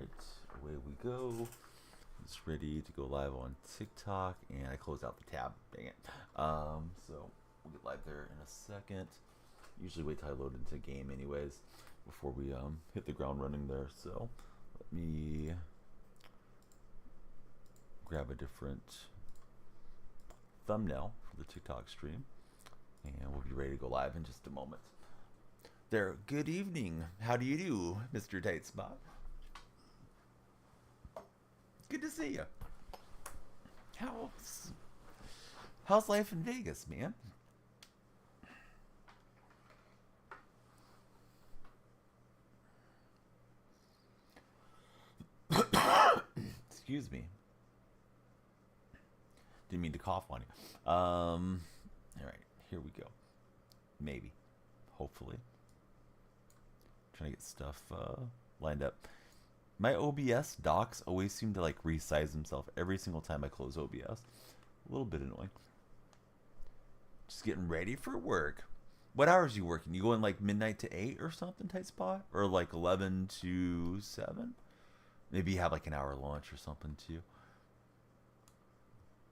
Alright, away we go. It's ready to go live on TikTok, and I closed out the tab. Dang it. So we'll get live there in a second. Usually wait till I load into game anyways before we hit the ground running there. So let me grab a different thumbnail for the TikTok stream, and we'll be ready to go live in just a moment. There, good evening. How do you do, Mr. Tight Spot? Good to see you. How's life in Vegas, man? Excuse me. Didn't mean to cough on you. All right, here we go. Maybe, hopefully. Trying to get stuff lined up. My OBS docs always seem to like resize themselves every single time I close OBS. A little bit annoying. Just getting ready for work. What hours are you working? You going like midnight to 8 or something, Tight Spot? Or like 11 to 7? Maybe you have like an hour lunch or something too.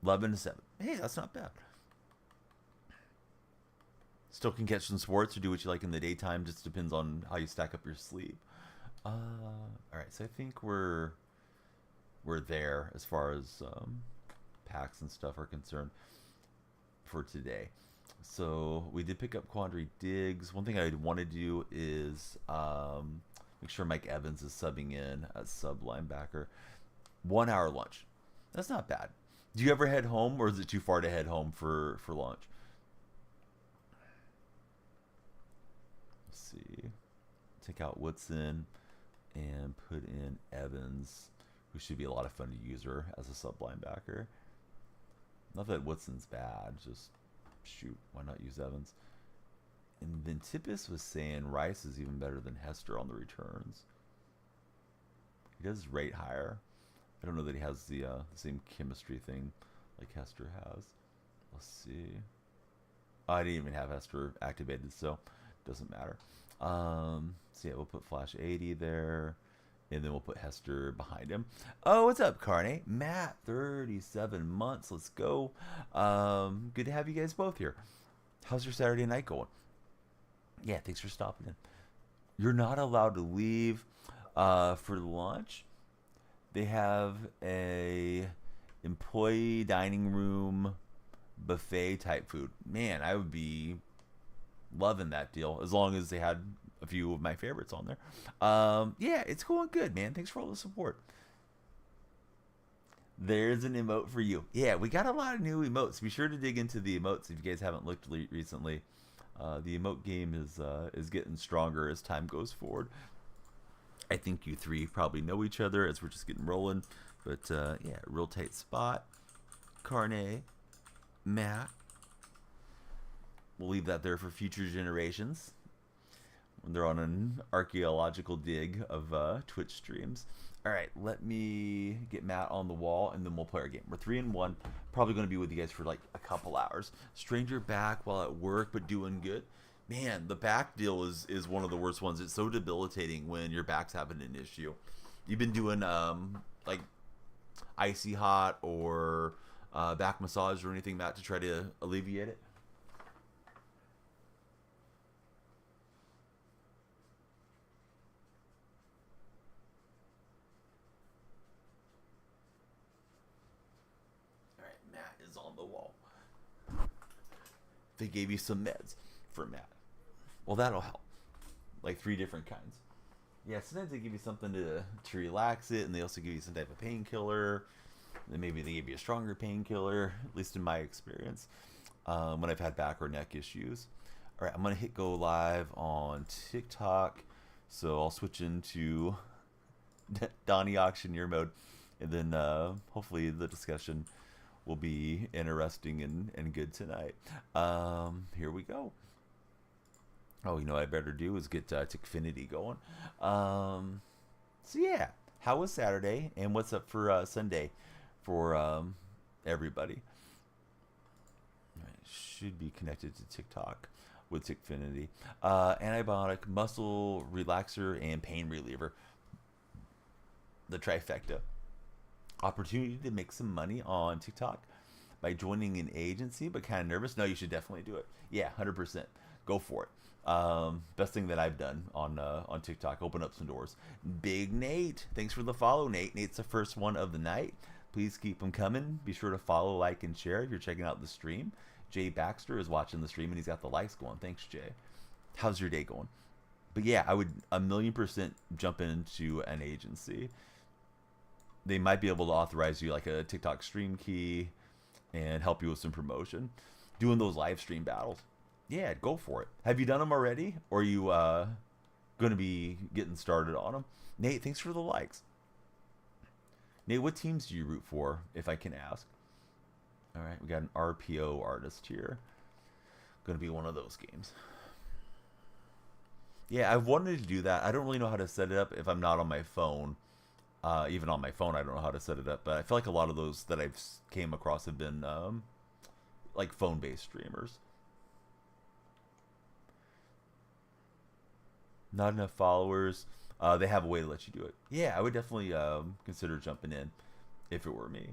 11 to 7. Hey, that's not bad. Still can catch some sports or do what you like in the daytime. Just depends on how you stack up your sleep. All right, so I think we're there as far as packs and stuff are concerned for today. So we did pick up Quandary Diggs. One thing I want to do is make sure Mike Evans is subbing in as sub linebacker. 1 hour lunch. That's not bad. Do you ever head home, or is it too far to head home for lunch? Let's see. Take out Woodson and put in Evans, who should be a lot of fun to use her as a sub linebacker. Not that Woodson's bad, just shoot, why not use Evans? And then Tippis was saying Rice is even better than Hester on the returns. He does rate higher. I don't know that he has the same chemistry thing like Hester has. Let's see. Oh, I didn't even have Hester activated, so it doesn't matter. So yeah, we'll put Flash 80 there, and then we'll put Hester behind him. Oh, what's up, Carney? Matt, 37 months. Let's go. Good to have you guys both here. How's your Saturday night going? Yeah, thanks for stopping in. You're not allowed to leave for lunch. They have a employee dining room buffet type food. Man, I would be loving that deal as long as they had a few of my favorites on there. Yeah, it's going good, man. Thanks for all the support. There's an emote for you. Yeah, we got a lot of new emotes. Be sure to dig into the emotes if you guys haven't looked recently. The emote game is getting stronger as time goes forward. I think you three probably know each other as we're just getting rolling. But yeah, Real Tight Spot, Carne, Matt. We'll leave that there for future generations when they're on an archaeological dig of Twitch streams. All right, let me get Matt on the wall, and then we'll play our game. We're 3-1. Probably going to be with you guys for like a couple hours. Stranger back while at work, but doing good. Man, the back deal is one of the worst ones. It's so debilitating when your back's having an issue. You've been doing like icy hot or back massage or anything, Matt, to try to alleviate it? All right, Matt is on the wall. They gave you some meds for Matt. Well, that'll help. Like 3 different kinds. Yeah, sometimes they give you something to relax it, and they also give you some type of painkiller. Then maybe they give you a stronger painkiller, at least in my experience, when I've had back or neck issues. All right, I'm going to hit go live on TikTok. So I'll switch into Donnie Auctioneer mode, and then hopefully the discussion will be interesting and good tonight. Here we go. Oh, you know what I better do is get Tickfinity going. So yeah, how was Saturday, and what's up for Sunday for everybody? I should be connected to TikTok with Tickfinity. Antibiotic, muscle relaxer, and pain reliever. the trifecta. Opportunity to make some money on TikTok by joining an agency, but kind of nervous. No, you should definitely do it. Yeah, 100%. Go for it. Best thing that I've done on TikTok. Open up some doors. Big Nate, thanks for the follow, Nate. Nate's the first one of the night. Please keep them coming. Be sure to follow, like, and share if you're checking out the stream. Jay Baxter is watching the stream and he's got the likes going. Thanks, Jay. How's your day going? But yeah, I would 1,000,000% jump into an agency. They might be able to authorize you like a TikTok stream key and help you with some promotion. Doing those live stream battles. Yeah, go for it. Have you done them already? Or are you going to be getting started on them? Nate, thanks for the likes. Nate, what teams do you root for, if I can ask? All right, we got an RPO artist here. Going to be one of those games. Yeah, I've wanted to do that. I don't really know how to set it up if I'm not on my phone. Even on my phone, I don't know how to set it up. But I feel like a lot of those that I've came across have been like phone-based streamers. Not enough followers. They have a way to let you do it. Yeah, I would definitely consider jumping in if it were me.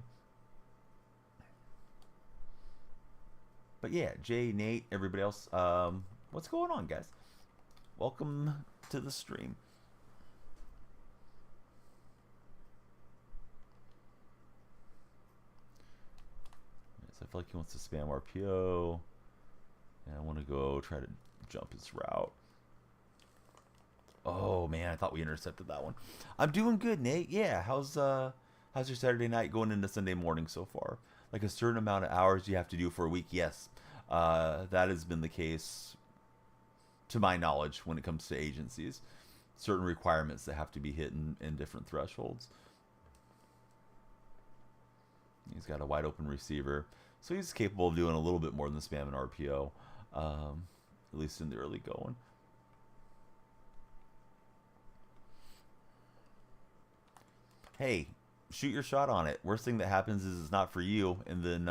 But yeah, Jay, Nate, everybody else, what's going on, guys? Welcome to the stream. So I feel like he wants to spam RPO. And I want to go try to jump his route. Oh man, I thought we intercepted that one. I'm doing good, Nate. Yeah, how's your Saturday night going into Sunday morning so far? Like a certain amount of hours you have to do for a week? Yes, that has been the case, to my knowledge, when it comes to agencies. Certain requirements that have to be hit in different thresholds. He's got a wide open receiver, so he's capable of doing a little bit more than spam and RPO, at least in the early going. Hey, shoot your shot on it. Worst thing that happens is it's not for you, and then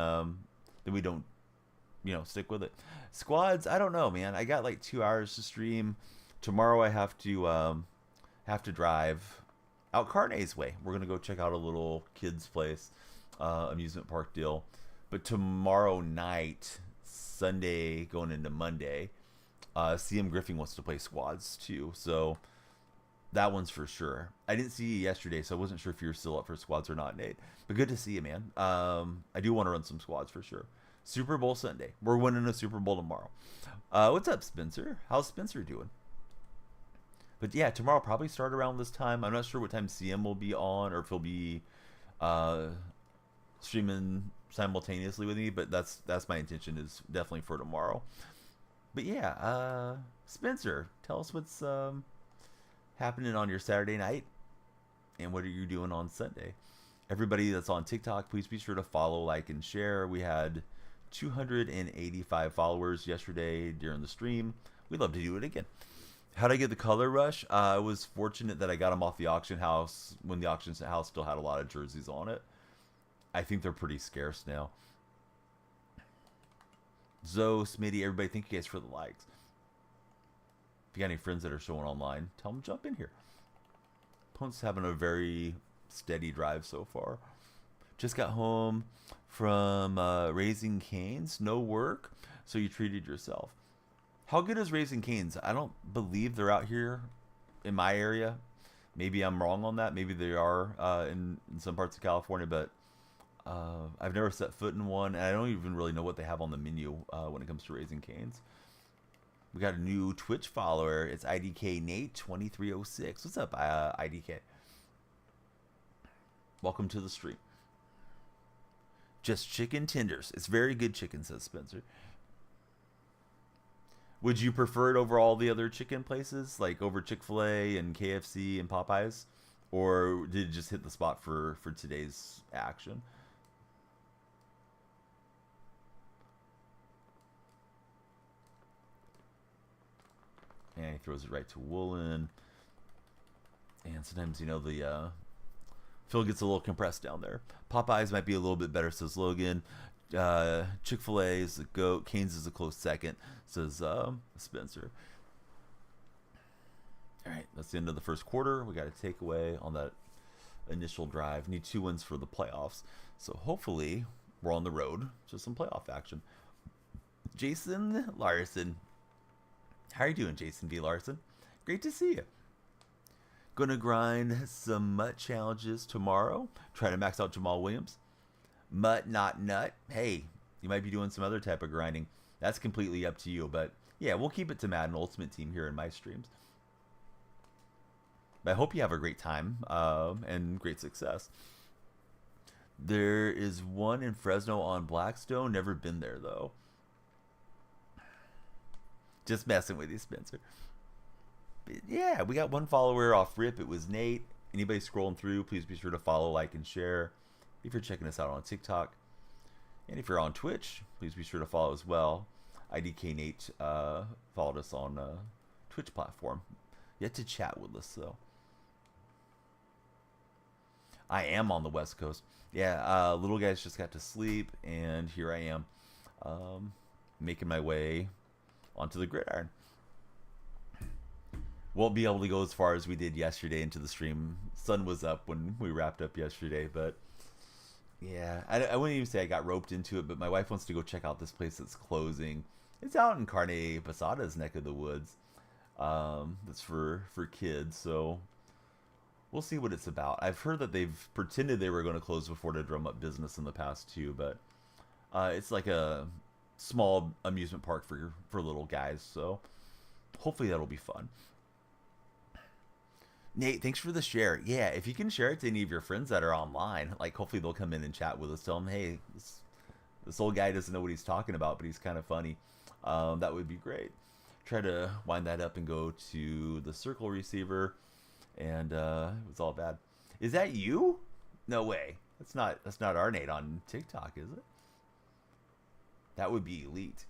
we don't, stick with it. Squads, I don't know, man. I got like 2 hours to stream. Tomorrow I have to drive out Carnay's way. We're gonna go check out a little kids' place, amusement park deal. But tomorrow night, Sunday going into Monday, CM Griffin wants to play squads too. So that one's for sure. I didn't see you yesterday, so I wasn't sure if you were still up for squads or not, Nate. But good to see you, man. I do want to run some squads for sure. Super Bowl Sunday. We're winning a Super Bowl tomorrow. What's up, Spencer? How's Spencer doing? But yeah, tomorrow I'll probably start around this time. I'm not sure what time CM will be on, or if he'll be streaming simultaneously with me. But that's my intention, is definitely for tomorrow. But yeah, Spencer, tell us what's happening on your Saturday night, and what are you doing on Sunday? Everybody that's on TikTok, please be sure to follow, like, and share. We had 285 followers yesterday during the stream. We'd love to do it again. How'd I get the color rush? I was fortunate that I got them off the auction house when the auction house still had a lot of jerseys on it. I think they're pretty scarce now. Zoe, Smitty, everybody, thank you guys for the likes. If you got any friends that are showing online, tell them to jump in here. Opponent's having a very steady drive so far. Just got home from Raising Cane's. No work, so you treated yourself. How good is Raising Cane's? I don't believe they're out here in my area. Maybe I'm wrong on that. Maybe they are in some parts of California, but I've never set foot in one, and I don't even really know what they have on the menu when it comes to Raising Cane's. We got a new Twitch follower. It's IDK Nate 2306. What's up, IDK? Welcome to the stream. Just chicken tenders. It's very good chicken, says Spencer. Would you prefer it over all the other chicken places, like over Chick-fil-A and KFC and Popeyes? Or did it just hit the spot for today's action? And he throws it right to Woolen. And sometimes, the Phil gets a little compressed down there. Popeyes might be a little bit better, says Logan. Chick-fil-A is the GOAT. Cane's is a close second, says Spencer. All right, that's the end of the first quarter. We got a takeaway on that initial drive. Need 2 wins for the playoffs. So hopefully we're on the road to some playoff action. Jason Larson. How are you doing, Jason V. Larson? Great to see you. Gonna grind some MUT challenges tomorrow. Try to max out Jamal Williams. MUT, not nut. Hey, you might be doing some other type of grinding. That's completely up to you. But yeah, we'll keep it to Madden Ultimate Team here in my streams. But I hope you have a great time and great success. There is one in Fresno on Blackstone. Never been there, though. Just messing with you, Spencer. But yeah, we got one follower off rip. It was Nate. Anybody scrolling through, please be sure to follow, like, and share. If you're checking us out on TikTok. And if you're on Twitch, please be sure to follow as well. IDK Nate followed us on Twitch platform. Yet to chat with us, though. I am on the West Coast. Yeah, little guys just got to sleep, and here I am making my way onto the gridiron. Won't be able to go as far as we did yesterday into the stream. Sun was up when we wrapped up yesterday, but yeah, I wouldn't even say I got roped into it, but my wife wants to go check out this place that's closing. It's out in Carne Posada's neck of the woods. That's for kids, so we'll see what it's about. I've heard that they've pretended they were going to close before to drum up business in the past too, but it's like a small amusement park for little guys, so hopefully that'll be fun. Nate, thanks for the share. Yeah, if you can share it to any of your friends that are online, like hopefully they'll come in and chat with us. Tell them, hey, this old guy doesn't know what he's talking about, but he's kind of funny. That would be great. Try to wind that up and go to the circle receiver. And it was all bad. Is that you? No way. That's not our Nate on TikTok, is it? That would be elite.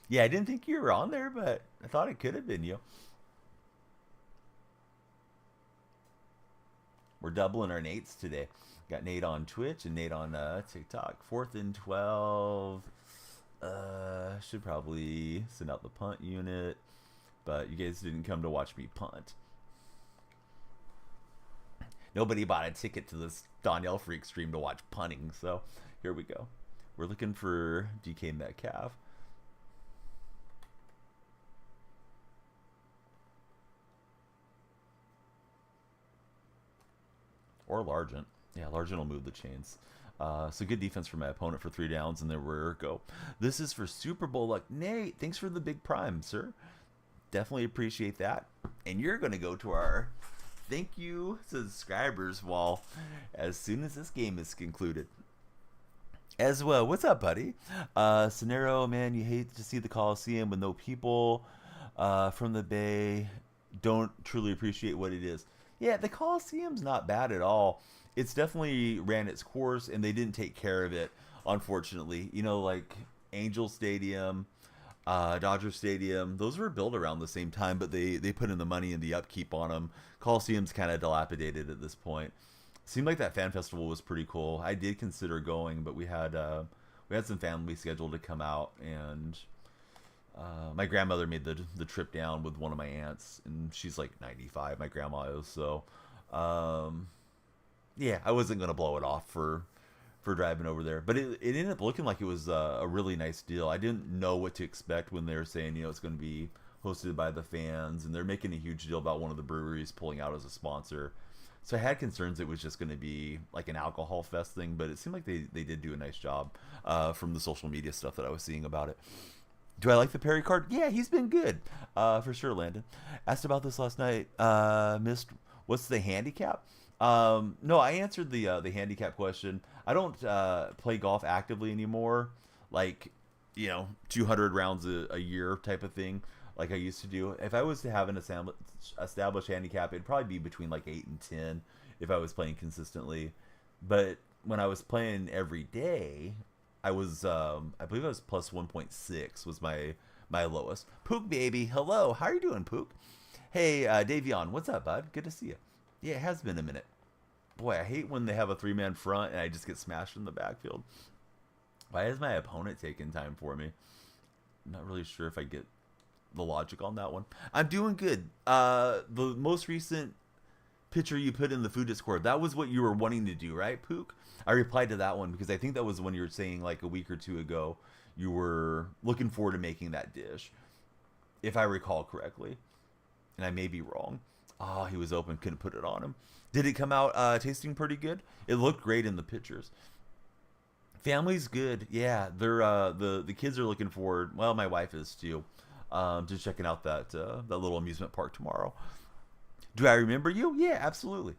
Yeah, I didn't think you were on there, but I thought it could have been you. We're doubling our Nates today. Got Nate on Twitch and Nate on TikTok. 4th and 12. Should probably send out the punt unit, but you guys didn't come to watch me punt. Nobody bought a ticket to this Danielle Freak stream to watch punting, so here we go. We're looking for DK Metcalf. Or Largent. Yeah, Largent will move the chains. So good defense for my opponent for 3 downs, and there we go. This is for Super Bowl luck. Nate, thanks for the big prime, sir. Definitely appreciate that. And you're going to go to our thank you subscribers wall as soon as this game is concluded. As well, what's up, buddy? Scenario, man, you hate to see the Coliseum with no people from the Bay. Don't truly appreciate what it is. Yeah, the Coliseum's not bad at all. It's definitely ran its course, and they didn't take care of it, unfortunately. You know, like Angel Stadium, Dodger Stadium, those were built around the same time, but they put in the money and the upkeep on them. Coliseum's kind of dilapidated at this point. Seemed like that fan festival was pretty cool. I did consider going, but we had some family scheduled to come out, and my grandmother made the trip down with one of my aunts, and she's like 95. My grandma is, so yeah, I wasn't gonna blow it off for driving over there, but it ended up looking like it was a really nice deal. I didn't know what to expect when they were saying, you know, it's going to be hosted by the fans, and they're making a huge deal about one of the breweries pulling out as a sponsor. So I had concerns it was just going to be like an alcohol fest thing, but it seemed like they did do a nice job from the social media stuff that I was seeing about it. Do I like the Perry card? Yeah, he's been good for sure. Landon asked about this last night. Missed. What's the handicap? No, I answered the handicap question. I don't play golf actively anymore, like 200 rounds a year type of thing, like I used to do. If I was to have an established handicap, it'd probably be between like 8 and 10 if I was playing consistently. But when I was playing every day, I was I believe I was plus 1.6 was my lowest. Pook baby, hello, how are you doing, Pook? Hey, Davion, what's up, bud? Good to see you. Yeah, it has been a minute. Boy, I hate when they have a 3-man front and I just get smashed in the backfield. Why is my opponent taking time for me? I'm not really sure if I get the logic on that one. I'm doing good. The most recent picture you put in the food Discord, that was what you were wanting to do, right, Pook? I replied to that one because I think that was when you were saying like a week or two ago you were looking forward to making that dish, if I recall correctly. And I may be wrong. Oh, he was open, couldn't put it on him. Did it come out tasting pretty good? It looked great in the pictures. Family's good. Yeah, they're the kids are looking forward. Well, my wife is too. To checking out that little amusement park tomorrow. Do I remember you? Yeah, absolutely.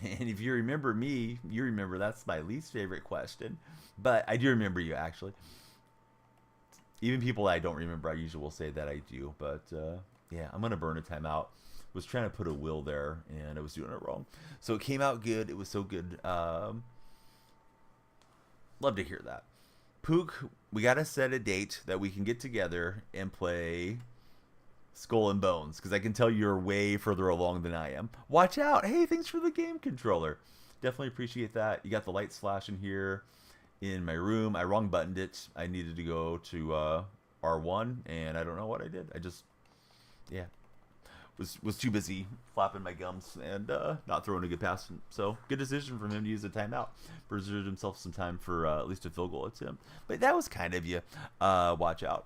And if you remember me, you remember that's my least favorite question. But I do remember you, actually. Even people I don't remember, I usually will say that I do. But yeah, I'm going to burn a timeout. Was trying to put a will there, and I was doing it wrong. So it came out good. It was so good. Love to hear that. Pook, we got to set a date that we can get together and play Skull and Bones, because I can tell you're way further along than I am. Watch out. Hey, thanks for the game controller. Definitely appreciate that. You got the lights flashing here in my room. I wrong buttoned it. I needed to go to R1, and I don't know what I did. I just, yeah, was too busy flapping my gums and not throwing a good pass. So good decision from him to use a timeout. Preserved himself some time for at least a field goal attempt. But that was kind of you. Watch out.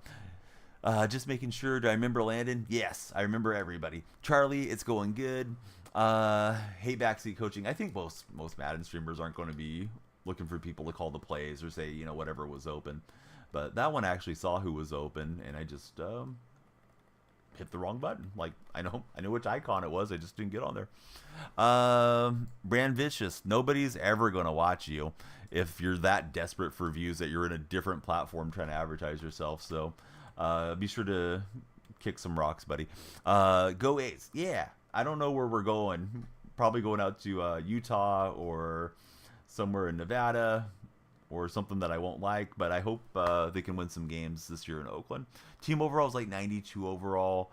Just making sure. Do I remember Landon? Yes, I remember everybody. Charlie, it's going good. Hey, backseat coaching. I think most Madden streamers aren't going to be looking for people to call the plays or say, you know, whatever was open. But that one I actually saw who was open, and I just hit the wrong button. Like, I know which icon it was. I just didn't get on there. Brand Vicious. Nobody's ever going to watch you if you're that desperate for views that you're in a different platform trying to advertise yourself. So be sure to kick some rocks, buddy. Go A's. Yeah, I don't know where we're going. Probably going out to Utah or somewhere in Nevada or something that I won't like, but I hope they can win some games this year in Oakland. Team overall is like 92 overall,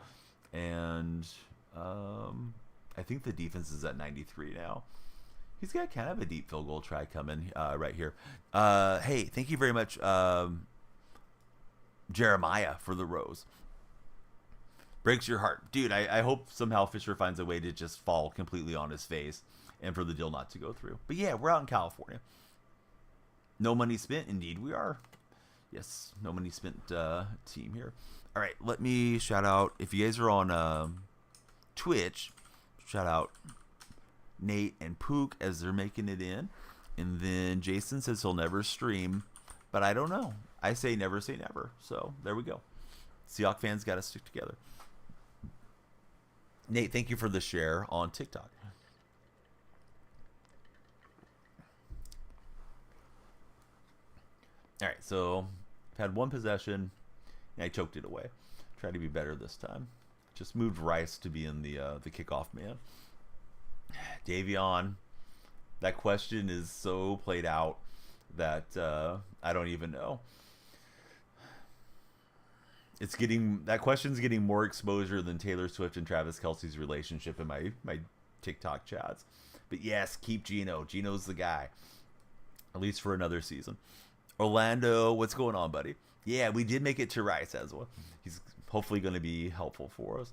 and I think the defense is at 93 now. He's got kind of a deep field goal try coming right here. Hey, thank you very much, Jeremiah, for the rose. Breaks your heart. Dude, I hope somehow Fisher finds a way to just fall completely on his face and for the deal not to go through. But yeah, we're out in California. No money spent. Indeed, we are. Yes, no money spent team here. All right, let me shout out. If you guys are on Twitch, shout out Nate and Pook as they're making it in. And then Jason says he'll never stream, but I don't know. I say never say never. So there we go. Seahawks fans got to stick together. Nate, thank you for the share on TikTok. All right, so I've had one possession, and I choked it away. Try to be better this time. Just moved Rice to be in the kickoff man. Davion, that question is so played out that I don't even know. That question's getting more exposure than Taylor Swift and Travis Kelce's relationship in my TikTok chats. But yes, keep Geno. Geno's the guy, at least for another season. Orlando, what's going on, buddy? Yeah, we did make it to Rice as well. He's hopefully going to be helpful for us.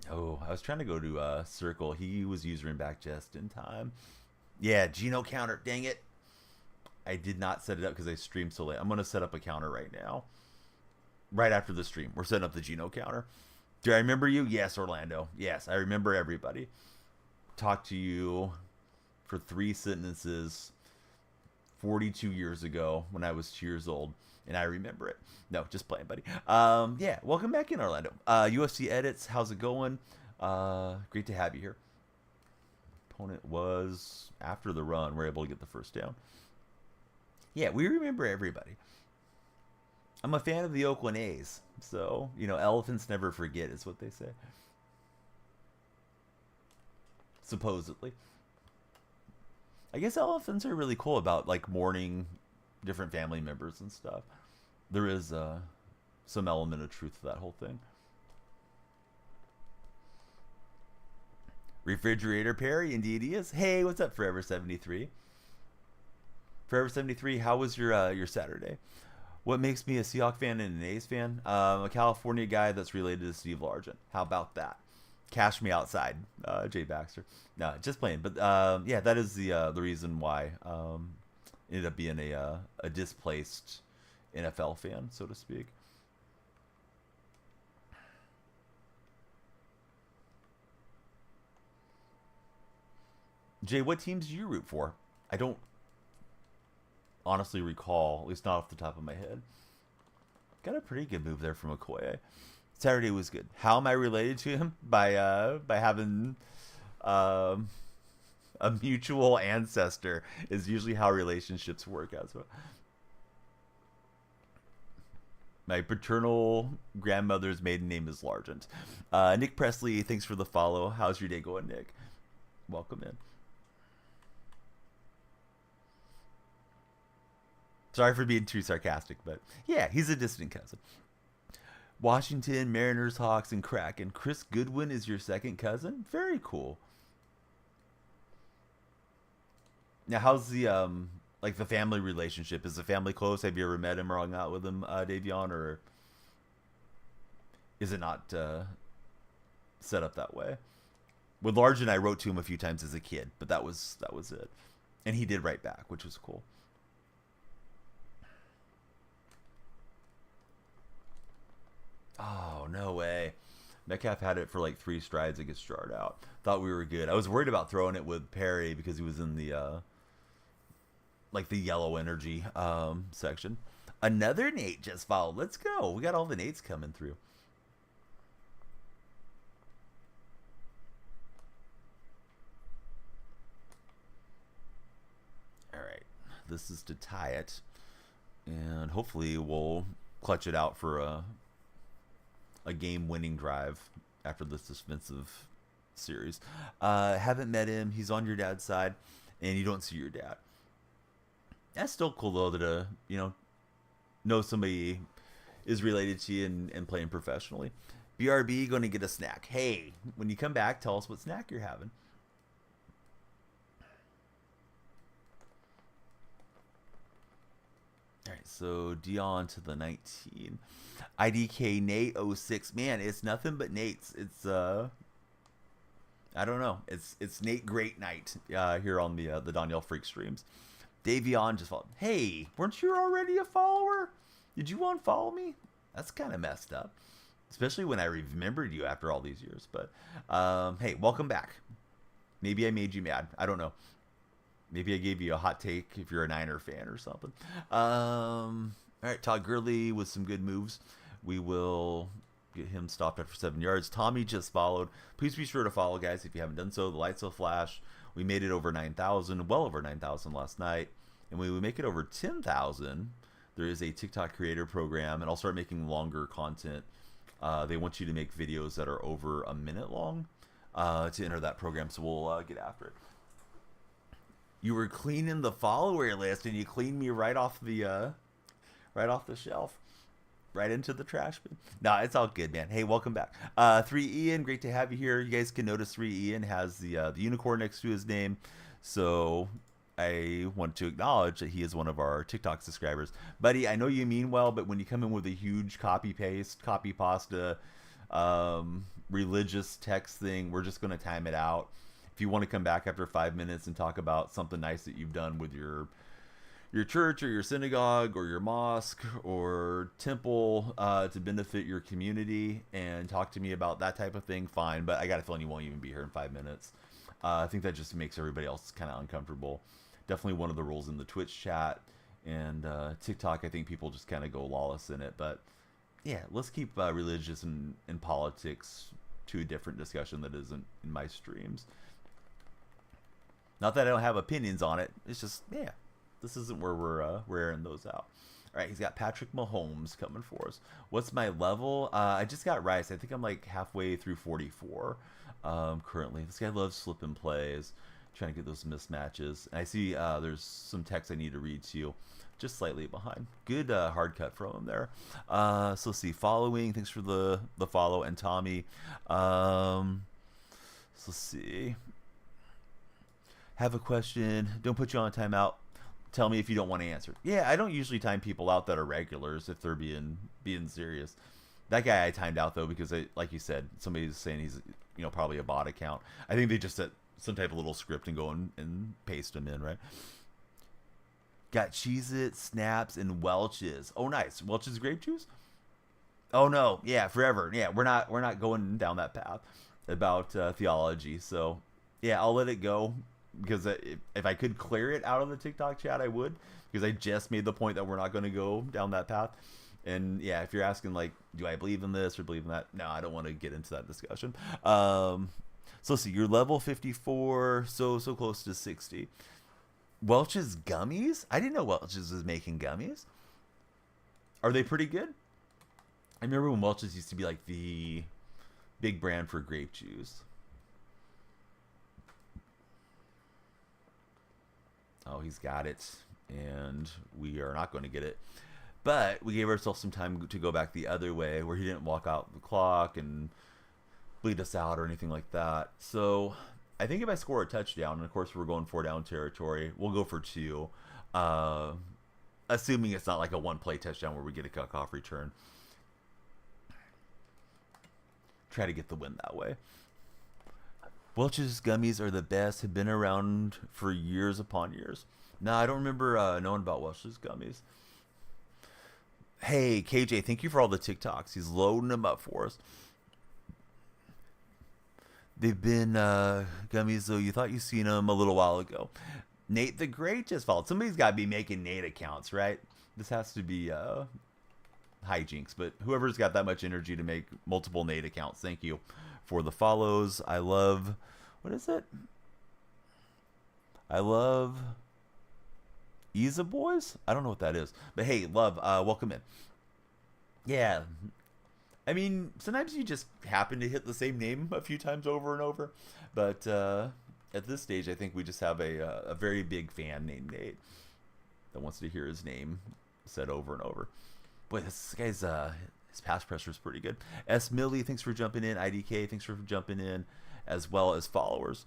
Oh, I was trying to go to Circle. He was usering back just in time. Yeah, Geno counter. Dang it. I did not set it up because I streamed so late. I'm going to set up a counter right now. Right after the stream. We're setting up the Geno counter. Do I remember you? Yes, Orlando. Yes, I remember everybody. Talked to you for 3 sentences 42 years ago when I was 2 years old, and I remember it. No, just playing, buddy. Yeah, welcome back in, Orlando. UFC Edits, how's it going? Great to have you here. Opponent was after the run. We're able to get the first down. Yeah, we remember everybody. I'm a fan of the Oakland A's, so, you know, elephants never forget is what they say. Supposedly. I guess elephants are really cool about, like, mourning different family members and stuff. There is some element of truth to that whole thing. Refrigerator Perry, indeed he is. Hey, what's up, Forever 73? Forever 73, how was your Saturday? What makes me a Seahawk fan and an A's fan? A California guy that's related to Steve Largent. How about that? Cash me outside, Jay Baxter. No, just playing. But yeah, that is the reason why ended up being a displaced NFL fan, so to speak. Jay, what teams do you root for? I don't honestly recall, at least not off the top of my head. Got a pretty good move there from Okoye. Saturday was good. How am I related to him? By having um, a mutual ancestor is usually how relationships work out. So my paternal grandmother's maiden name is Largent. Nick Presley, thanks for the follow. How's your day going, Nick? Welcome in. Sorry for being too sarcastic, but yeah, he's a distant cousin. Washington, Mariners, Hawks, and Kraken. Chris Goodwin is your second cousin? Very cool. Now, how's the like the family relationship? Is the family close? Have you ever met him or hung out with him, Davion, or is it not set up that way? With Largent, I wrote to him a few times as a kid, but that was it, and he did write back, which was cool. Oh, no way. Metcalf had it for like 3 strides and gets jarred out. Thought we were good. I was worried about throwing it with Perry because he was in the like the yellow energy section. Another Nate just followed. Let's go. We got all the Nates coming through. All right. This is to tie it. And hopefully we'll clutch it out for a game-winning drive after this defensive series. Haven't met him. He's on your dad's side, and you don't see your dad. That's still cool though to know somebody is related to you and playing professionally. BRB going to get a snack. Hey, when you come back, tell us what snack you're having. All right, so Dion to the 19. IDK Nate 06. Man, it's nothing but Nate's. It's I don't know. It's Nate Great Night here on the Danielle Freak streams. Davion just followed. Hey, weren't you already a follower? Did you unfollow me? That's kind of messed up, especially when I remembered you after all these years. But hey, welcome back. Maybe I made you mad. I don't know. Maybe I gave you a hot take if you're a Niner fan or something. All right, Todd Gurley with some good moves. We will get him stopped after 7 yards. Tommy just followed. Please be sure to follow, guys, if you haven't done so. The lights will flash. We made it over 9,000, well over 9,000 last night. And when we make it over 10,000, there is a TikTok creator program, and I'll start making longer content. They want you to make videos that are over a minute long to enter that program, so we'll get after it. You were cleaning the follower list, and you cleaned me right off the shelf. Right into the trash bin. Nah, it's all good, man. Hey, welcome back. 3 Ian, great to have you here. You guys can notice 3 Ian has the unicorn next to his name. So I want to acknowledge that he is one of our TikTok subscribers. Buddy, I know you mean well, but when you come in with a huge copy pasta, religious text thing, we're just going to time it out. If you want to come back after 5 minutes and talk about something nice that you've done with your church or your synagogue or your mosque or temple to benefit your community and talk to me about that type of thing, fine. But I got a feeling you won't even be here in 5 minutes. I think that just makes everybody else kind of uncomfortable. Definitely one of the rules in the Twitch chat and TikTok. I think people just kind of go lawless in it. But yeah, let's keep religious and politics to a different discussion that isn't in my streams. Not that I don't have opinions on it. It's just, yeah. This isn't where we're airing those out. All right, he's got Patrick Mahomes coming for us. What's my level? I just got Rice. I think I'm like halfway through 44 currently. This guy loves slipping plays, trying to get those mismatches. And I see there's some text I need to read to you. Just slightly behind. Good hard cut from him there. So let's see. Following. Thanks for the follow. And Tommy. So let's see. Have a question. Don't put you on a timeout. Tell me if you don't want to answer. Yeah, I don't usually time people out that are regulars if they're being serious. That guy I timed out though because like you said, somebody's saying he's probably a bot account. I think they just set some type of little script and go and paste them in, right? Got Cheez-It, Snaps, and Welch's. Oh, nice. Welch's grape juice? Oh no, yeah, forever. Yeah, we're not going down that path about theology. So yeah, I'll let it go because if I could clear it out of the TikTok chat, I would because I just made the point that we're not going to go down that path. And yeah, if you're asking like, do I believe in this or believe in that? No, I don't want to get into that discussion. So let's see, you're level 54, so close to 60. Welch's gummies? I didn't know Welch's was making gummies. Are they pretty good? I remember when Welch's used to be like the big brand for grape juice. Oh, he's got it. And we are not going to get it. But we gave ourselves some time to go back the other way where he didn't walk out the clock and bleed us out or anything like that. So I think if I score a touchdown, and of course we're going 4 down territory, we'll go for 2. Assuming it's not like a one-play touchdown where we get a kickoff return. Try to get the win that way. Welch's gummies are the best. Have been around for years upon years. No, I don't remember knowing about Welch's gummies. Hey, KJ, thank you for all the TikToks. He's loading them up for us. They've been gummies, though. You thought you seen them a little while ago. Nate the Great just followed. Somebody's got to be making Nate accounts, right? This has to be hijinks, but whoever's got that much energy to make multiple Nate accounts, thank you for the follows. I love, what is it? I love Isa Boys? I don't know what that is, but hey, love, welcome in. Yeah, I mean, sometimes you just happen to hit the same name a few times over and over, but at this stage, I think we just have a very big fan named Nate that wants to hear his name said over and over. Boy, this guy's his pass pressure is pretty good. S. Millie, thanks for jumping in. IDK, thanks for jumping in, as well as followers.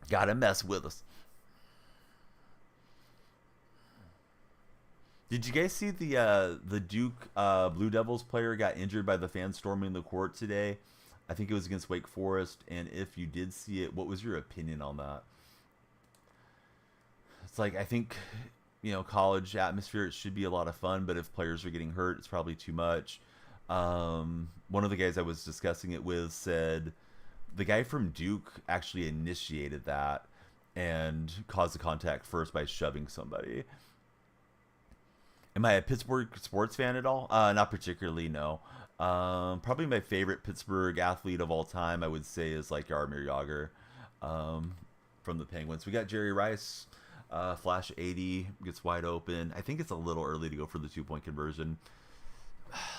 Gotta mess with us. Did you guys see the Duke Blue Devils player got injured by the fans storming the court today? I think it was against Wake Forest. And if you did see it, what was your opinion on that? It's like, I think, college atmosphere, it should be a lot of fun, but if players are getting hurt, it's probably too much. One of the guys I was discussing it with said the guy from Duke actually initiated that and caused the contact first by shoving somebody. Am I a Pittsburgh sports fan at all? Not particularly, no. Probably my favorite Pittsburgh athlete of all time, I would say, is like Jaromir Jagr from the Penguins. We got Jerry Rice. Flash 80 gets wide open. I think it's a little early to go for the 2-point conversion.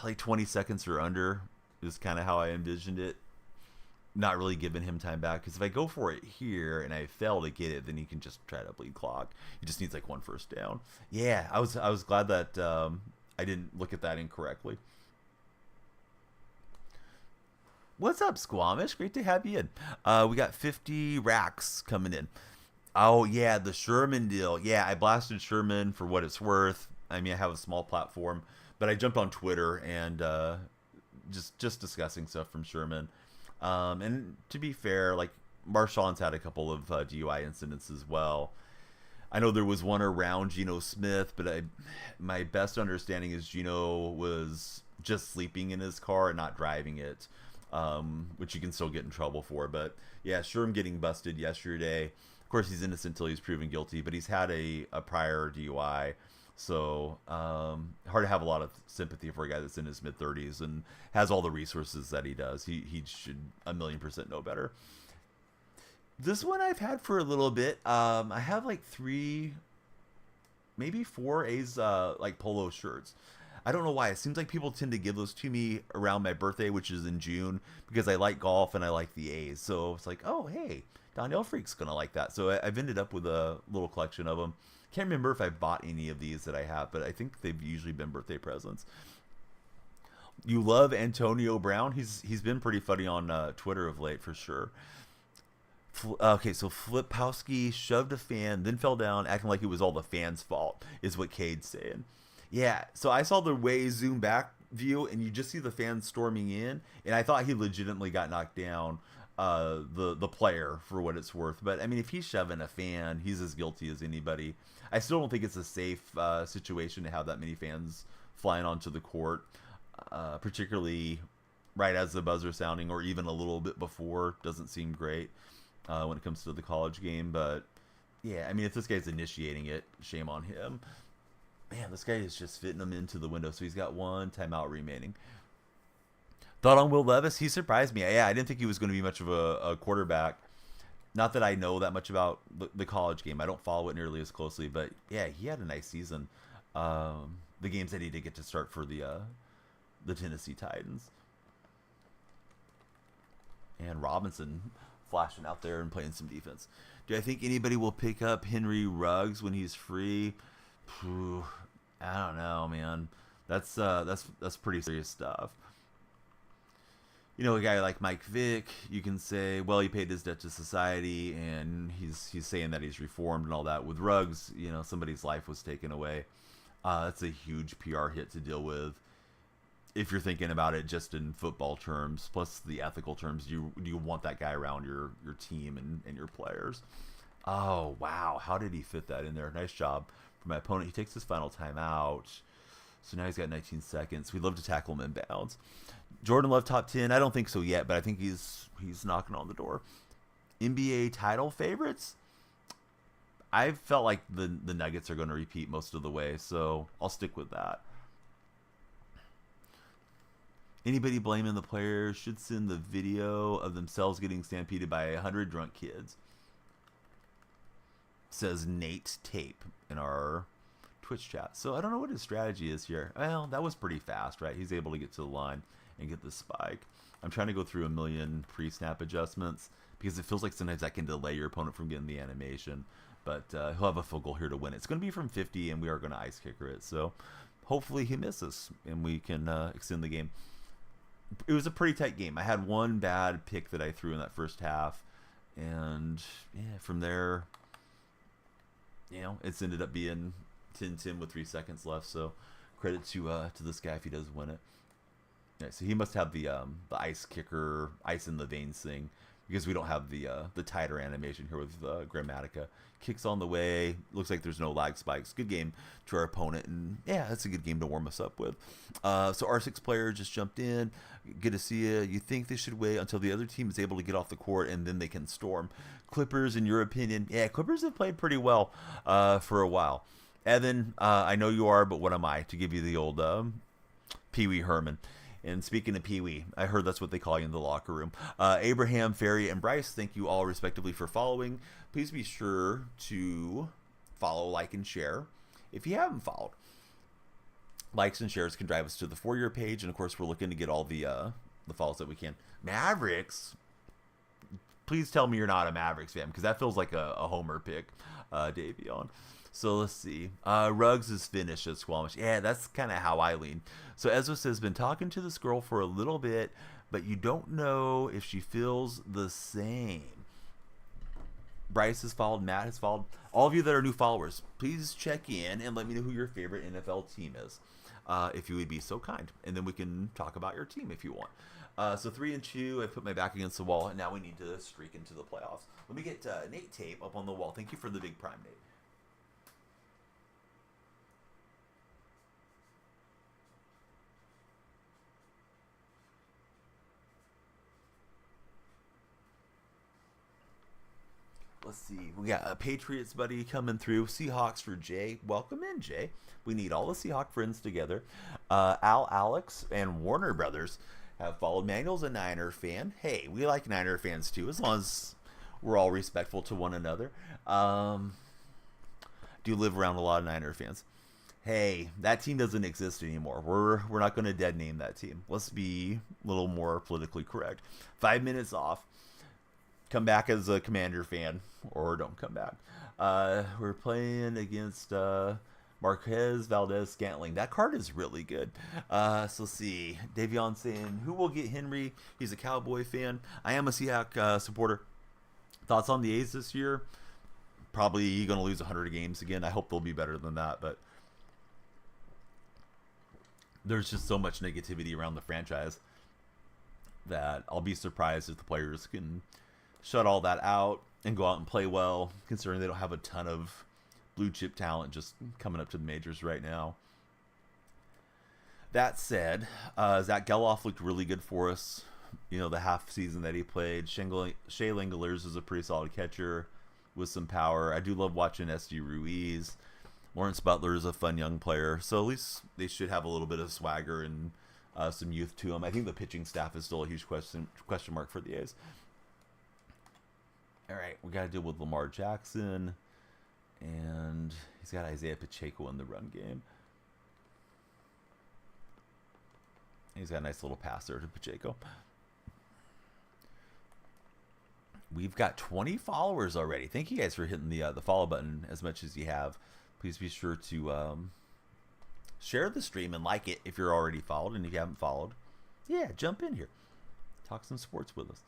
Like 20 seconds or under is kind of how I envisioned it. Not really giving him time back, because if I go for it here and I fail to get it, then he can just try to bleed clock. He just needs like 1 first down. Yeah, I was glad that I didn't look at that incorrectly. What's up, Squamish? Great to have you in. We got 50 racks coming in. Oh, yeah, the Sherman deal. Yeah, I blasted Sherman for what it's worth. I mean, I have a small platform, but I jumped on Twitter and just discussing stuff from Sherman. And to be fair, like, Marshawn's had a couple of DUI incidents as well. I know there was one around Geno Smith, but my best understanding is Geno was just sleeping in his car and not driving it, which you can still get in trouble for. But, yeah, Sherman getting busted yesterday. Of course, he's innocent until he's proven guilty, but he's had a prior DUI. So hard to have a lot of sympathy for a guy that's in his mid-30s and has all the resources that he does. He should 1,000,000% know better. This one I've had for a little bit. I have like 3, maybe 4 A's like polo shirts. I don't know why. It seems like people tend to give those to me around my birthday, which is in June, because I like golf and I like the A's. So it's like, oh, hey, Donnell Freak's going to like that. So I've ended up with a little collection of them. Can't remember if I bought any of these that I have, but I think they've usually been birthday presents. You love Antonio Brown? He's been pretty funny on Twitter of late, for sure. Okay, so Flipowski shoved a fan, then fell down, acting like it was all the fan's fault, is what Cade's saying. Yeah, so I saw the way zoom back view, and you just see the fans storming in, and I thought he legitimately got knocked down, the player, for what it's worth. But I mean, if he's shoving a fan, he's as guilty as anybody. I still don't think it's a safe situation to have that many fans flying onto the court, particularly right as the buzzer's sounding, or even a little bit before. Doesn't seem great when it comes to the college game. But yeah, I mean, if this guy's initiating it, shame on him. Man, this guy is just fitting him into the window. So he's got one timeout remaining. Thought on Will Levis? He surprised me. Yeah, I didn't think he was going to be much of a quarterback. Not that I know that much about the college game. I don't follow it nearly as closely. But yeah, he had a nice season. The games that he did get to start for the Tennessee Titans. And Robinson flashing out there and playing some defense. Do I think anybody will pick up Henry Ruggs when he's free? I don't know, man. That's pretty serious stuff. You know, a guy like Mike Vick, you can say, well, he paid his debt to society, and he's saying that he's reformed and all that. With Ruggs, you know, somebody's life was taken away. That's a huge PR hit to deal with. If you're thinking about it just in football terms, plus the ethical terms, you want that guy around your team and your players. Oh, wow. How did he fit that in there? Nice job for my opponent. He takes his final timeout. So now he's got 19 seconds. We'd love to tackle him inbounds. Jordan Love top 10? I don't think so yet, but I think he's knocking on the door. NBA title favorites? I felt like the Nuggets are going to repeat most of the way, so I'll stick with that. Anybody blaming the players should send the video of themselves getting stampeded by 100 drunk kids. Says Nate Tape in our Twitch chat. So I don't know what his strategy is here. Well, that was pretty fast, right? He's able to get to the line and get the spike. I'm trying to go through a million pre-snap adjustments because it feels like sometimes that can delay your opponent from getting the animation. But he'll have a field goal here to win. It's going to be from 50, and we are going to ice kicker it. So hopefully he misses, and we can extend the game. It was a pretty tight game. I had one bad pick that I threw in that first half, and yeah, from there, you know, it's ended up being 10-10 with 3 seconds left. So credit to this guy if he does win it. Yeah, so he must have the ice kicker, ice in the veins thing, because we don't have the tighter animation here with Grammatica. Kicks on the way. Looks like there's no lag spikes. Good game to our opponent, and yeah, that's a good game to warm us up with. So our 6 player just jumped in. Good to see you. You think they should wait until the other team is able to get off the court, and then they can storm. Clippers, in your opinion? Yeah, Clippers have played pretty well for a while. Evan, I know you are, but what am I? To give you the old Pee Wee Herman. And speaking of Pee Wee, I heard that's what they call you in the locker room. Abraham, Ferry, and Bryce, thank you all respectively for following. Please be sure to follow, like, and share if you haven't followed. Likes and shares can drive us to the For Your page, and of course, we're looking to get all the follows that we can. Mavericks. Please tell me you're not a Mavericks fan, because that feels like a homer pick, Davion. So let's see. Ruggs is finished at Squamish. Yeah, that's kind of how I lean. So Ezra says, been talking to this girl for a little bit, but you don't know if she feels the same. Bryce has followed. Matt has followed. All of you that are new followers, please check in and let me know who your favorite NFL team is, if you would be so kind. And then we can talk about your team if you want. So 3-2, I put my back against the wall, and now we need to streak into the playoffs. Let me get Nate Tape up on the wall. Thank you for the big prime, Nate. Let's see. We got a Patriots buddy coming through. Seahawks for Jay. Welcome in, Jay. We need all the Seahawk friends together. Al, Alex, and Warner Brothers have followed. Manuel's a Niner fan. Hey, we like Niner fans too, as long as we're all respectful to one another. Do live around a lot of Niner fans. Hey, that team doesn't exist anymore. We're not going to dead name that team. Let's be a little more politically correct. 5 minutes off. Come back as a Commander fan, or don't come back. We're playing against Marquez Valdez Scantling. That card is really good. So let's see. Davion saying, who will get Henry? He's a Cowboy fan. I am a Seahawk supporter. Thoughts on the A's this year? Probably going to lose 100 games again. I hope they'll be better than that, but there's just so much negativity around the franchise that I'll be surprised if the players can shut all that out and go out and play well, considering they don't have a ton of blue chip talent just coming up to the majors right now. That said, Zach Geloff looked really good for us. You know, the half season that he played. Shea Langeliers is a pretty solid catcher with some power. I do love watching SD Ruiz. Lawrence Butler is a fun young player. So at least they should have a little bit of swagger and some youth to them. I think the pitching staff is still a huge question mark for the A's. All right, we got to deal with Lamar Jackson. And he's got Isaiah Pacheco in the run game. He's got a nice little pass there to Pacheco. We've got 20 followers already. Thank you guys for hitting the follow button as much as you have. Please be sure to share the stream and like it if you're already followed. And if you haven't followed, yeah, jump in here. Talk some sports with us.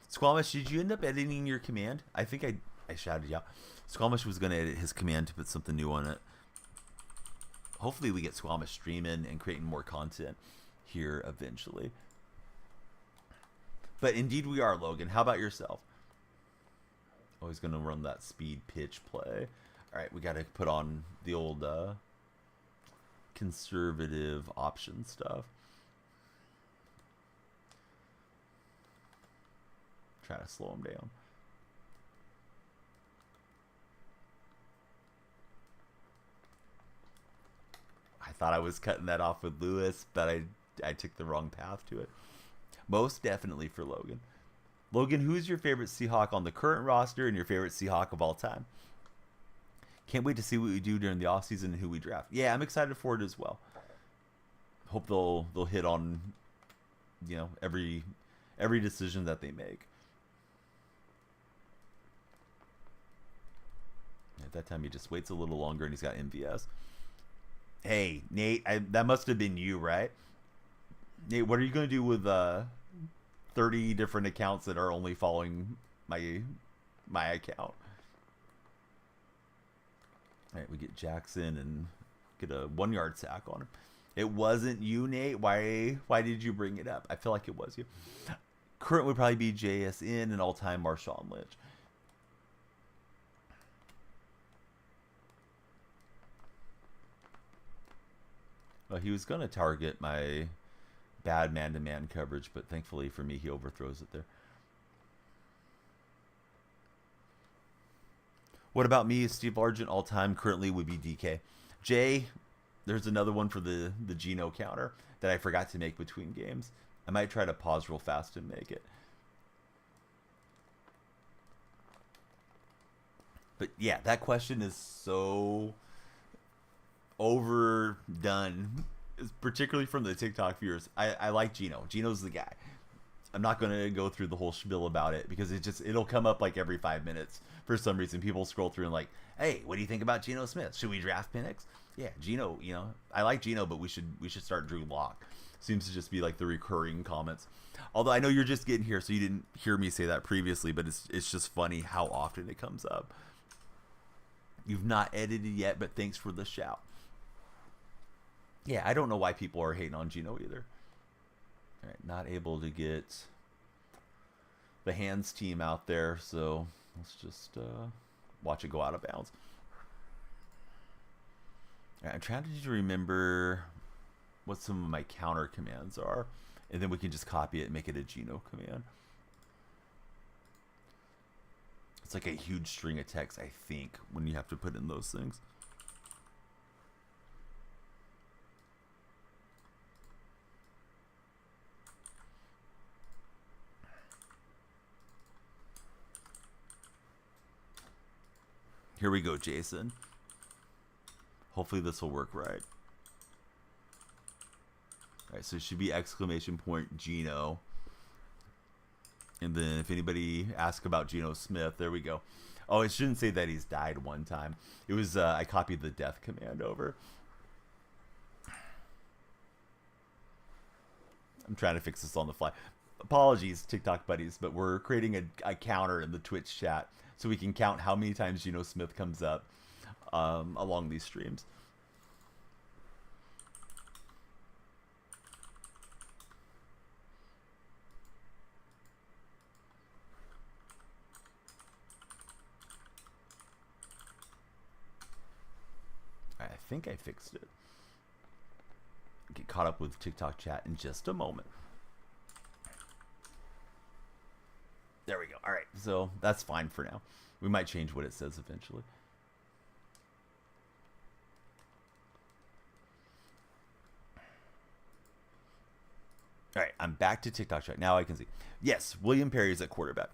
Squamish, did you end up editing your command? I think I shouted you out. Squamish was going to edit his command to put something new on it. Hopefully we get Squamish streaming and creating more content here eventually. But indeed we are, Logan. How about yourself? Oh, he's going to run that speed pitch play. All right, we got to put on the old conservative option stuff. Try to slow him down. I thought I was cutting that off with Lewis, but I took the wrong path to it. Most definitely for Logan. Logan, who's your favorite Seahawk on the current roster and your favorite Seahawk of all time? Can't wait to see what we do during the offseason and who we draft. Yeah, I'm excited for it as well. Hope they'll hit on, you know, every decision that they make. At that time, he just waits a little longer and he's got MVS. Hey, Nate, that must have been you, right? Nate, what are you going to do with 30 different accounts that are only following my account? All right, we get Jackson and get a 1-yard sack on him. It wasn't you, Nate. Why did you bring it up? I feel like it was you. Current would probably be JSN and all-time Marshawn Lynch. Well, he was going to target my bad man-to-man coverage, but thankfully for me, he overthrows it there. What about me? Steve Largent all-time currently would be DK. Jay, there's another one for the Geno counter that I forgot to make between games. I might try to pause real fast and make it. But yeah, that question is so overdone, particularly from the TikTok viewers. I like Geno. Geno's the guy. I'm not going to go through the whole spiel about it because it'll come up like every 5 minutes for some reason. People scroll through and like, hey, what do you think about Geno Smith? Should we draft Penix? Yeah, Geno, you know, I like Geno, but we should start Drew Lock. Seems to just be like the recurring comments. Although I know you're just getting here, so you didn't hear me say that previously, but it's just funny how often it comes up. You've not edited yet, but thanks for the shout. Yeah, I don't know why people are hating on Geno either. All right, not able to get the hands team out there, so let's just watch it go out of bounds. All right, I'm trying to remember what some of my counter commands are, and then we can just copy it and make it a Geno command. It's like a huge string of text, I think, when you have to put in those things. Here we go, Jason. Hopefully this will work right. All right, so it should be exclamation point Geno. And then if anybody asks about Geno Smith, there we go. Oh, it shouldn't say that he's died one time. It was, I copied the death command over. I'm trying to fix this on the fly. Apologies, TikTok buddies, but we're creating a counter in the Twitch chat so we can count how many times Geno Smith comes up along these streams. I think I fixed it. Get caught up with TikTok chat in just a moment. There we go. All right, so that's fine for now. We might change what it says eventually. All right, I'm back to TikTok chat. Now I can see. Yes, William Perry is at quarterback.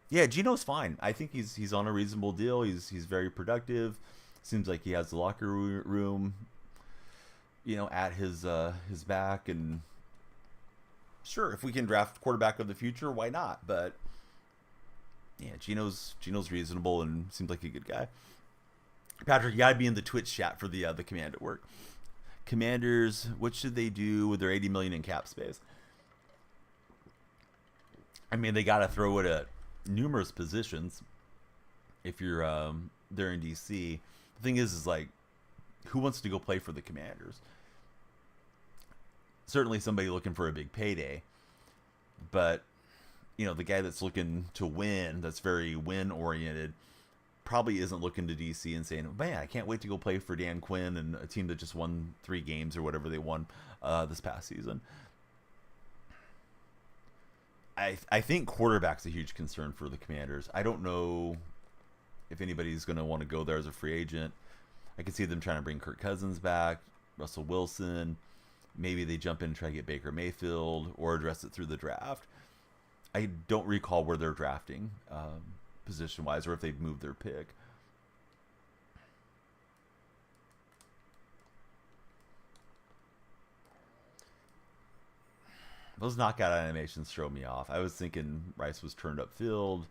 Yeah, Geno's fine. I think he's on a reasonable deal. He's very productive. Seems like he has the locker room, at his back. And sure, if we can draft quarterback of the future, why not? But yeah, Geno's reasonable and seems like a good guy. Patrick, you gotta be in the Twitch chat for the command at work. Commanders, what should they do with their $80 million in cap space? I mean, they gotta throw it at numerous positions. If you're there in DC, the thing is like, who wants to go play for the Commanders? Certainly somebody looking for a big payday, but the guy that's looking to win, that's very win oriented, probably isn't looking to DC and saying, man, I can't wait to go play for Dan Quinn and a team that just won 3 games or whatever they won this past season. I think quarterback's a huge concern for the Commanders. I don't know if anybody's going to want to go there as a free agent. I can see them trying to bring Kirk Cousins back, Russell Wilson. Maybe they jump in and try to get Baker Mayfield or address it through the draft. I don't recall where they're drafting position-wise or if they've moved their pick. Those knockout animations throw me off. I was thinking Rice was turned upfield.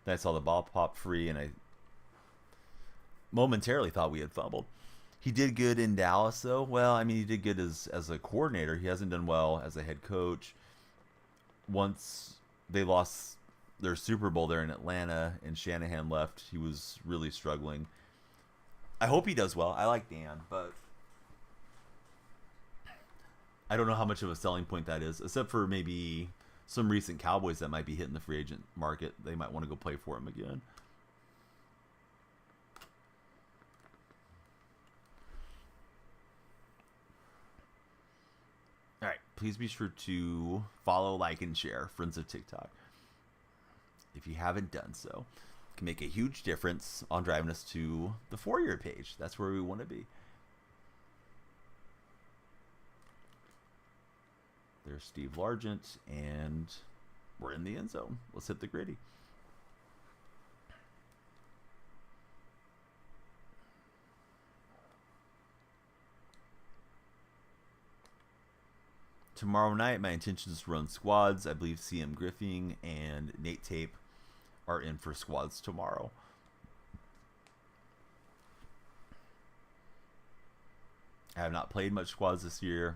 Then I saw the ball pop free, and I momentarily thought we had fumbled. He did good in Dallas, though. Well, I mean, he did good as a coordinator. He hasn't done well as a head coach. Once they lost their Super Bowl there in Atlanta and Shanahan left, he was really struggling. I hope he does well. I like Dan, but I don't know how much of a selling point that is, except for maybe some recent Cowboys that might be hitting the free agent market. They might want to go play for him again. All right, please be sure to follow, like, and share Friends of TikTok. If you haven't done so, it can make a huge difference on driving us to the For-Your page. That's where we want to be. There's Steve Largent, and we're in the end zone. Let's hit the gritty. Tomorrow night, my intention is to run squads. I believe CM Griffing and Nate Tape are in for squads tomorrow. I have not played much squads this year.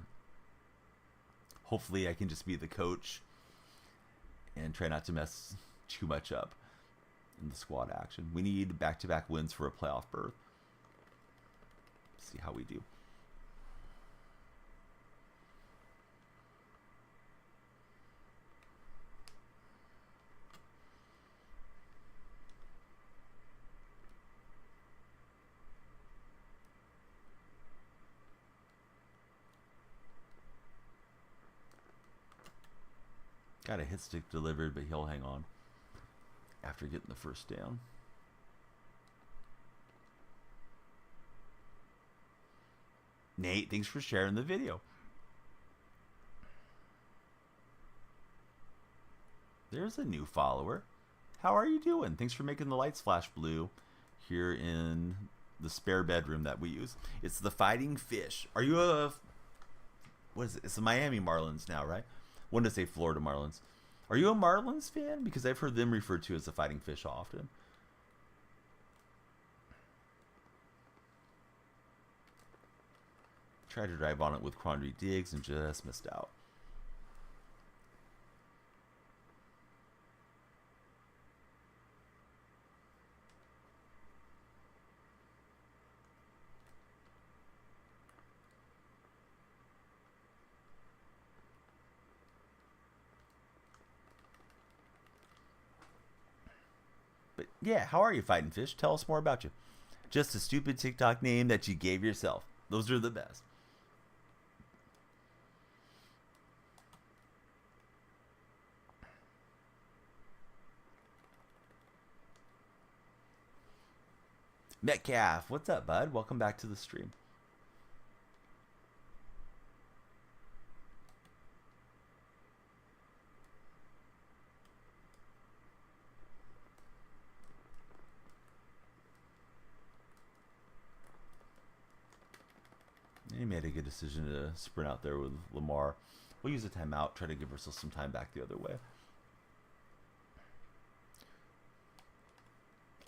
Hopefully I can just be the coach and try not to mess too much up in the squad action. We need back-to-back wins for a playoff berth. See how we do. Got a hit stick delivered, but he'll hang on after getting the first down. Nate, thanks for sharing the video. There's a new follower. How are you doing? Thanks for making the lights flash blue here in the spare bedroom that we use. It's the Fighting Fish. Are you a... What is it? It's the Miami Marlins now, right? Wanted to say Florida Marlins. Are you a Marlins fan? Because I've heard them referred to as the Fighting Fish often. Tried to drive on it with Quandary Diggs and just missed out. Yeah, how are you, Fighting Fish? Tell us more about you. Just a stupid TikTok name that you gave yourself. Those are the best. Metcalf, what's up, bud? Welcome back to the stream. He made a good decision to sprint out there with Lamar. We'll use a timeout, try to give ourselves some time back the other way.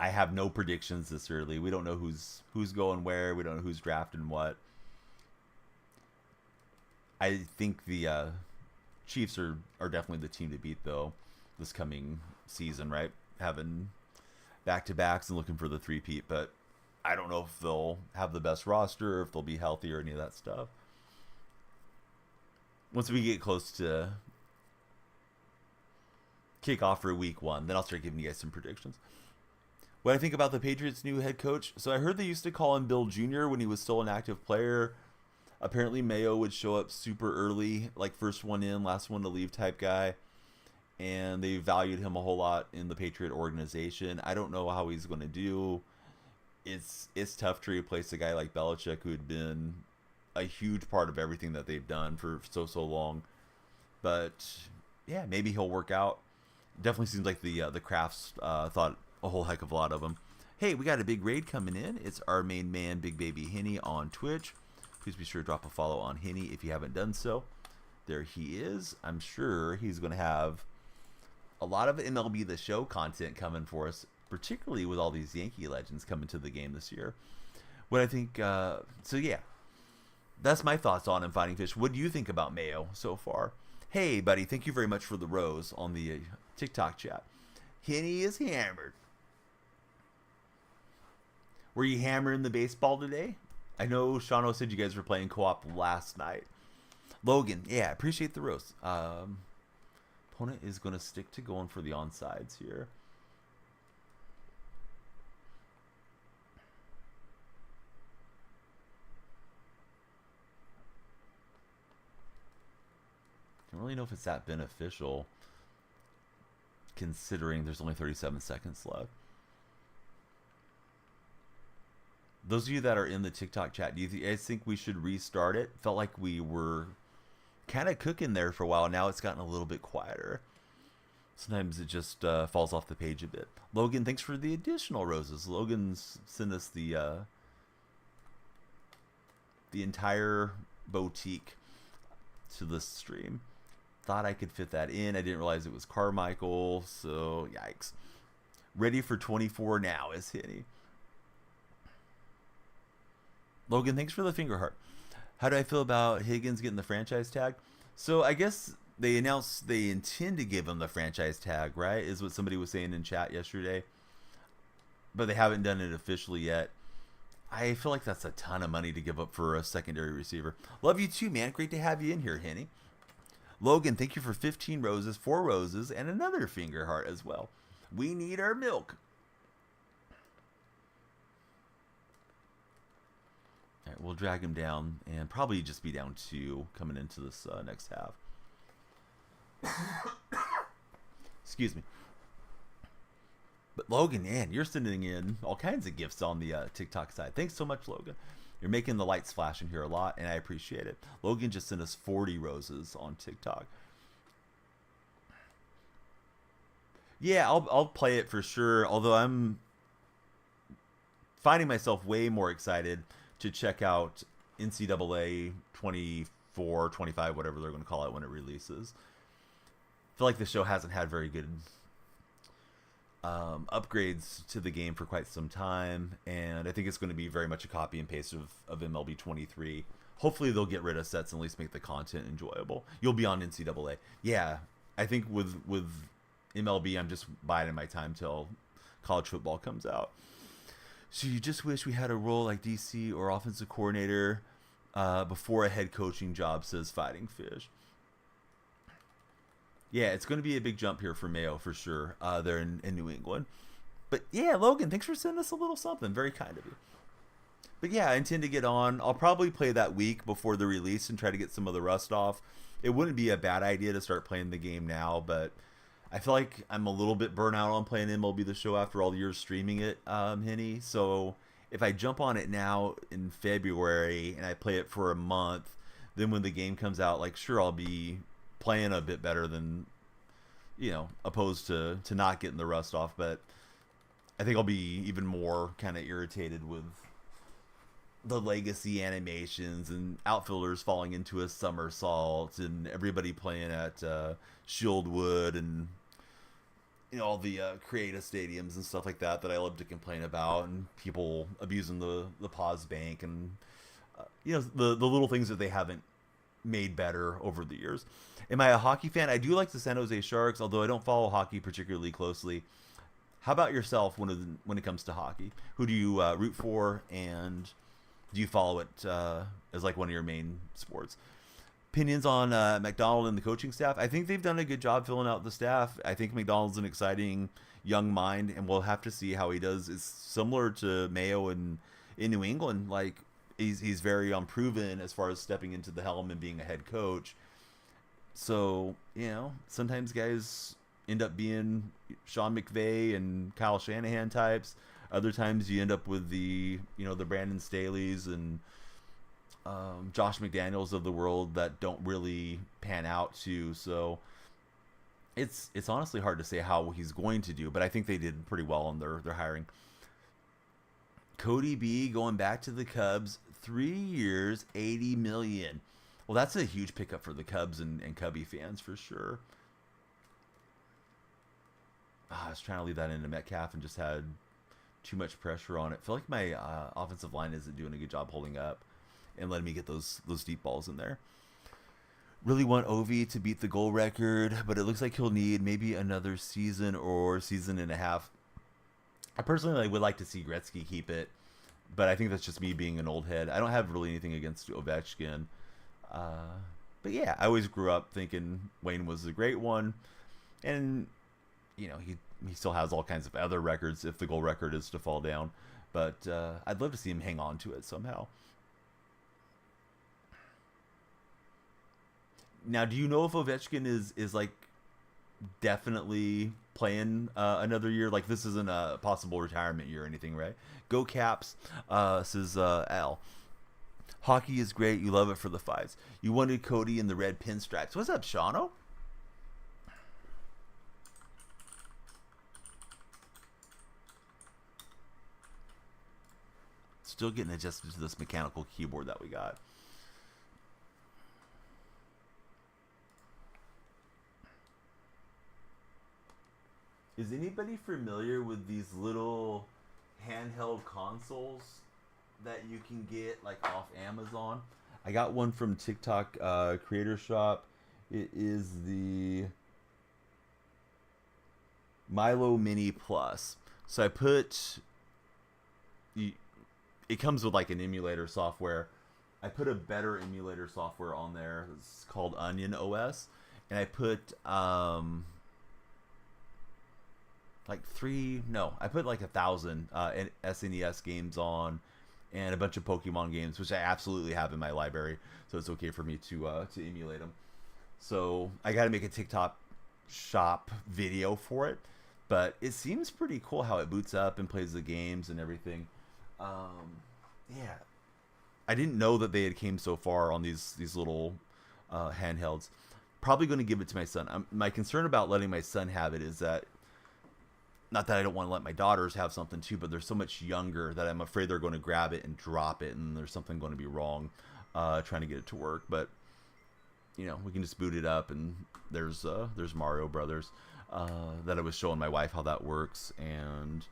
I have no predictions this early. We don't know who's going where. We don't know who's drafting what. I think the Chiefs are definitely the team to beat, though, this coming season, right? Having back-to-backs and looking for the three-peat, but I don't know if they'll have the best roster or if they'll be healthy or any of that stuff. Once we get close to kickoff for week 1, then I'll start giving you guys some predictions. What I think about the Patriots' new head coach. So I heard they used to call him Bill Jr. when he was still an active player. Apparently Mayo would show up super early, like first one in, last one to leave type guy. And they valued him a whole lot in the Patriot organization. I don't know how he's going to do. It's tough to replace a guy like Belichick, who had been a huge part of everything that they've done for so long. But yeah, maybe he'll work out. Definitely seems like the Crafts thought a whole heck of a lot of him. Hey, we got a big raid coming in. It's our main man, Big Baby Henny, on Twitch. Please be sure to drop a follow on Henny if you haven't done so. There he is. I'm sure he's going to have a lot of MLB The Show content coming for us, particularly with all these Yankee legends coming to the game this year. What I think, so yeah, that's my thoughts on him, Fighting Fish. What do you think about Mayo so far? Hey, buddy, thank you very much for the rose on the TikTok chat. Henny is hammered. Were you hammering the baseball today? I know Shano said you guys were playing co-op last night. Logan, yeah, appreciate the roast. Opponent is going to stick to going for the onsides here. I don't really know if it's that beneficial, considering there's only 37 seconds left. Those of you that are in the TikTok chat, do you guys think we should restart it? Felt like we were kind of cooking there for a while. Now it's gotten a little bit quieter. Sometimes it just falls off the page a bit. Logan, thanks for the additional roses. Logan's sent us the entire boutique to this stream. Thought I could fit that in. I didn't realize it was Carmichael, so yikes. Ready for 24 now is Hitty. Logan, thanks for the finger heart. How do I feel about Higgins getting the franchise tag? So I guess they announced they intend to give him the franchise tag, right? Is what somebody was saying in chat yesterday. But they haven't done it officially yet. I feel like that's a ton of money to give up for a secondary receiver. Love you too, man. Great to have you in here, Henny. Logan, thank you for 15 roses, 4 roses, and another finger heart as well. We need our milk. All right, we'll drag him down and probably just be down 2 coming into this next half. Excuse me. But Logan, man, you're sending in all kinds of gifts on the TikTok side. Thanks so much, Logan. You're making the lights flash in here a lot, and I appreciate it. Logan just sent us 40 roses on TikTok. Yeah, I'll play it for sure, although I'm finding myself way more excited to check out NCAA 24, 25, whatever they're going to call it when it releases. I feel like the show hasn't had very good upgrades to the game for quite some time, and I think it's going to be very much a copy and paste of MLB 23. Hopefully they'll get rid of sets and at least make the content enjoyable. You'll be on NCAA. Yeah, I think with MLB, I'm just biding my time till college football comes out. So you just wish we had a role like DC or offensive coordinator before a head coaching job, says Fighting Fish. Yeah, it's going to be a big jump here for Mayo for sure. They're in New England. But yeah, Logan, thanks for sending us a little something. Very kind of you. But yeah, I intend to get on. I'll probably play that week before the release and try to get some of the rust off. It wouldn't be a bad idea to start playing the game now, but I feel like I'm a little bit burnt out on playing MLB The Show after all the years streaming it, Henny. So if I jump on it now in February and I play it for a month, then when the game comes out, like sure I'll be playing a bit better than opposed to not getting the rust off. But I think I'll be even more kind of irritated with the legacy animations and outfielders falling into a somersault and everybody playing at Shieldwood and all the creative stadiums and stuff like that I love to complain about, and people abusing the pause bank and the little things that they haven't made better over the years. Am I a hockey fan? I do like the San Jose Sharks, although I don't follow hockey particularly closely. How about yourself when it comes to hockey? Who do you root for, and do you follow it as like one of your main sports? Opinions on McDonald and the coaching staff? I think they've done a good job filling out the staff. I think McDonald's an exciting young mind, and we'll have to see how he does. It's similar to Mayo in New England. Like he's very unproven as far as stepping into the helm and being a head coach. So sometimes guys end up being Sean McVay and Kyle Shanahan types. Other times you end up with the Brandon Staley's and Josh McDaniels of the world that don't really pan out too. So it's honestly hard to say how he's going to do, but I think they did pretty well in their hiring. Cody B going back to the Cubs, 3 years, $80 million. Well, that's a huge pickup for the Cubs and Cubby fans for sure. I was trying to leave that into Metcalf and just had too much pressure on it. I feel like my offensive line isn't doing a good job holding up and letting me get those deep balls in there. Really want Ovi to beat the goal record, but it looks like he'll need maybe another season or season and a half. I personally would like to see Gretzky keep it, but I think that's just me being an old head. I don't have really anything against Ovechkin. But yeah, I always grew up thinking Wayne was a great one. And, he still has all kinds of other records if the goal record is to fall down. But I'd love to see him hang on to it somehow. Now, do you know if Ovechkin is like definitely playing another year? Like this isn't a possible retirement year or anything, right? Go Caps, says Al. Hockey is great. You love it for the fives. You wanted Cody in the red pinstripes. What's up, Shauno? Still getting adjusted to this mechanical keyboard that we got. Is anybody familiar with these little handheld consoles that you can get like off Amazon? I got one from TikTok Creator Shop. It is the Milo Mini Plus. So I put... It comes with like an emulator software. I put a better emulator software on there. It's called Onion OS. And I put... I put like 1,000 SNES games on, and a bunch of Pokemon games, which I absolutely have in my library, so it's okay for me to emulate them. So I got to make a TikTok shop video for it, but it seems pretty cool how it boots up and plays the games and everything. Yeah, I didn't know that they had came so far on these little handhelds. Probably going to give it to my son. My concern about letting my son have it is that, not that I don't want to let my daughters have something too, but they're so much younger that I'm afraid they're going to grab it and drop it, and there's something going to be wrong trying to get it to work. But we can just boot it up, and there's Mario Brothers that I was showing my wife how that works, and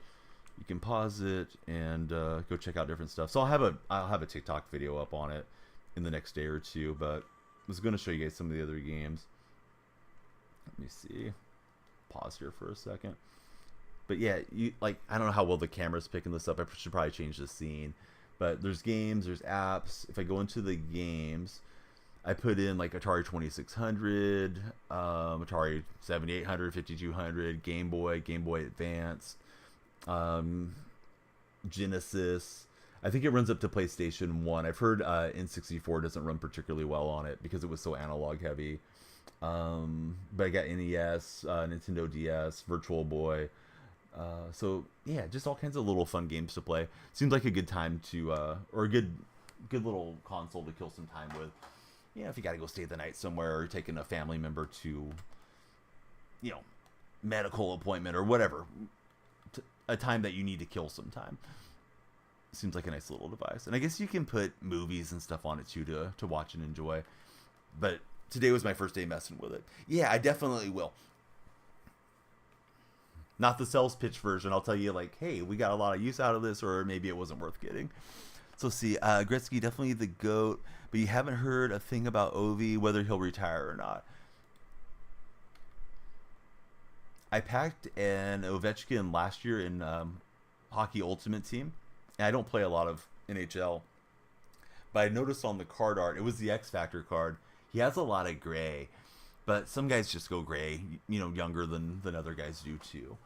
you can pause it and go check out different stuff. So I'll have a TikTok video up on it in the next day or two, but I was going to show you guys some of the other games. Let me see. Pause here for a second. But yeah, I don't know how well the camera's picking this up. I should probably change the scene. But there's games, there's apps. If I go into the games, I put in like Atari 2600, Atari 7800, 5200, Game Boy Advance, Um, Genesis. I think it runs up to PlayStation 1. I've heard N64 doesn't run particularly well on it because it was so analog heavy. But I got NES, Nintendo DS, Virtual Boy. So yeah, just all kinds of little fun games to play. Seems like a good time to, or a good little console to kill some time with. If you got to go stay the night somewhere or taking a family member to, you know, medical appointment or whatever, a time that you need to kill some time. Seems like a nice little device. And I guess you can put movies and stuff on it too to watch and enjoy. But today was my first day messing with it. Yeah, I definitely will. Not the sales pitch version. I'll tell you, like, hey, we got a lot of use out of this, or maybe it wasn't worth getting. So see, Gretzky definitely the GOAT, but you haven't heard a thing about Ovi, whether he'll retire or not. I packed an Ovechkin last year in Hockey Ultimate Team. And I don't play a lot of NHL, but I noticed on the card art, it was the X Factor card. He has a lot of gray, but some guys just go gray, younger than other guys do too.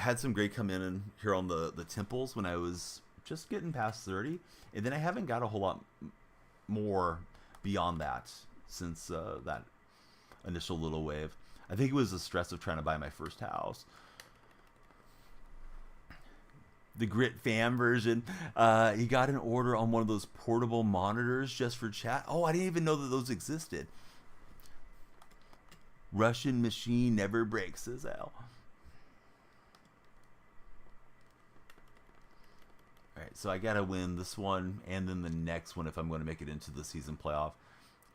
Had some gray come in and here on the temples when I was just getting past 30, and then I haven't got a whole lot more beyond that since that initial little wave. I think it was the stress of trying to buy my first house. The Grit Fam version. He got an order on one of those portable monitors just for chat. Oh, I didn't even know that those existed. Russian machine never breaks, says Al. Alright, so I gotta win this one and then the next one if I'm going to make it into the season playoff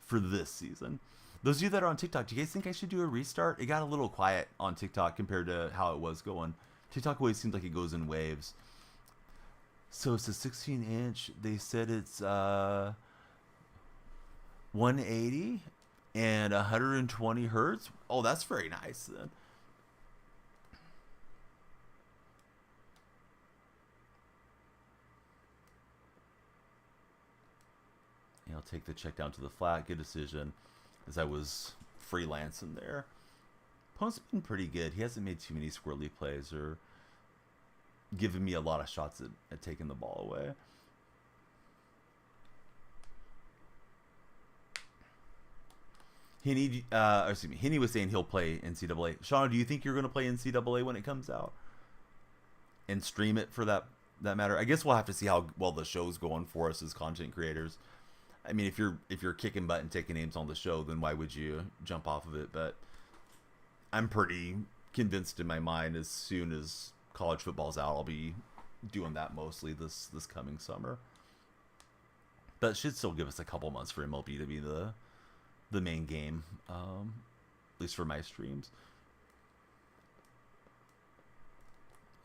for this season. Those of you that are on TikTok, do you guys think I should do a restart? It got a little quiet on TikTok compared to how it was going. TikTok always seems like it goes in waves. So it's a 16-inch. They said it's 180 and 120 hertz. Oh, that's very nice then. I'll take the check down to the flat. Good decision, as I was freelancing there. Opponent's been pretty good. He hasn't made too many squirrely plays or given me a lot of shots at taking the ball away. Henny was saying he'll play NCAA. Sean, do you think you're going to play NCAA when it comes out and stream it for that matter? I guess we'll have to see how well the show's going for us as content creators. I mean, if you're kicking butt and taking names on the show, then why would you jump off of it? But I'm pretty convinced in my mind as soon as college football's out, I'll be doing that mostly this coming summer. But it should still give us a couple months for MLB to be the main game, at least for my streams.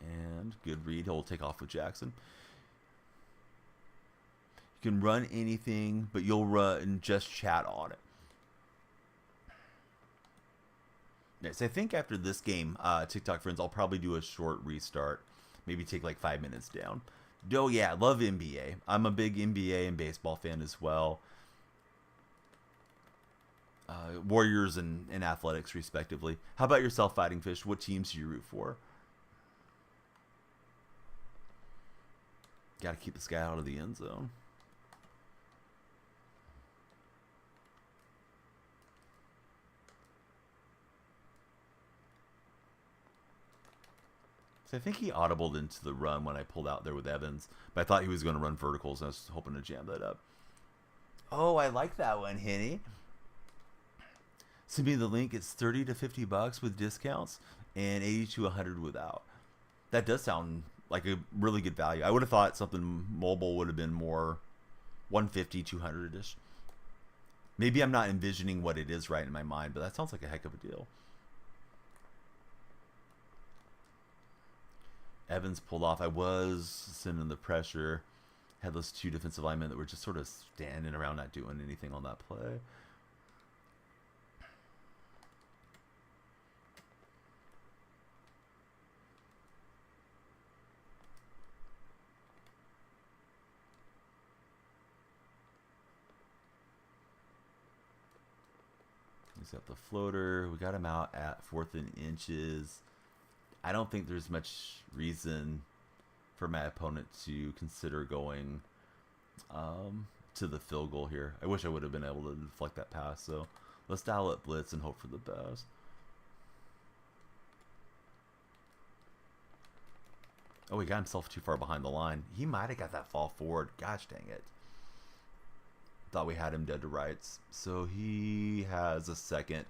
And good read. He'll take off with Jackson. You can run anything, but you'll run just chat on it. Yes, I think after this game, TikTok friends, I'll probably do a short restart. Maybe take like 5 minutes down. Oh yeah, I love NBA. I'm a big NBA and baseball fan as well. Warriors and Athletics, respectively. How about yourself, Fighting Fish? What teams do you root for? Got to keep this guy out of the end zone. So I think he audibled into the run when I pulled out there with Evans, but I thought he was going to run verticals, and I was hoping to jam that up. Oh, I like that one, Henny. Send me the link. It's $30 to $50 with discounts and $80 to $100 without. That does sound like a really good value. I would have thought something mobile would have been more $150, $200-ish. Maybe I'm not envisioning what it is right in my mind, but that sounds like a heck of a deal. Evans pulled off. I was sending the pressure. Had those two defensive linemen that were just sort of standing around not doing anything on that play. He's got the floater. We got him out at 4th and inches. I don't think there's much reason for my opponent to consider going to the field goal here. I wish I would have been able to deflect that pass. So let's dial up blitz and hope for the best. Oh, he got himself too far behind the line. He might have got that fall forward. Gosh dang it. Thought we had him dead to rights. So he has a second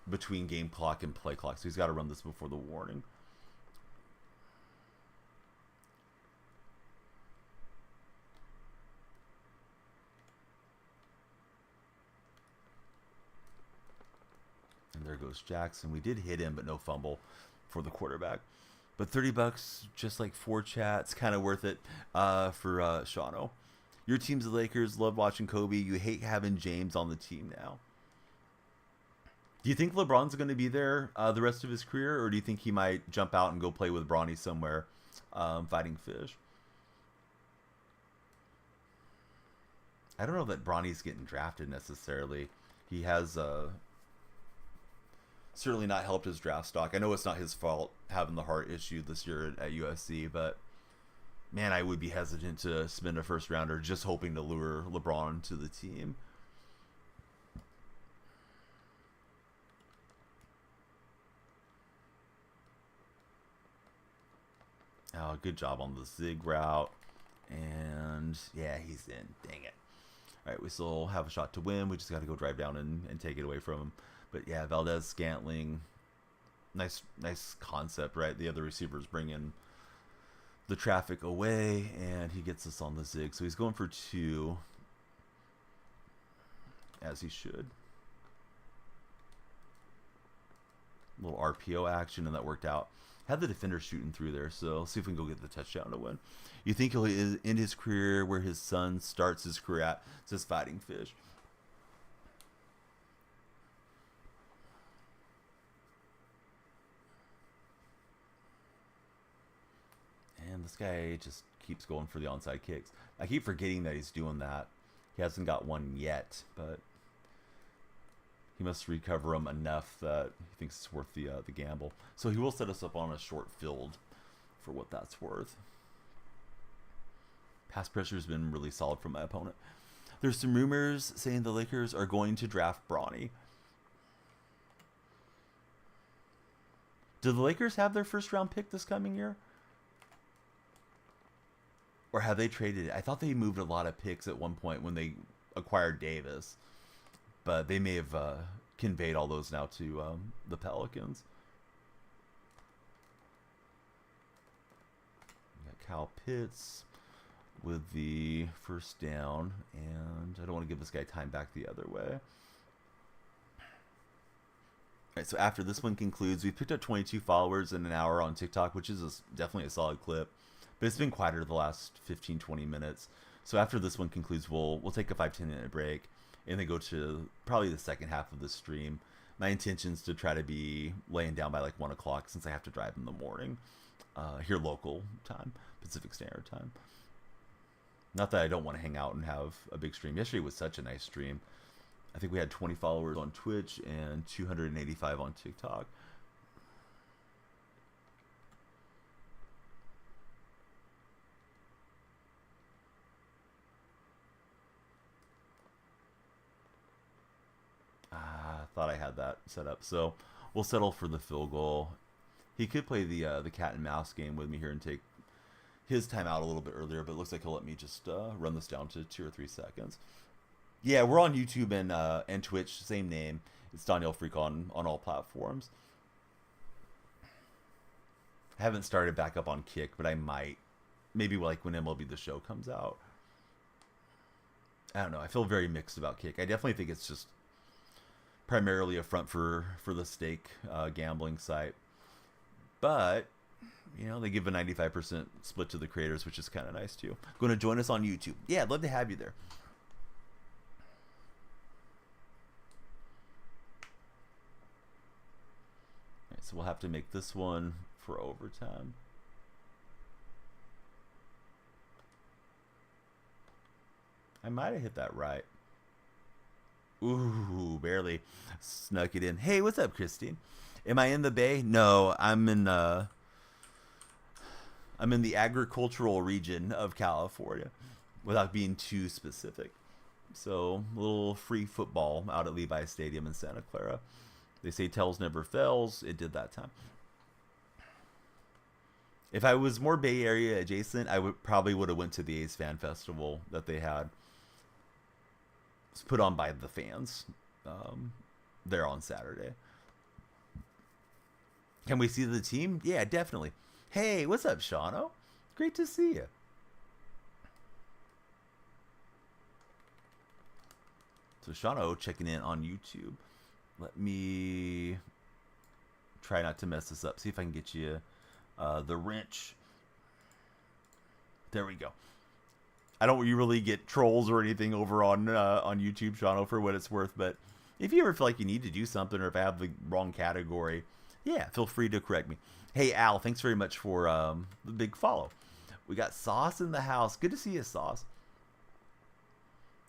between game clock and play clock. So he's got to run this before the warning. And there goes Jackson. We did hit him, but no fumble for the quarterback. But $30, just like 4 chats, kind of worth it for Shawno. Your team's the Lakers. Love watching Kobe. You hate having James on the team now. Do you think LeBron's going to be there the rest of his career, or do you think he might jump out and go play with Bronny somewhere fighting fish? I don't know that Bronny's getting drafted necessarily. He has certainly not helped his draft stock. I know it's not his fault having the heart issue this year at USC, but man, I would be hesitant to spend a first rounder just hoping to lure LeBron to the team. Oh, good job on the zig route. And yeah, he's in. Dang it. All right, we still have a shot to win. We just got to go drive down and take it away from him. But yeah, Valdez Scantling, nice concept, right? The other receivers bring in the traffic away, and he gets us on the zig. So he's going for 2, as he should. A little RPO action, and that worked out. Had the defender shooting through there, so let's see if we can go get the touchdown to win. You think he'll end his career where his son starts his career at? It says fighting fish. And this guy just keeps going for the onside kicks. I keep forgetting that he's doing that. He hasn't got one yet, but he must recover them enough that he thinks it's worth the gamble. So he will set us up on a short field for what that's worth. Pass pressure has been really solid from my opponent. There's some rumors saying the Lakers are going to draft Bronny. Do the Lakers have their first round pick this coming year? Or have they traded it? I thought they moved a lot of picks at one point when they acquired Davis. But they may have conveyed all those now to the Pelicans. We got Kyle Pitts with the first down. And I don't want to give this guy time back the other way. All right, so after this one concludes, we picked up 22 followers in an hour on TikTok, which is definitely a solid clip. But it's been quieter the last 15-20 minutes. So after this one concludes, we'll take a 5-10 minute break and then go to probably the second half of the stream. My intention is to try to be laying down by like 1 o'clock since I have to drive in the morning here local time, Pacific Standard Time. Not that I don't want to hang out and have a big stream. Yesterday was such a nice stream. I think we had 20 followers on Twitch and 285 on TikTok. Thought I had that set up. So we'll settle for the field goal. He could play the cat and mouse game with me here and take his time out a little bit earlier, but it looks like he'll let me just run this down to 2 or 3 seconds. Yeah, we're on YouTube and Twitch, same name. It's Daniel Freak on all platforms. I haven't started back up on Kick, but I might. Maybe like when MLB The Show comes out. I don't know. I feel very mixed about Kick. I definitely think it's just primarily a front for the stake gambling site. But, you know, they give a 95% split to the creators, which is kind of nice too. Going to join us on YouTube. Yeah, I'd love to have you there. All right, so we'll have to make this one for overtime. I might have hit that right. Ooh, barely snuck it in. Hey, what's up, Christine? Am I in the Bay? No, I'm in I'm in the agricultural region of California, without being too specific. So a little free football out at Levi Stadium in Santa Clara. They say tells never fails. It did that time. If I was more Bay Area adjacent, I would probably would have went to the Ace Fan Festival that they had. It's put on by the fans there on Saturday. Can we see the team? Yeah, definitely. Hey, what's up, Shawno? Great to see you. So Shawno checking in on YouTube. Let me try not to mess this up. See if I can get you the wrench. There we go. I don't really get trolls or anything over on YouTube, Shawno, for what it's worth. But if you ever feel like you need to do something, or if I have the wrong category, yeah, feel free to correct me. Hey, Al, thanks very much for the big follow. We got Sauce in the house. Good to see you, Sauce.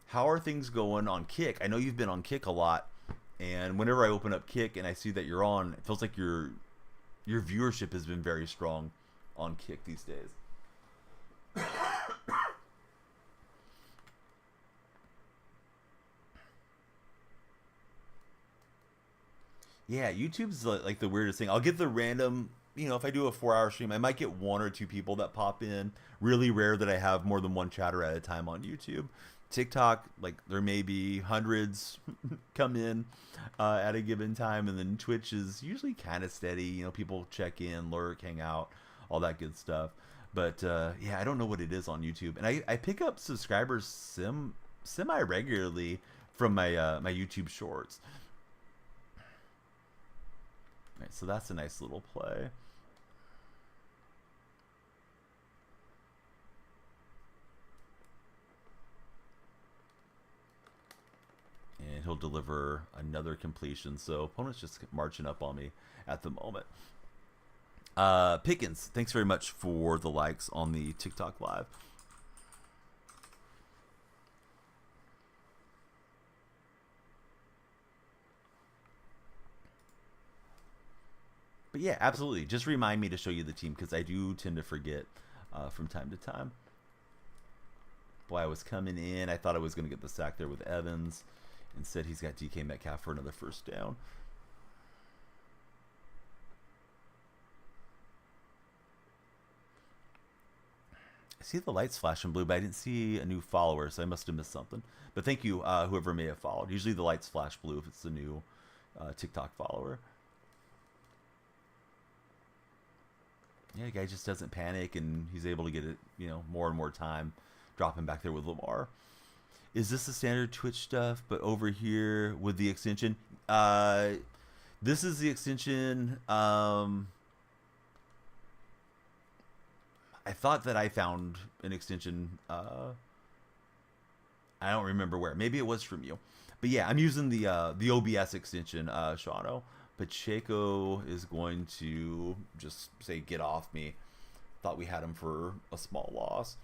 How are things going on Kick? I know you've been on Kick a lot, and whenever I open up Kick and I see that you're on, it feels like your viewership has been very strong on Kick these days. Yeah, YouTube's like the weirdest thing. I'll get the random, if I do a 4-hour stream, I might get one or two people that pop in. Really rare that I have more than one chatter at a time on YouTube. TikTok, like there may be hundreds come in at a given time, and then Twitch is usually kind of steady. People check in, lurk, hang out, all that good stuff. But yeah, I don't know what it is on YouTube, and I pick up subscribers semi regularly from my my YouTube Shorts. All right, so that's a nice little play. And he'll deliver another completion. So opponent's just marching up on me at the moment. Pickens, thanks very much for the likes on the TikTok live. But yeah, absolutely. Just remind me to show you the team, because I do tend to forget from time to time. Boy, I was coming in. I thought I was going to get the sack there with Evans. Instead, he's got DK Metcalf for another first down. I see the lights flashing blue, but I didn't see a new follower, so I must have missed something. But thank you, whoever may have followed. Usually the lights flash blue if it's a new TikTok follower. Yeah, the guy just doesn't panic, and he's able to get it, more and more time, dropping back there with Lamar. Is this the standard Twitch stuff, but over here with the extension? This is the extension. I thought that I found an extension. I don't remember where. Maybe it was from you. But yeah, I'm using the OBS extension, Shawno. Pacheco is going to just say, get off me. Thought we had him for a small loss.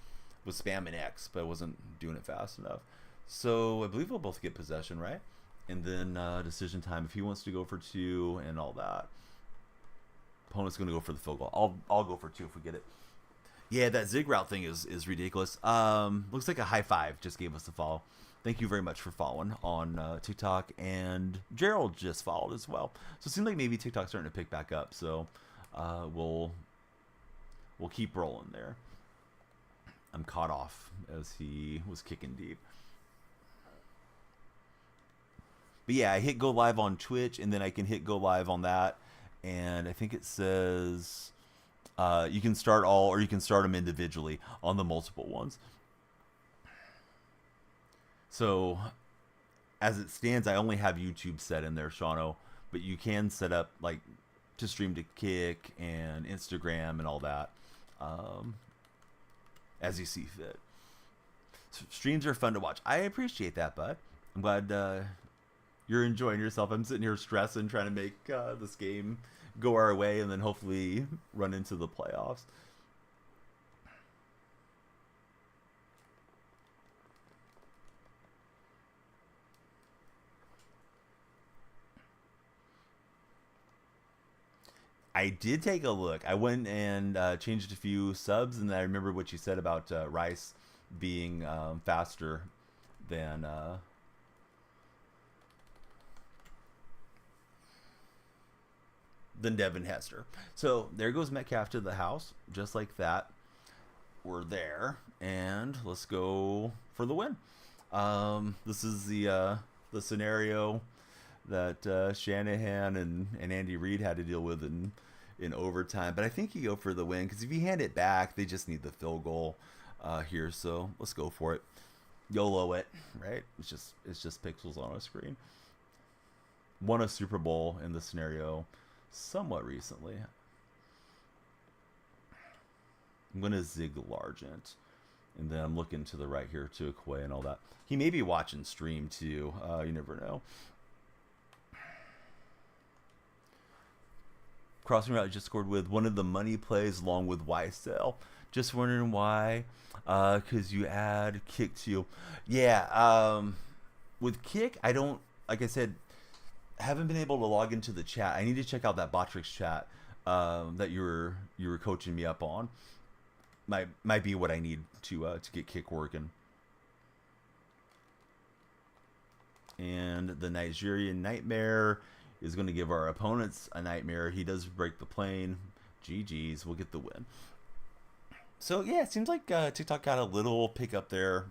Was spamming X, but I wasn't doing it fast enough. So I believe we'll both get possession, right? And then decision time if he wants to go for 2 and all that. Opponent's going to go for the field goal. I'll go for 2 if we get it. Yeah, that zig route thing is ridiculous. Looks like a high five just gave us a follow. Thank you very much for following on TikTok, and Gerald just followed as well. So it seems like maybe TikTok's starting to pick back up. So we'll keep rolling there. I'm caught off as he was kicking deep. But yeah, I hit go live on Twitch, and then I can hit go live on that. And I think it says you can start all, or you can start them individually on the multiple ones. So as it stands, I only have YouTube set in there, Shawno, but you can set up like to stream to Kick and Instagram and all that as you see fit. So streams are fun to watch. I appreciate that, bud. I'm glad you're enjoying yourself. I'm sitting here stressing, trying to make this game go our way and then hopefully run into the playoffs. I did take a look. I went and changed a few subs, and I remember what you said about Rice being faster than Devin Hester. So there goes Metcalf to the house, just like that. We're there, and let's go for the win. This is the scenario that Shanahan and Andy Reid had to deal with in overtime. But I think you go for the win because if you hand it back, they just need the field goal here. So let's go for it. YOLO it, right? It's just pixels on a screen. Won a Super Bowl in the scenario somewhat recently. I'm going to zig Largent. And then I'm looking to the right here to Okoye and all that. He may be watching stream too. You never know. Crossing route just scored with one of the money plays along with YSL. Just wondering why. Because you add kick to. Yeah. With kick, I don't, like I said, haven't been able to log into the chat. I need to check out that Botrix chat that you were coaching me up on. Might be what I need to get kick working. And the Nigerian Nightmare is going to give our opponents a nightmare. He does break the plane. GG's, we'll get the win. So yeah, it seems like TikTok got a little pickup there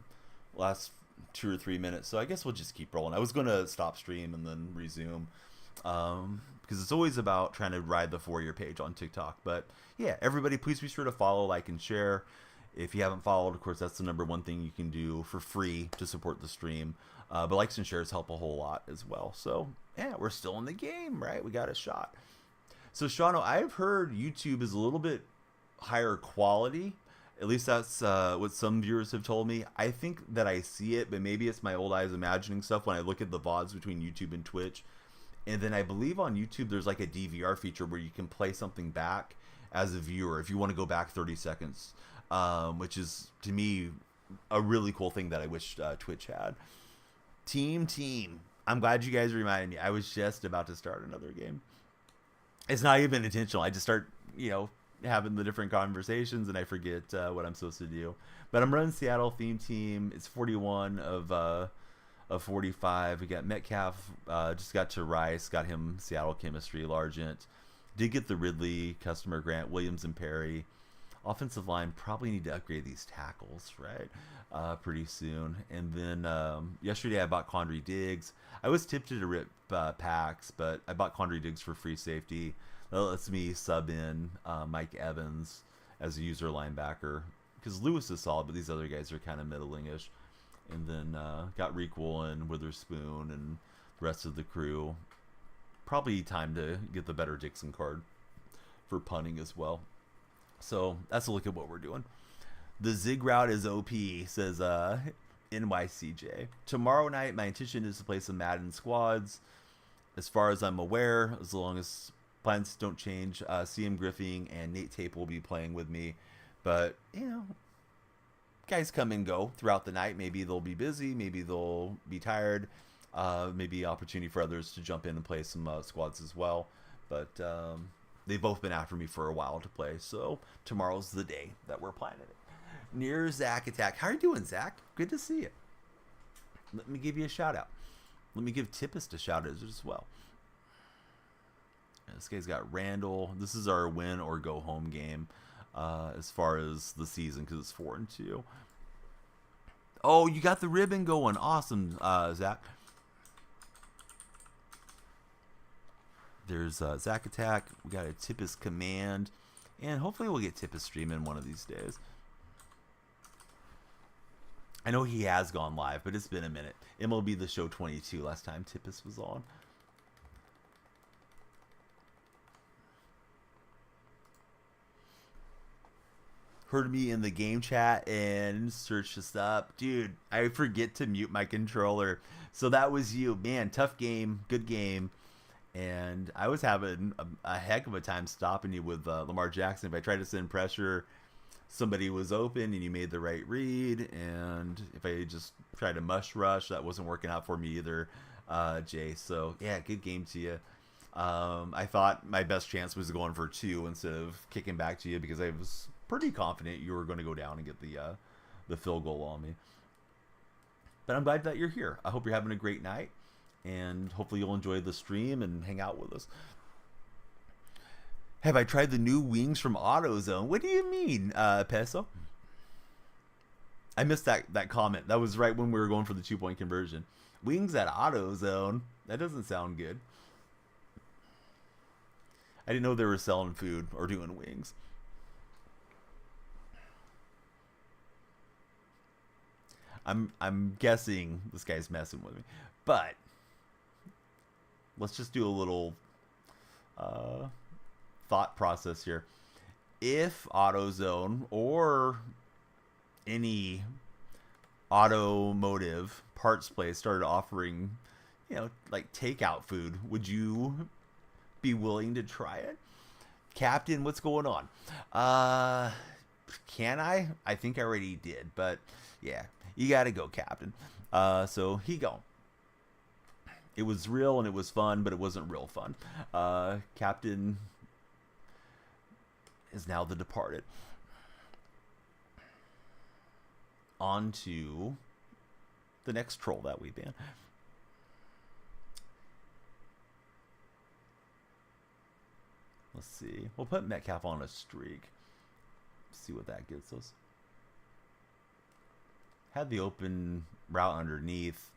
last 2 or 3 minutes. So I guess we'll just keep rolling. I was going to stop stream and then resume. Because it's always about trying to ride the For You page on TikTok. But yeah, everybody, please be sure to follow, like, and share. If you haven't followed, of course, that's the #1 thing you can do for free to support the stream. But likes and shares help a whole lot as well. So yeah, we're still in the game, right? We got a shot. So Shawno, I've heard YouTube is a little bit higher quality. At least that's what some viewers have told me. I think that I see it, but maybe it's my old eyes imagining stuff when I look at the VODs between YouTube and Twitch. And then I believe on YouTube there's like a DVR feature where you can play something back as a viewer if you want to go back 30 seconds, which is, to me, a really cool thing that I wish Twitch had. Team. I'm glad you guys reminded me. I was just about to start another game. It's not even intentional. I just start, having the different conversations and I forget what I'm supposed to do. But I'm running Seattle theme team. It's 41 of 45. We got Metcalf, just got to Rice, got him Seattle chemistry, Largent. Did get the Ridley, Customer, Grant, Williams, and Perry. Offensive line, probably need to upgrade these tackles, right? Pretty soon. And then yesterday I bought Quandre Diggs. I was tempted to rip packs, but I bought Quandre Diggs for free safety. That lets me sub in Mike Evans as a user linebacker. Because Lewis is solid, but these other guys are kind of middling-ish. And then got Requel and Witherspoon and the rest of the crew. Probably time to get the better Dixon card for punting as well. So that's a look at what we're doing. The zig route is OP, says NYCJ. Tomorrow night, my intention is to play some Madden squads. As far as I'm aware, as long as plans don't change, CM Griffing and Nate Tape will be playing with me. But, guys come and go throughout the night. Maybe they'll be busy. Maybe they'll be tired. Maybe opportunity for others to jump in and play some squads as well. But they've both been after me for a while to play. So tomorrow's the day that we're playing it. Near Zach Attack. How are you doing, Zach? Good to see you. Let me give you a shout out. Let me give Tippist a shout out as well. This guy's got Randall. This is our win or go home game as far as the season because it's 4-2. Oh, you got the ribbon going. Awesome, Zach. There's Zach Attack. We got a Tippist command. And hopefully we'll get Tippist streaming one of these days. I know he has gone live, but it's been a minute. MLB The Show 22 last time Tippist was on. Heard me in the game chat and searched this up. Dude, I forget to mute my controller. So that was you. Man, tough game. Good game. And I was having a heck of a time stopping you with Lamar Jackson. If I tried to send pressure, somebody was open and you made the right read. And if I just tried to mush rush, that wasn't working out for me either, Jay. So, yeah, good game to you. I thought my best chance was going for 2 instead of kicking back to you because I was pretty confident you were going to go down and get the field goal on me. But I'm glad that you're here. I hope you're having a great night, and hopefully you'll enjoy the stream and hang out with us. Have I tried the new wings from AutoZone? What do you mean, Peso? I missed that comment. That was right when we were going for the 2-point conversion. Wings at AutoZone? That doesn't sound good. I didn't know they were selling food or doing wings. I'm guessing this guy's messing with me. But let's just do a little thought process here. If AutoZone or any automotive parts place started offering, like takeout food, would you be willing to try it? Captain, what's going on? Can I? I think I already did, but yeah, you gotta go, Captain. So he go. It was real and it was fun, but it wasn't real fun. Captain is now the departed. On to the next troll that we ban. Let's see. We'll put Metcalf on a streak. See what that gets us. Had the open route underneath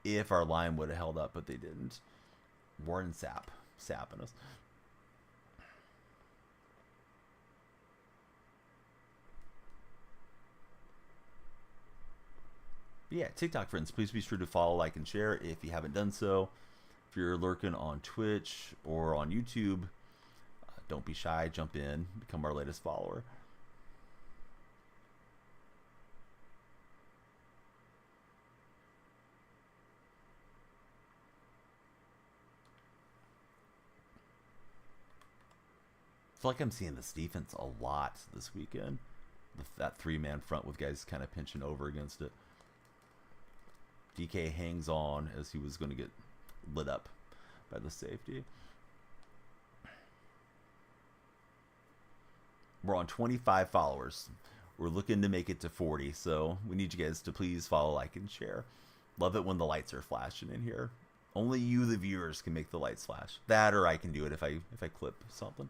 if our line would have held up, but they didn't. Warren sapping us. But yeah, TikTok friends, please be sure to follow, like, and share if you haven't done so. If you're lurking on Twitch or on YouTube, don't be shy, jump in, become our latest follower. I feel like I'm seeing this defense a lot this weekend. That 3-man front with guys kind of pinching over against it. DK hangs on as he was going to get lit up by the safety. We're on 25 followers. We're looking to make it to 40, so we need you guys to please follow, like, and share. Love it when the lights are flashing in here. Only you, the viewers, can make the lights flash. That, or I can do it if I clip something.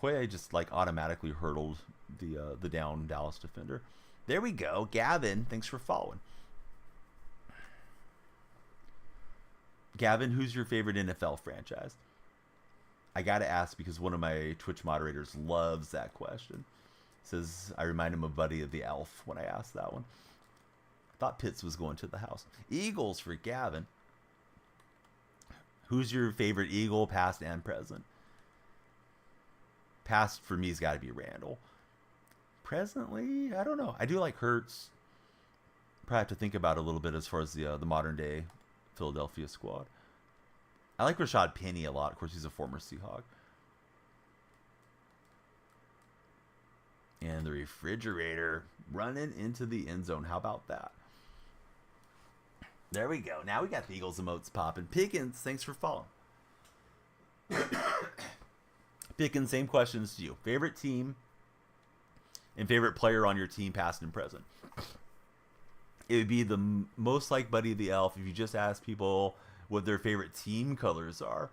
Koye just like automatically hurdled the down Dallas defender. There we go. Gavin, thanks for following. Gavin, who's your favorite NFL franchise? I gotta ask because one of my Twitch moderators loves that question. Says I remind him of Buddy of the Elf when I asked that one. Thought Pitts was going to the house. Eagles for Gavin. Who's your favorite Eagle, past and present? Past for me's got to be Randall. Presently, I don't know. I do like Hurts. Probably have to think about it a little bit as far as the modern day Philadelphia squad. I like Rashad Penny a lot. Of course, he's a former Seahawk. And the refrigerator running into the end zone. How about that? There we go. Now we got the Eagles emotes popping. Pickens, thanks for following. Pickens, same questions to you. Favorite team and favorite player on your team, past and present. It would be the most like Buddy the Elf if you just ask people what their favorite team colors are.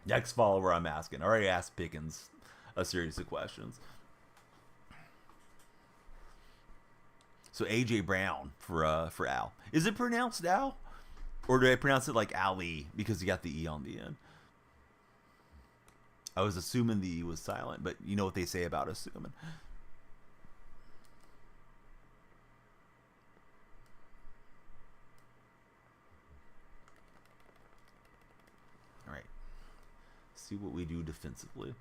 Next follower I'm asking. I already asked Pickens a series of questions. So AJ Brown for Al. Is it pronounced Al? Or do I pronounce it like Ali because you got the E on the end? I was assuming the E was silent, but you know what they say about assuming. All right. See what we do defensively.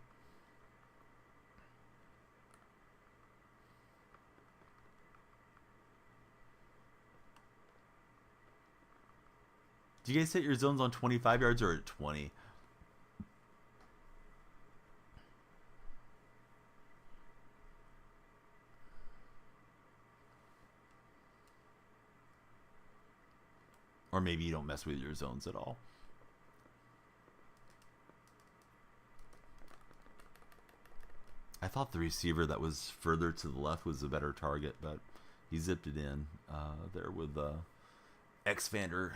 Do you guys set your zones on 25 yards or at 20? Or Or maybe you don't mess with your zones at all. I thought the receiver that was further to the left was a better target, but he zipped it in there with X-Factor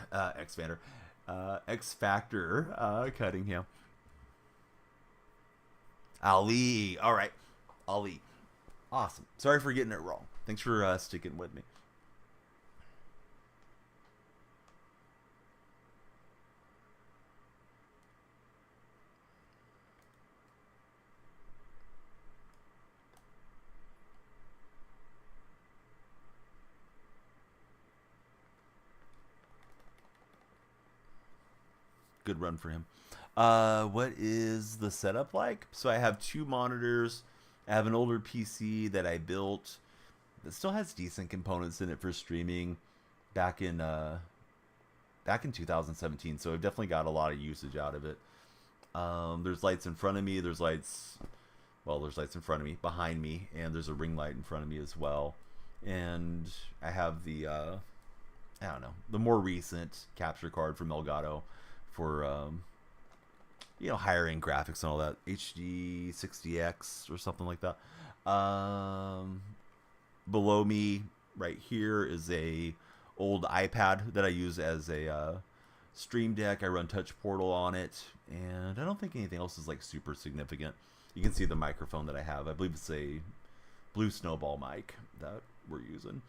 Cunningham. Ali. All right. Ali. Awesome. Sorry for getting it wrong. Thanks for sticking with me. Good run for him. What is the setup like? So I have 2 monitors. I have an older PC that I built that still has decent components in it for streaming back in 2017. So I've definitely got a lot of usage out of it. There's lights in front of me. There's lights in front of me, behind me, and there's a ring light in front of me as well. And I have the I don't know, the more recent capture card from Elgato for higher end graphics and all that, HD 60X or something like that. Below me right here is a old iPad that I use as a Stream Deck. I run Touch Portal on it, and I don't think anything else is like super significant. You can see the microphone that I have. I believe it's a Blue Snowball mic that we're using,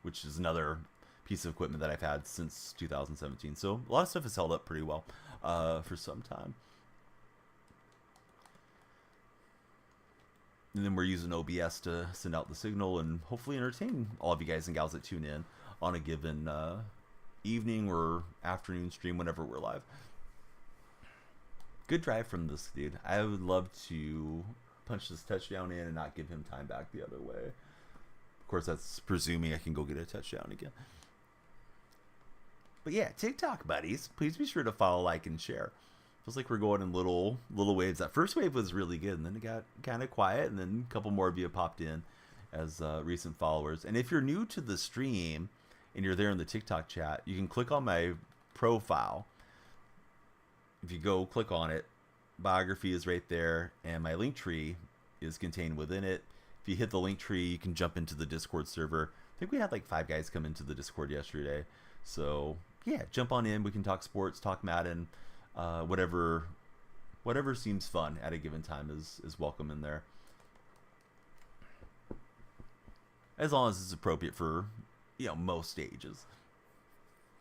which is another piece of equipment that I've had since 2017. So a lot of stuff has held up pretty well for some time. And then we're using OBS to send out the signal and hopefully entertain all of you guys and gals that tune in on a given evening or afternoon stream whenever we're live. Good drive from this dude. I would love to punch this touchdown in and not give him time back the other way. Of course, that's presuming I can go get a touchdown again. But yeah, TikTok buddies, please be sure to follow, like, and share. Feels like we're going in little waves. That first wave was really good, and then it got kind of quiet, and then a couple more of you popped in as recent followers. And if you're new to the stream and you're there in the TikTok chat, you can click on my profile. If you go click on it, biography is right there, and my link tree is contained within it. If you hit the link tree, you can jump into the Discord server. I think we had like 5 guys come into the Discord yesterday. So yeah, jump on in. We can talk sports, talk Madden, whatever seems fun at a given time is welcome in there. As long as it's appropriate for, most ages.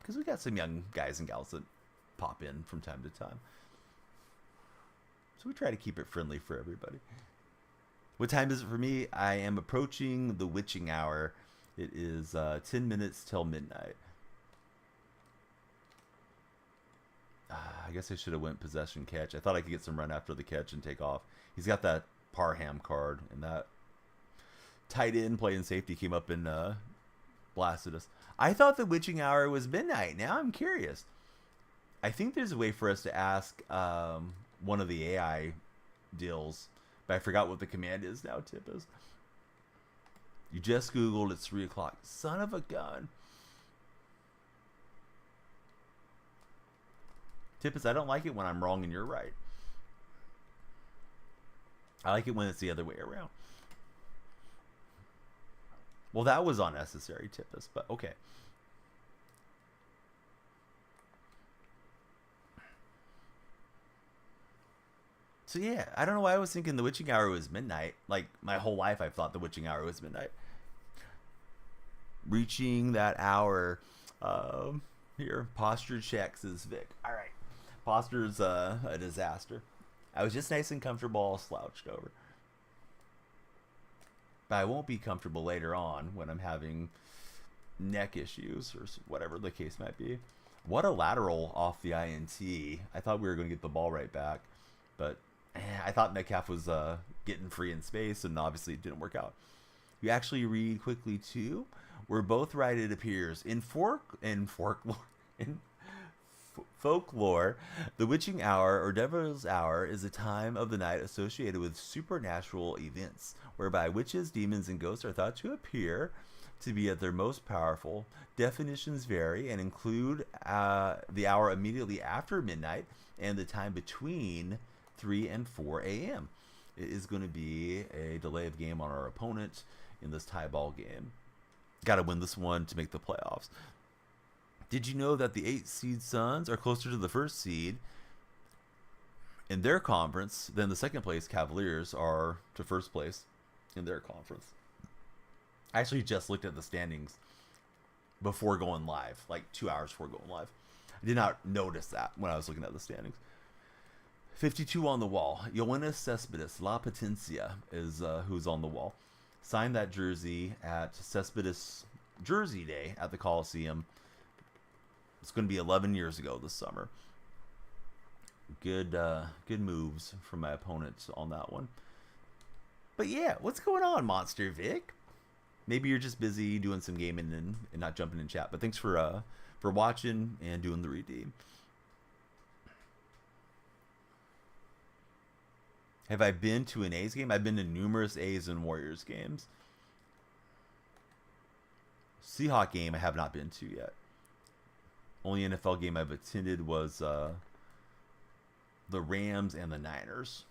Because we got some young guys and gals that pop in from time to time. So we try to keep it friendly for everybody. What time is it for me? I am approaching the witching hour. It is 10 minutes till midnight. I guess I should have went possession catch. I thought I could get some run after the catch and take off. He's got that Parham card, and that tight end playing safety came up and blasted us. I thought the witching hour was midnight. Now I'm curious. I think there's a way for us to ask one of the AI deals, but I forgot what the command is now, Tippus. You just Googled, it's 3 o'clock. Son of a gun. Tippus, I don't like it when I'm wrong and you're right. I like it when it's the other way around. Well, that was unnecessary, Tippus, but okay. So yeah, I don't know why I was thinking the witching hour was midnight. Like, my whole life I've thought the witching hour was midnight. Reaching that hour. Here, posture checks is Vic. Alright. Posture's a disaster. I was just nice and comfortable, all slouched over. But I won't be comfortable later on when I'm having neck issues or whatever the case might be. What a lateral off the INT. I thought we were going to get the ball right back. But I thought Metcalf was getting free in space, and obviously it didn't work out. You actually read quickly too. We're both right, it appears. In folklore, the witching hour or devil's hour is a time of the night associated with supernatural events, whereby witches, demons, and ghosts are thought to appear to be at their most powerful. Definitions vary and include the hour immediately after midnight and the time between 3 and 4 a.m. It is going to be a delay of game on our opponent in this tie ball game. Got to win this one to make the playoffs. Did you know that the 8 seed Suns are closer to the 1st seed in their conference than the 2nd place Cavaliers are to 1st place in their conference? I actually just looked at the standings before going live, like 2 hours before going live. I did not notice that when I was looking at the standings. 52 on the wall. Yoenis Cespedes, La Potencia is who's on the wall. Signed that jersey at Cespedes Jersey Day at the Coliseum. It's going to be 11 years ago this summer. Good moves from my opponent on that one. But yeah, what's going on, Monster Vic? Maybe you're just busy doing some gaming and not jumping in chat. But thanks for watching and doing the redeem. Have I been to an A's game? I've been to numerous A's and Warriors games. Seahawk game I have not been to yet. Only NFL game I've attended was the Rams and the Niners.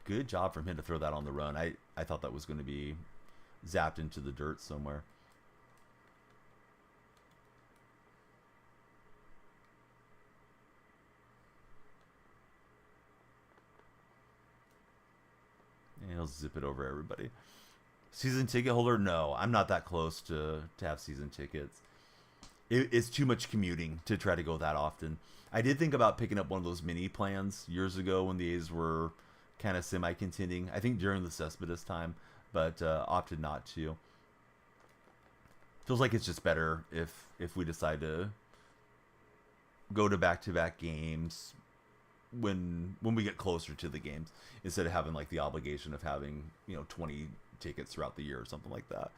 Good job from him to throw that on the run. I thought that was going to be zapped into the dirt somewhere. And he'll zip it over everybody. Season ticket holder? No, I'm not that close to have season tickets. It's too much commuting to try to go that often. I did think about picking up one of those mini plans years ago when the A's were kind of semi-contending. I think during the Cespedes time, but opted not to. Feels like it's just better if we decide to go to back-to-back games when we get closer to the games, instead of having like the obligation of having 20 tickets throughout the year or something like that.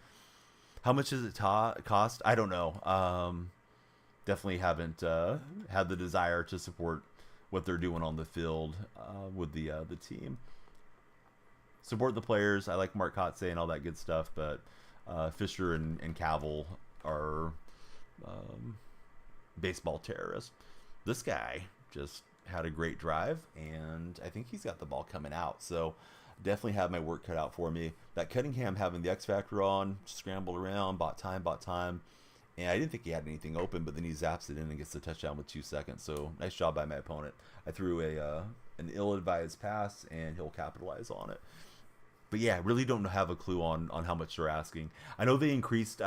How much does it cost? I don't know. Definitely haven't had the desire to support what they're doing on the field with the team. Support the players. I like Mark Kotze and all that good stuff, but Fisher and Cavill are baseball terrorists. This guy just had a great drive, and I think he's got the ball coming out. So definitely have my work cut out for me. That Cunningham having the X Factor on, scrambled around, bought time. And I didn't think he had anything open, but then he zaps it in and gets the touchdown with 2 seconds. So nice job by my opponent. I threw an ill-advised pass, and he'll capitalize on it. But yeah, really don't have a clue on how much they're asking. I know they increased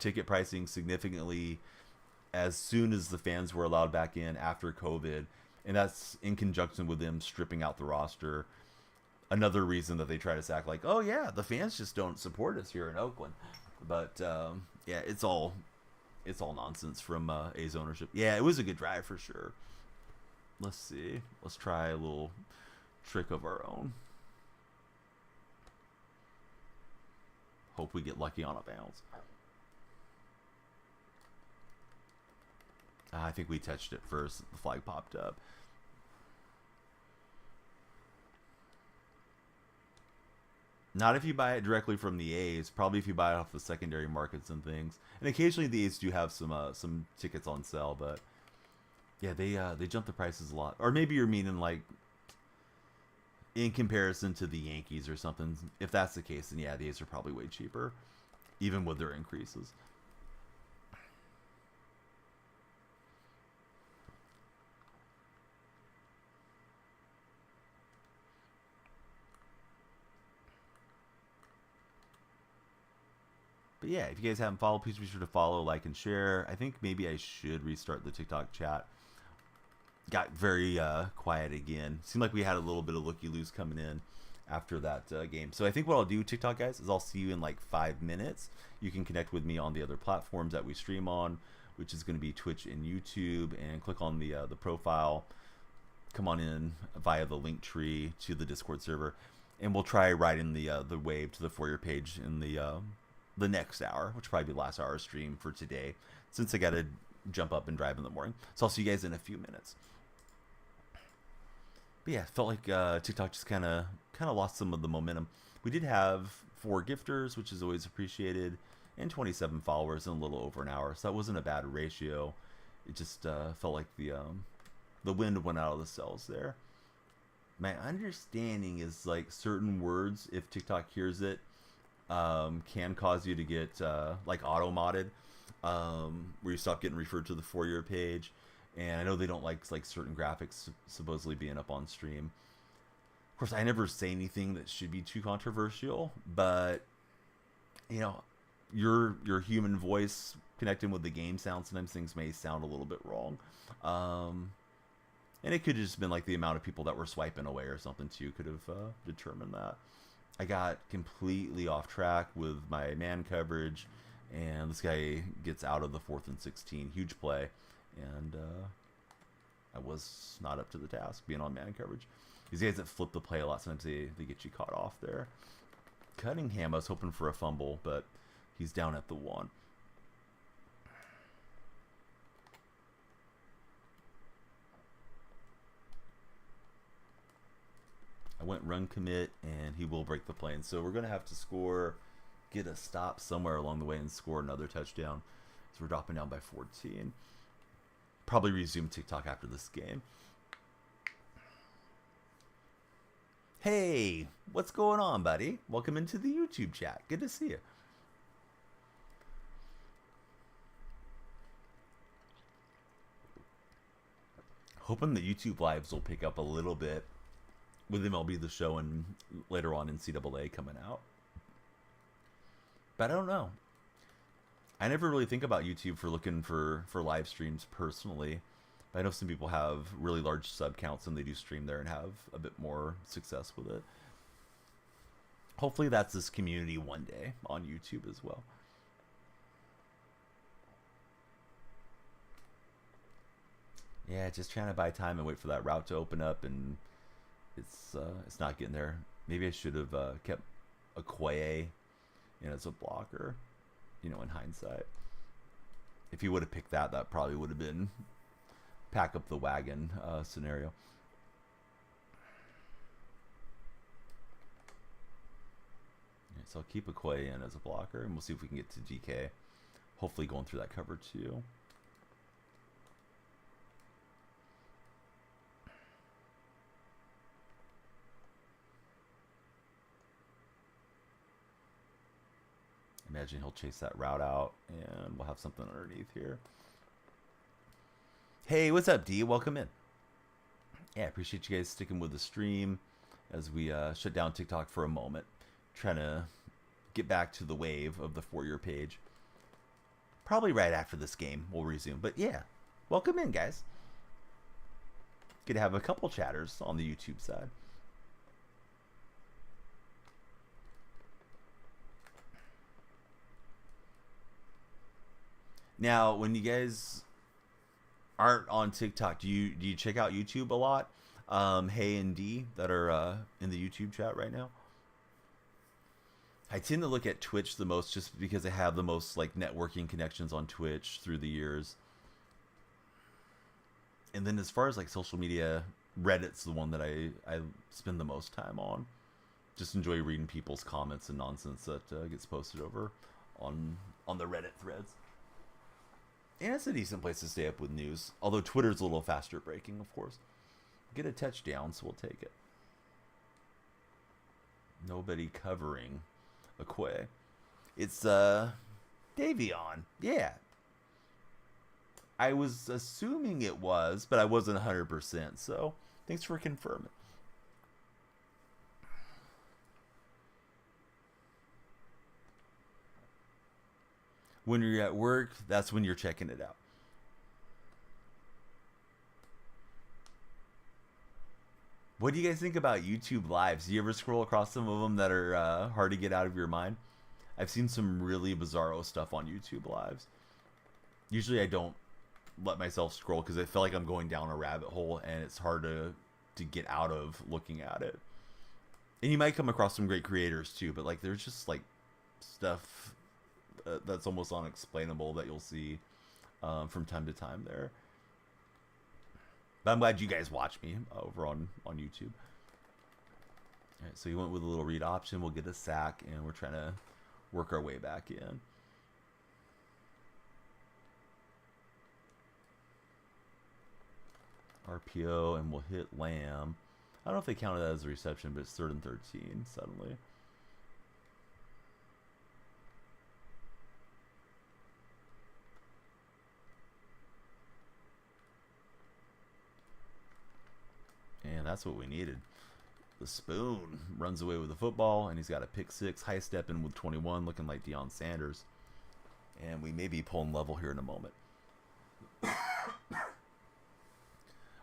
ticket pricing significantly as soon as the fans were allowed back in after COVID. And that's in conjunction with them stripping out the roster. Another reason that they try to act like, oh yeah, the fans just don't support us here in Oakland. But yeah, it's all nonsense from A's ownership. Yeah, it was a good drive for sure. Let's see. Let's try a little trick of our own. Hope we get lucky on a bounce. I think we touched it first. The flag popped up. Not if you buy it directly from the A's. Probably if you buy it off the secondary markets and things. And occasionally the A's do have some tickets on sale, but yeah, they jump the prices a lot. Or maybe you're meaning like in comparison to the Yankees or something. If that's the case, then yeah, the A's are probably way cheaper, even with their increases. But yeah, if you guys haven't followed, please be sure to follow, like, and share. I think maybe I should restart the TikTok chat. Got very quiet again. Seemed like we had a little bit of looky-loos coming in after that game. So I think what I'll do, TikTok guys, is I'll see you in like 5 minutes. You can connect with me on the other platforms that we stream on, which is going to be Twitch and YouTube, and click on the profile. Come on in via the link tree to the Discord server, and we'll try riding the wave to the For Your page in the next hour, which will probably be the last hour stream for today, since I got to jump up and drive in the morning. So I'll see you guys in a few minutes. But yeah, felt like TikTok just kind of kind of lost some of the momentum. We did have 4 gifters, which is always appreciated, and 27 followers in a little over an hour, so that wasn't a bad ratio. It just felt like the wind went out of the sails there. My understanding is like certain words, if TikTok hears it, can cause you to get like auto modded, where you stop getting referred to the For Your page. And I know they don't like certain graphics supposedly being up on stream. Of course, I never say anything that should be too controversial, but you know, your human voice connecting with the game sound, sometimes things may sound a little bit wrong. And it could have just been like the amount of people that were swiping away or something too could have determined that. I got completely off track with my man coverage, and this guy gets out of the 4th and 16, huge play, and I was not up to the task being on man coverage. These guys that flip the play a lot, sometimes they get you caught off there. Cunningham, I was hoping for a fumble, but he's down at the 1. I went run commit, and he will break the play. And so we're going to have to score, get a stop somewhere along the way, and score another touchdown. So we're dropping down by 14. Probably resume TikTok after this game. Hey, what's going on, buddy? Welcome into the YouTube chat. Good to see you. Hoping the YouTube lives will pick up a little bit with MLB The Show and later on NCAA coming out. But I don't know. I never really think about YouTube for looking for live streams personally. But I know some people have really large sub counts and they do stream there and have a bit more success with it. Hopefully that's this community one day on YouTube as well. Yeah, just trying to buy time and wait for that route to open up, and it's not getting there. Maybe I should have kept Okoye in as a blocker, you know, in hindsight. If he would have picked that, that probably would have been pack up the wagon scenario. Yeah, so I'll keep Okoye in as a blocker, and we'll see if we can get to DK. Hopefully going through that cover too. Imagine he'll chase that route out, and we'll have something underneath here. Hey, what's up, D? Welcome in. Yeah, appreciate you guys sticking with the stream as we shut down TikTok for a moment. Trying to get back to the wave of the For Your page. Probably right after this game we'll resume. But yeah, welcome in, guys. Good to have a couple chatters on the YouTube side. Now, when you guys aren't on TikTok, do you check out YouTube a lot? Hey and D that are in the YouTube chat right now. I tend to look at Twitch the most just because I have the most like networking connections on Twitch through the years. And then as far as like social media, Reddit's the one that I spend the most time on. Just enjoy reading people's comments and nonsense that gets posted over on the Reddit threads. And it's a decent place to stay up with news. Although Twitter's a little faster breaking, of course. Get a touchdown, so we'll take it. Nobody covering Okoye. It's Davion. Yeah. I was assuming it was, but I wasn't 100%. So thanks for confirming. When you're at work, that's when you're checking it out. What do you guys think about YouTube lives? Do you ever scroll across some of them that are hard to get out of your mind? I've seen some really bizarro stuff on YouTube lives. Usually I don't let myself scroll because I feel like I'm going down a rabbit hole and it's hard to get out of looking at it. And you might come across some great creators too, but like there's just like stuff that's almost unexplainable that you'll see from time to time there. But I'm glad you guys watch me over on YouTube. All right, so he went with a little read option. We'll get a sack, and we're trying to work our way back in. RPO, and we'll hit Lamb. I don't know if they counted that as a reception, but it's 3rd and 13 suddenly. And that's what we needed. The Spoon runs away with the football, and he's got a pick 6. High stepping with 21, looking like Deion Sanders. And we may be pulling level here in a moment.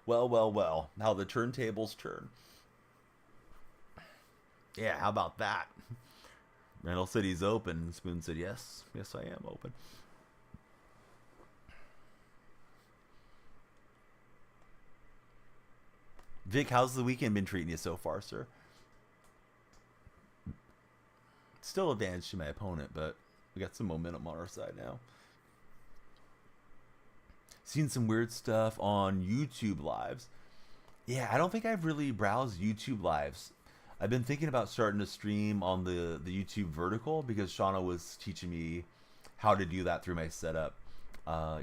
Well, well, well. How the turntables turn. Yeah, how about that? Randall said he's open. Spoon said, yes. Yes, I am open. Vic, how's the weekend been treating you so far, sir? Still advantage to my opponent, but we got some momentum on our side now. Seen some weird stuff on YouTube lives. Yeah, I don't think I've really browsed YouTube lives. I've been thinking about starting to stream on the YouTube vertical because Shauna was teaching me how to do that through my setup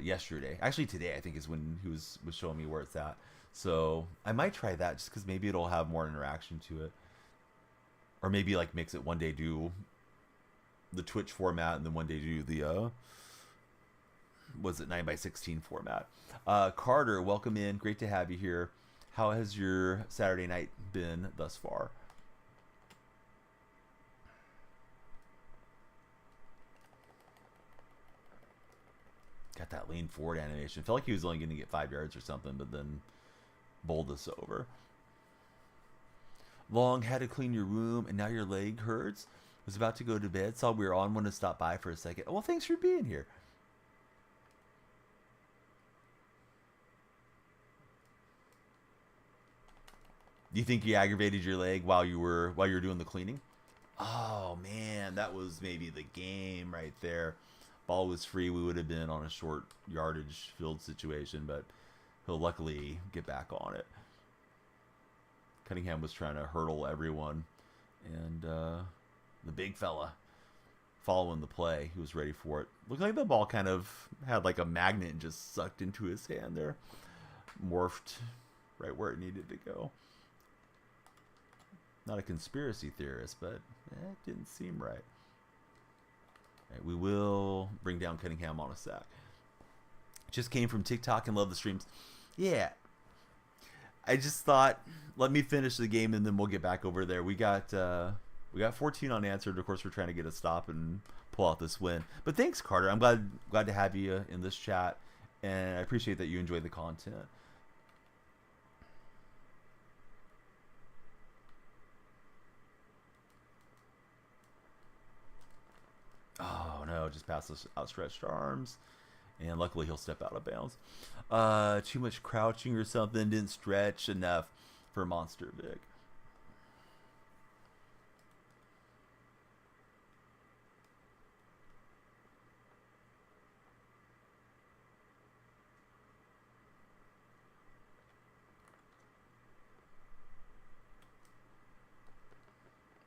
yesterday. Actually, today I think is when he was showing me where it's at. So I might try that just because maybe it'll have more interaction to it. Or maybe like mix it, one day do the Twitch format and then one day do the was it 9x16 format. Carter, welcome in. Great to have you here. How has your Saturday night been thus far? Got that lean forward animation. Felt like he was only going to get 5 yards or something, but then bowled us over. Long, had to clean your room, and now your leg hurts. Was about to go to bed. Saw we were on. Wanted to stop by for a second. Well, thanks for being here. Do you think you aggravated your leg while you were doing the cleaning? Oh man, that was maybe the game right there. Ball was free. We would have been on a short yardage field situation, but he'll luckily get back on it. Cunningham was trying to hurdle everyone, and the big fella following the play, he was ready for it. Looked like the ball kind of had like a magnet and just sucked into his hand there. Morphed right where it needed to go. Not a conspiracy theorist, but it didn't seem right. All right, we will bring down Cunningham on a sack. Just came from TikTok and love the streams. Yeah. I just thought, let me finish the game and then we'll get back over there. We got 14 unanswered. Of course, we're trying to get a stop and pull out this win. But thanks, Carter. I'm glad to have you in this chat, and I appreciate that you enjoy the content. Oh no, just past those outstretched arms. And luckily he'll step out of bounds. Too much crouching or something. Didn't stretch enough for Monster Vic.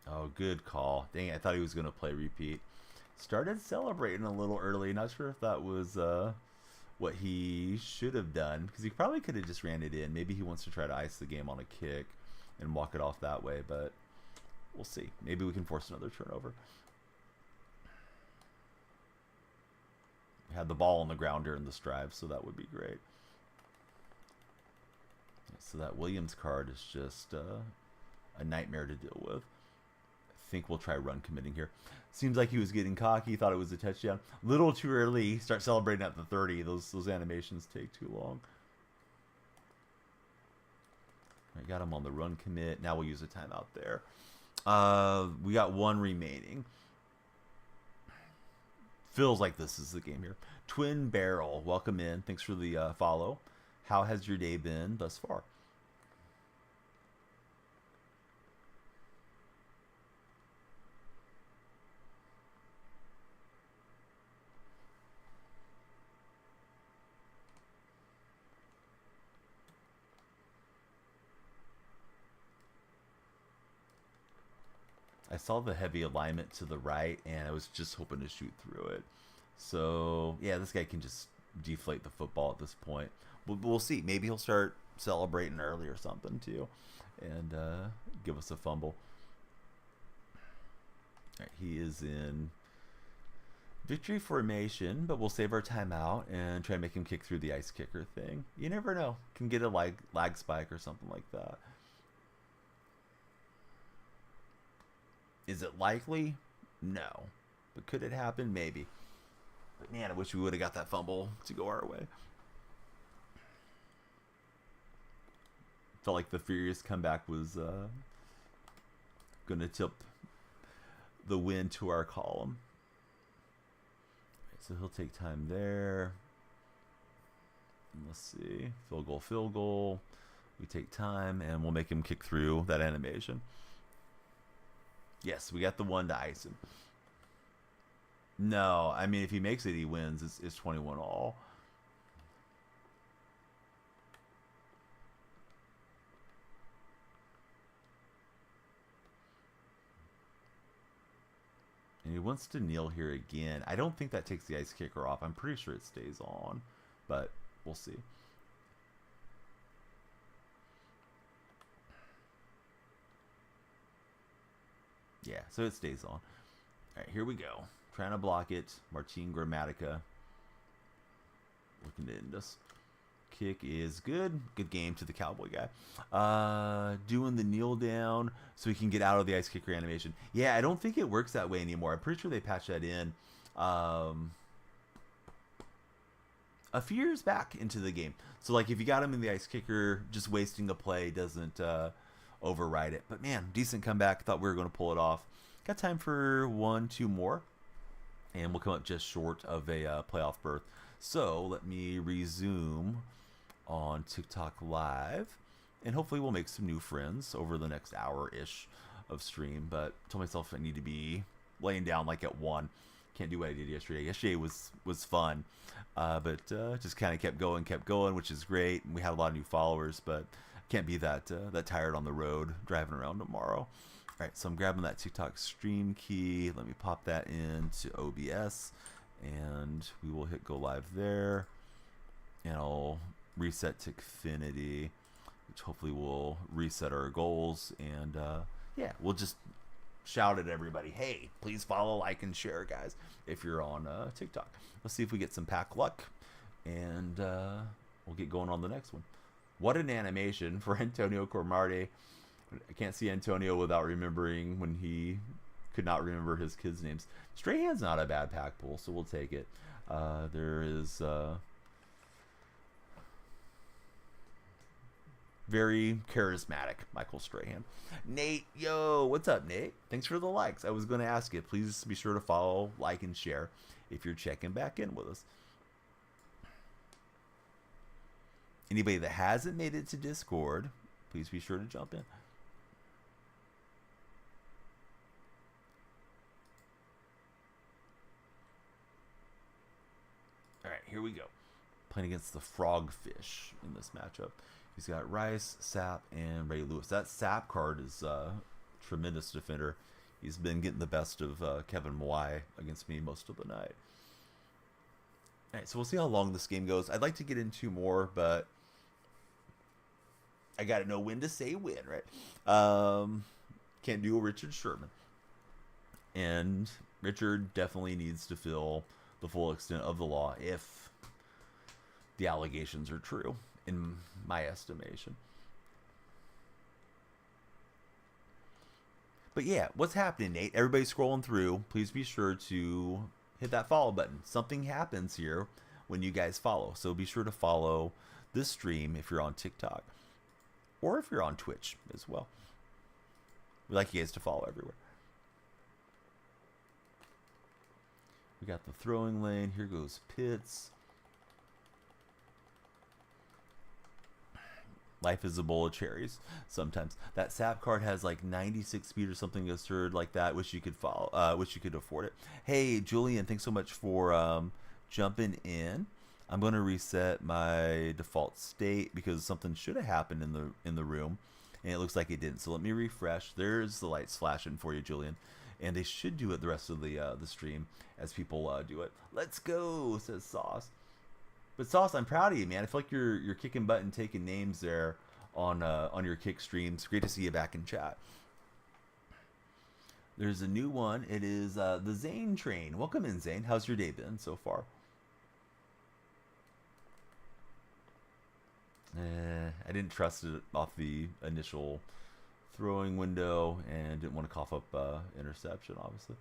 Oh, good call. Dang it, I thought he was going to play repeat. Started celebrating a little early. Not sure if that was what he should have done, because he probably could have just ran it in. Maybe he wants to try to ice the game on a kick and walk it off that way, but we'll see. Maybe we can force another turnover. Had the ball on the ground during this drive, so that would be great. So that Williams card is just a nightmare to deal with. I think we'll try run committing here. Seems like he was getting cocky, thought it was a touchdown. Little too early. Start celebrating at the 30. Those animations take too long. I got him on the run commit. Now we'll use a timeout there. We got one remaining. Feels like this is the game here. Twin Barrel, welcome in. Thanks for the follow. How has your day been thus far? I saw the heavy alignment to the right, and I was just hoping to shoot through it. So yeah, this guy can just deflate the football at this point. We'll see. Maybe he'll start celebrating early or something too, and give us a fumble. All right, he is in victory formation, but we'll save our timeout and try and make him kick through the ice kicker thing. You never know. Can get a lag spike or something like that. Is it likely? No. But could it happen? Maybe. But man, I wish we would have got that fumble to go our way. Felt like the Furious comeback was going to tip the win to our column. So he'll take time there. And let's see. Field goal. We take time, and we'll make him kick through that animation. Yes, we got the one to ice him. No, I mean, if he makes it, he wins. It's 21 all. And he wants to kneel here again. I don't think that takes the ice kicker off. I'm pretty sure it stays on, but we'll see. Yeah, so it stays on. All right, here we go. Trying to block it. Martin Gramatica looking to end us. Kick is good. Good game to the Cowboy guy. Doing the kneel down so he can get out of the ice kicker animation. Yeah, I don't think it works that way anymore. I'm pretty sure they patched that in a few years back into the game. So, like, if you got him in the ice kicker, just wasting a play doesn't override it. But, man, decent comeback. Thought we were going to pull it off. Got time for 1-2 more. And we'll come up just short of a playoff berth. So, let me resume on TikTok Live, and hopefully we'll make some new friends over the next hour-ish of stream. But I told myself I need to be laying down like at 1. Can't do what I did yesterday. Yesterday was fun, but just kind of kept going, which is great. And we had a lot of new followers, but I can't be that tired on the road driving around tomorrow. All right, so I'm grabbing that TikTok stream key. Let me pop that into OBS, and we will hit go live there, and I'll reset to Xfinity, which hopefully will reset our goals. And yeah, we'll just shout at everybody, hey, please follow, like, and share, guys, if you're on TikTok. Let's see if we get some pack luck, and we'll get going on the next one. What an animation for Antonio Cromartie. I can't see Antonio without remembering when he could not remember his kids' names. Strahan's not a bad pack pull, so we'll take it. There is very charismatic Michael Strahan. Nate, yo, what's up, Nate? Thanks for the likes. I was going to ask you, please be sure to follow, like, and share if you're checking back in with us. Anybody that hasn't made it to Discord, please be sure to jump in. All right, here we go. Playing against the Frogfish in this matchup. He's got Rice, Sapp, and Ray Lewis. That Sapp card is a tremendous defender. He's been getting the best of Kevin Mwai against me most of the night. All right, so we'll see how long this game goes. I'd like to get into more, but I got to know when to say when, right? Can't do a Richard Sherman. And Richard definitely needs to feel the full extent of the law if the allegations are true, in my estimation. But yeah, what's happening, Nate? Everybody scrolling through, please be sure to hit that follow button. Something happens here when you guys follow. So be sure to follow this stream if you're on TikTok, or if you're on Twitch as well. We'd like you guys to follow everywhere. We got the throwing lane. Here goes Pitts. Life is a bowl of cherries sometimes. That Sapp card has like 96 speed or something absurd like that. Wish you could follow. Wish you could afford it. Hey, Julian, thanks so much for jumping in. I'm going to reset my default state because something should have happened in the room. and it looks like it didn't. So let me refresh. There's the lights flashing for you, Julian. And they should do it the rest of the stream as people do it. Let's go, says Sauce. But Sauce, I'm proud of you, man. I feel like you're kicking butt and taking names there on your kick streams. Great to see you back in chat. There's a new one. It is the Zane train. Welcome in, Zane. How's your day been so far? I didn't trust it off the initial throwing window and didn't want to cough up interception, obviously.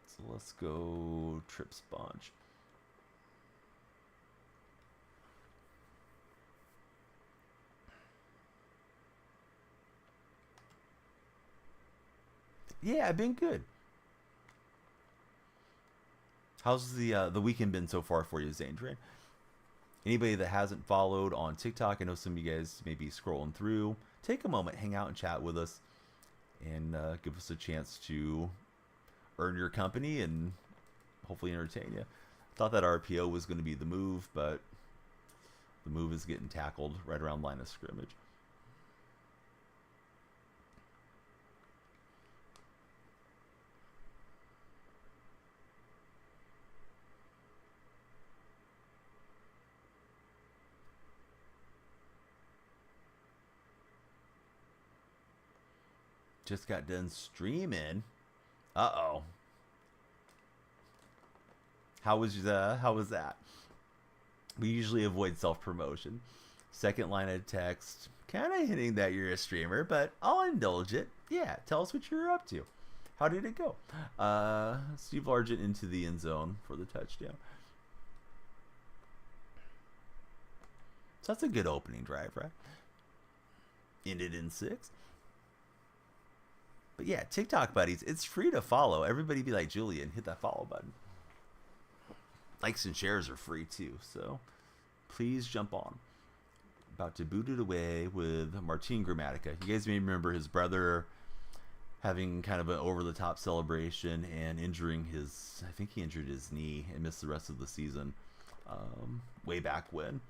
So let's go Trip Sponge. Yeah, I've been good. How's the weekend been so far for you, Zane Train? Anybody that hasn't followed on TikTok, I know some of you guys may be scrolling through. Take a moment, hang out and chat with us, and give us a chance to earn your company and hopefully entertain you. Thought that RPO was going to be the move, but the move is getting tackled right around line of scrimmage. Just got done streaming. Uh-oh. How was that? We usually avoid self-promotion. Second line of text, kind of hinting that you're a streamer, but I'll indulge it. Yeah, tell us what you're up to. How did it go? Steve Largent into the end zone for the touchdown. So that's a good opening drive, right? Ended in 6. But yeah, TikTok buddies, it's free to follow. Everybody be like Julian, hit that follow button. Likes and shares are free too, so please jump on. About to boot it away with Martin Gramatica. You guys may remember his brother having kind of an over-the-top celebration and injuring I think he injured his knee and missed the rest of the season way back when.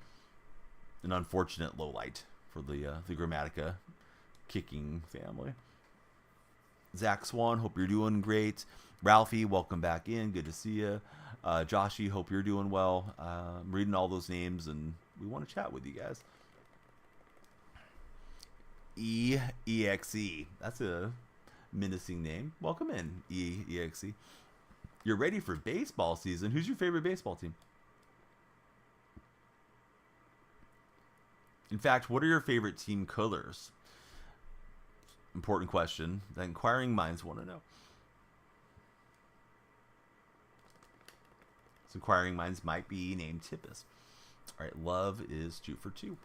An unfortunate lowlight for the Gramatica kicking family. Zach Swan, hope you're doing great. Ralphie, welcome back in. Good to see you. Joshy, hope you're doing well. I'm reading all those names, and we want to chat with you guys. EXE. That's a menacing name. Welcome in, EXE. You're ready for baseball season. Who's your favorite baseball team? In fact, what are your favorite team colors? Important question that inquiring minds want to know. So inquiring minds might be named Tippus. All right, love is 2 for 2.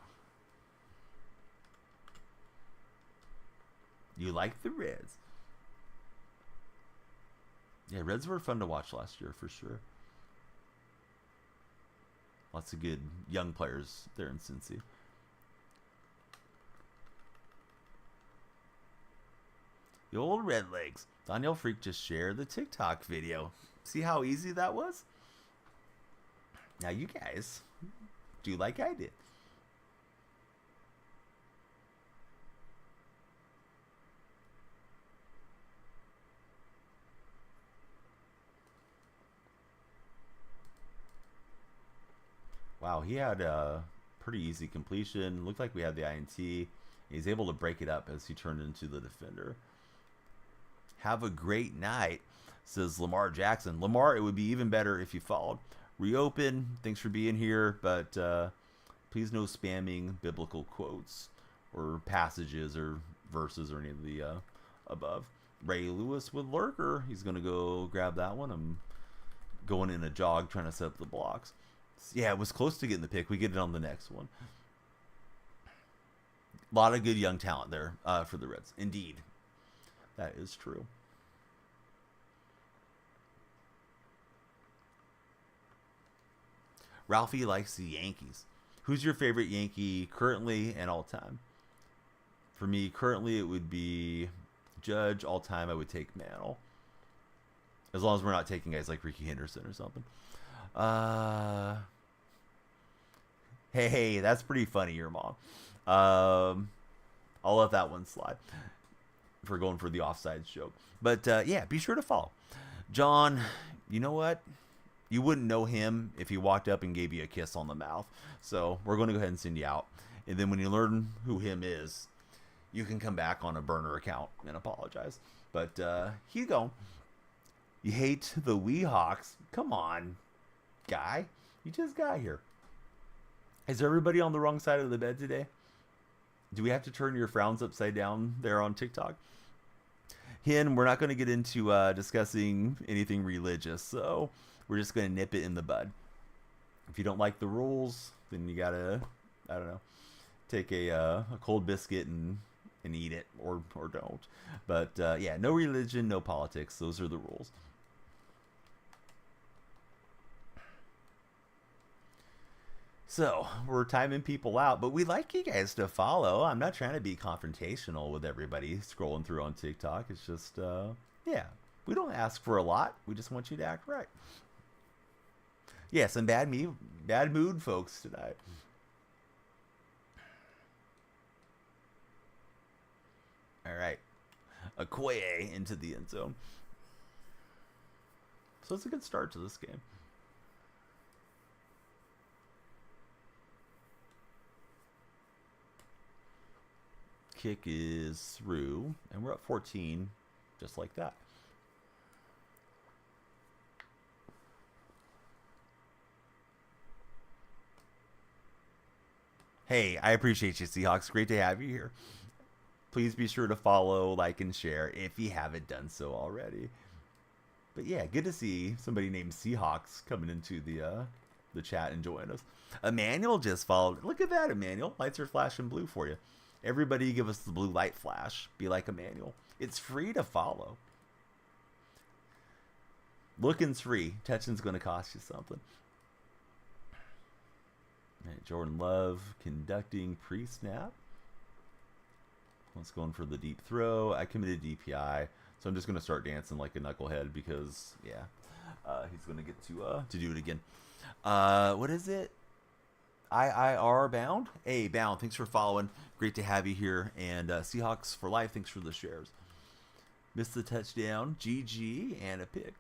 You like the Reds? Yeah, Reds were fun to watch last year for sure. Lots of good young players there in Cincy. The old red legs. Daniel Freak just shared the TikTok video. See how easy that was? Now you guys do like I did. Wow, he had a pretty easy completion. Looked like we had the INT. He's able to break it up as he turned into the defender. Have a great night, says Lamar Jackson. Lamar, it would be even better if you followed. Reopen, thanks for being here, but please no spamming biblical quotes or passages or verses or any of the above. Ray Lewis with Lurker. He's going to go grab that one. I'm going in a jog trying to set up the blocks. Yeah, it was close to getting the pick. We get it on the next one. A lot of good young talent there for the Reds. Indeed. That is true. Ralphie likes the Yankees. Who's your favorite Yankee currently and all time? For me, currently it would be Judge. All time, I would take Mantle. As long as we're not taking guys like Ricky Henderson or something. Hey, that's pretty funny, your mom. I'll let that one slide for going for the offsides joke. But yeah, be sure to follow. John, you know what? You wouldn't know him if he walked up and gave you a kiss on the mouth. So we're going to go ahead and send you out. And then when you learn who him is, you can come back on a burner account and apologize. But here you go. You hate the Weehawks? Come on, guy. You just got here. Is everybody on the wrong side of the bed today? Do we have to turn your frowns upside down there on TikTok? Hen, we're not going to get into discussing anything religious, so we're just going to nip it in the bud. If you don't like the rules, then you got to, I don't know, take a cold biscuit and eat it, or don't. But yeah, no religion, no politics. Those are the rules. So we're timing people out, but we'd like you guys to follow. I'm not trying to be confrontational with everybody scrolling through on TikTok. It's just, yeah, we don't ask for a lot. We just want you to act right. Yeah, some bad mood folks tonight. All right, Okoye into the end zone. So it's a good start to this game. Kick is through, and we're up 14, just like that. Hey, I appreciate you, Seahawks. Great to have you here. Please be sure to follow, like, and share if you haven't done so already. But yeah, good to see somebody named Seahawks coming into the chat and join us. Emmanuel just followed. Look at that, Emmanuel. Lights are flashing blue for you. Everybody give us the blue light flash. Be like Emmanuel. It's free to follow. Looking's free. Touching's going to cost you something. All right, Jordan Love conducting pre-snap. Let's go in for the deep throw. I committed DPI, so I'm just going to start dancing like a knucklehead because, yeah, he's going to get to do it again. What is it? IIR Bound? Hey, Bound, thanks for following. Great to have you here. And Seahawks for life, thanks for the shares. Missed the touchdown. GG and a pick.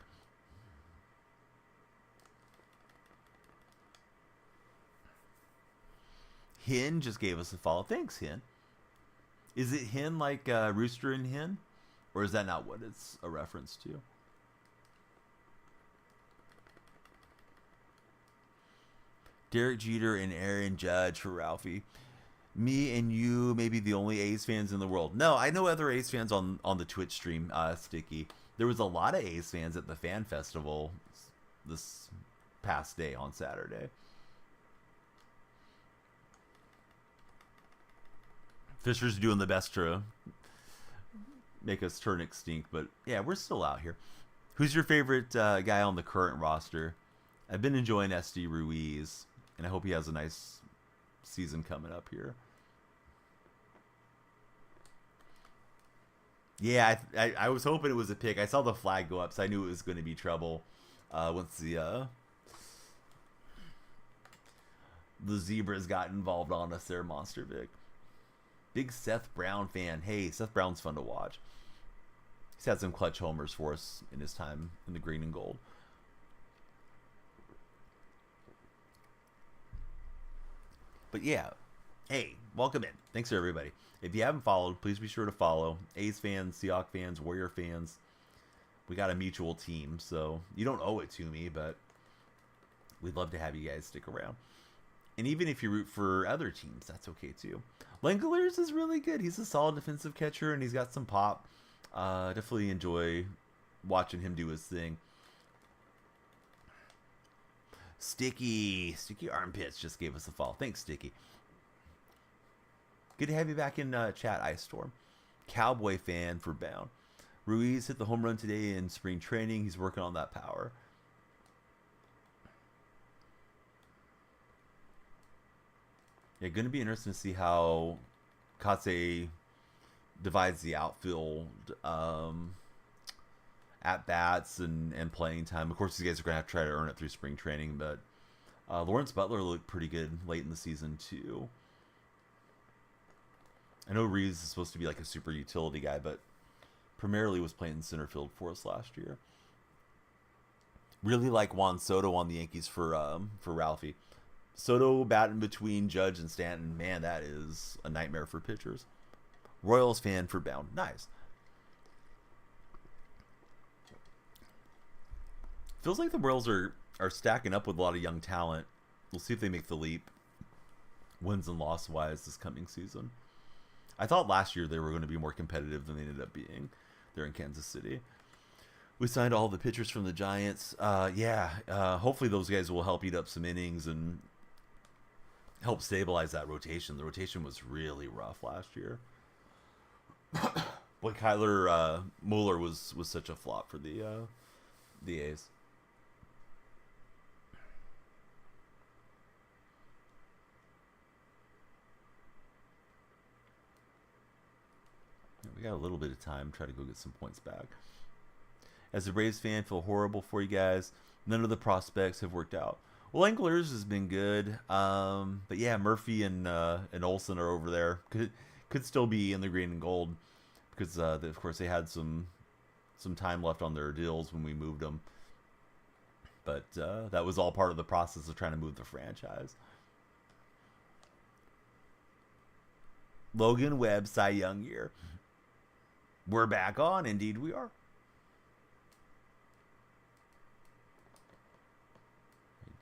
Hen just gave us a follow. Thanks, Hen. Is it hen like Rooster and Hen? Or is that not what it's a reference to? Derek Jeter and Aaron Judge for Ralphie. Me and you may be the only A's fans in the world. No, I know other A's fans on the Twitch stream, Sticky. There was a lot of A's fans at the fan festival this past day on Saturday. Fisher's doing the best to make us turn extinct, but yeah, we're still out here. Who's your favorite guy on the current roster? I've been enjoying SD Ruiz, and I hope he has a nice season coming up here. Yeah, I was hoping it was a pick. I saw the flag go up, so I knew it was going to be trouble once the zebras got involved on us there, Monster Vic. Big Seth Brown fan. Hey, Seth Brown's fun to watch. He's had some clutch homers for us in his time in the green and gold. But yeah, hey, welcome in. Thanks to everybody. If you haven't followed, please be sure to follow. A's fans, Seahawks fans, Warrior fans. We got a mutual team, so you don't owe it to me, but we'd love to have you guys stick around. And even if you root for other teams, that's okay too. Langoliers is really good. He's a solid defensive catcher, and he's got some pop. Definitely enjoy watching him do his thing. Sticky Armpits just gave us a follow. Thanks, Sticky. Good to have you back in chat, Ice Storm. Cowboy fan for Bound. Ruiz hit the home run today in spring training. He's working on that power. Yeah, going to be interesting to see how Katse divides the outfield at bats and playing time. Of course, these guys are going to have to try to earn it through spring training, but Lawrence Butler looked pretty good late in the season too. I know Reeves is supposed to be like a super utility guy, but primarily was playing center field for us last year. Really like Juan Soto on the Yankees for Ralphie. Soto batting between Judge and Stanton, man, that is a nightmare for pitchers. Royals fan for Bound, nice. Feels like the Royals are stacking up with a lot of young talent. We'll see if they make the leap, wins and loss wise, this coming season. I thought last year they were going to be more competitive than they ended up being. They're in Kansas City. We signed all the pitchers from the Giants. Hopefully those guys will help eat up some innings and help stabilize that rotation. The rotation was really rough last year. Boy, Kyler Mueller was such a flop for the A's. We got a little bit of time. Try to go get some points back. As a Braves fan, feel horrible for you guys. None of the prospects have worked out. Well, Englers has been good, but yeah, Murphy and Olsen are over there. Could still be in the green and gold because of course they had some time left on their deals when we moved them. But that was all part of the process of trying to move the franchise. Logan Webb, Cy Young year. We're back on. Indeed, we are.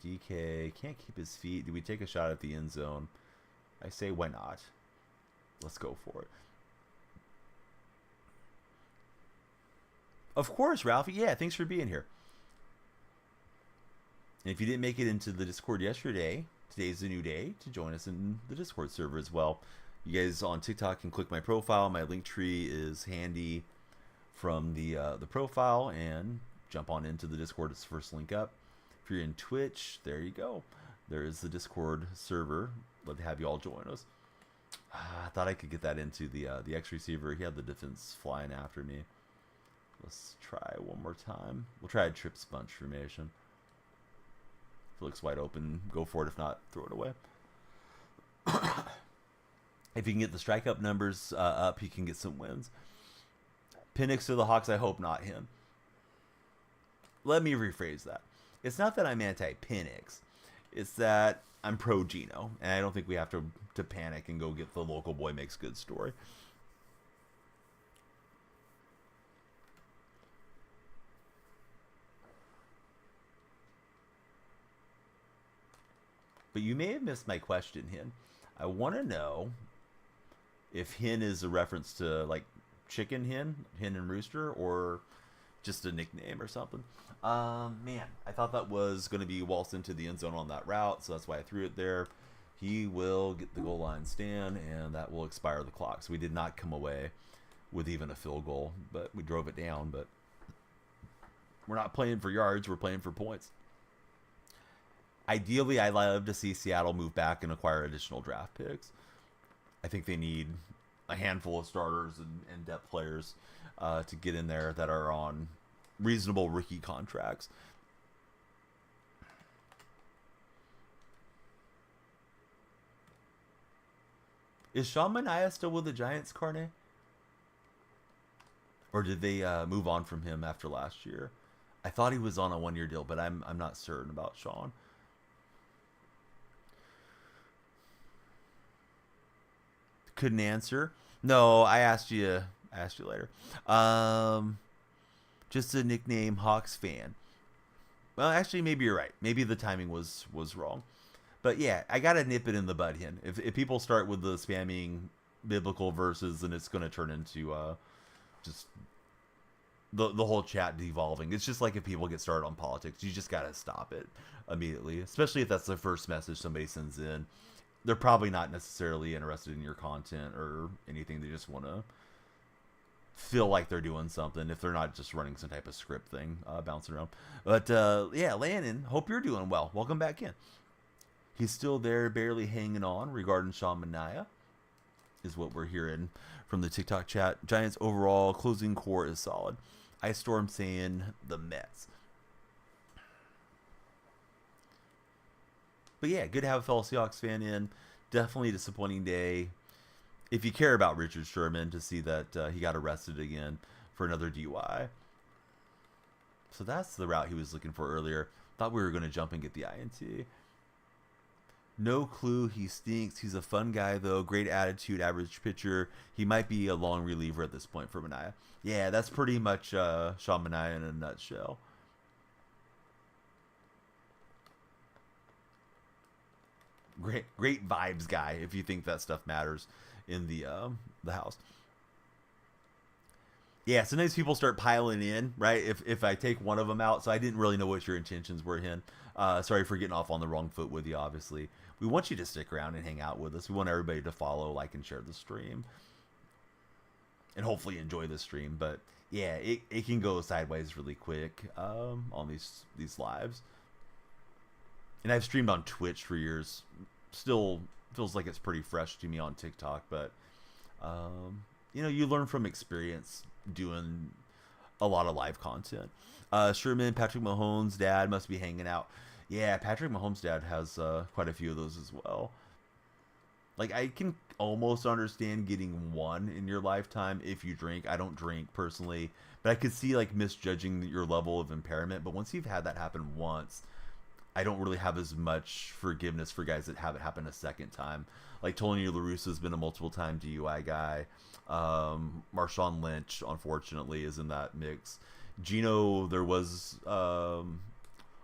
DK can't keep his feet. Do we take a shot at the end zone? I say, why not? Let's go for it. Of course, Ralphie. Yeah, thanks for being here. And if you didn't make it into the Discord yesterday, today's a new day to join us in the Discord server as well. You guys on TikTok can click my profile. My link tree is handy from the profile, and jump on into the Discord. It's the first link up. If you're in Twitch, there you go. There is the Discord server. Love to have you all join us. I thought I could get that into the X receiver. He had the defense flying after me. Let's try one more time. We'll try a trip sponge formation. If it looks wide open, go for it. If not, throw it away. If you can get the strikeout numbers up, he can get some wins. Penix to the Hawks, I hope not him. Let me rephrase that. It's not that I'm anti-Penix. It's that I'm pro-Geno. And I don't think we have to panic and go get the local boy makes good story. But you may have missed my question, Hin. I want to know if hen is a reference to like chicken hen and rooster, or just a nickname or something. Man, I thought that was going to be waltzed into the end zone on that route, so that's why I threw it there. He will get the goal line stand, and that will expire the clock. So we did not come away with even a field goal, but we drove it down. But we're not playing for yards, we're playing for points. Ideally, I'd love to see Seattle move back and acquire additional draft picks. I think they need a handful of starters and depth players to get in there that are on reasonable rookie contracts. Is Sean Manaea still with the Giants, Carne? Or did they move on from him after last year? I thought he was on a one-year deal, but I'm not certain about Sean. Couldn't answer. No, I asked you later. Just a nickname, Hawks fan. Well, actually, maybe you're right. Maybe the timing was wrong. But yeah, I gotta nip it in the bud, Hin. If people start with the spamming biblical verses, then it's gonna turn into just the whole chat devolving. It's just like if people get started on politics, you just gotta stop it immediately. Especially if that's the first message somebody sends in. They're probably not necessarily interested in your content or anything. They just want to feel like they're doing something if they're not just running some type of script thing bouncing around. But yeah, Landon, hope you're doing well. Welcome back in. He's still there, barely hanging on regarding Sean Manaea, is what we're hearing from the TikTok chat. Giants overall closing core is solid. Ice Storm saying the Mets. But yeah, good to have a fellow Seahawks fan in. Definitely a disappointing day. if you care about Richard Sherman, to see that he got arrested again for another DUI. So that's the route he was looking for earlier. Thought we were going to jump and get the INT. No clue. He stinks. He's a fun guy, though. Great attitude, average pitcher. He might be a long reliever at this point for Manaea. Yeah, that's pretty much Sean Manaea in a nutshell. Great vibes guy, if you think that stuff matters in the house. Yeah, sometimes people start piling in, right? If I take one of them out, so I didn't really know what your intentions were, Hen. Sorry for getting off on the wrong foot with you, obviously. We want you to stick around and hang out with us. We want everybody to follow, like, and share the stream. And hopefully enjoy the stream. But, yeah, it can go sideways really quick on these lives. And I've streamed on Twitch for years. Still feels like it's pretty fresh to me on TikTok. But, you learn from experience doing a lot of live content. Sherman, Patrick Mahomes' dad must be hanging out. Yeah, Patrick Mahomes' dad has quite a few of those as well. Like, I can almost understand getting one in your lifetime if you drink. I don't drink personally, but I could see, like, misjudging your level of impairment. But once you've had that happen once, I don't really have as much forgiveness for guys that have it happen a second time. Like, Tony La Russa's been a multiple-time DUI guy. Marshawn Lynch, unfortunately, is in that mix. Gino, there was a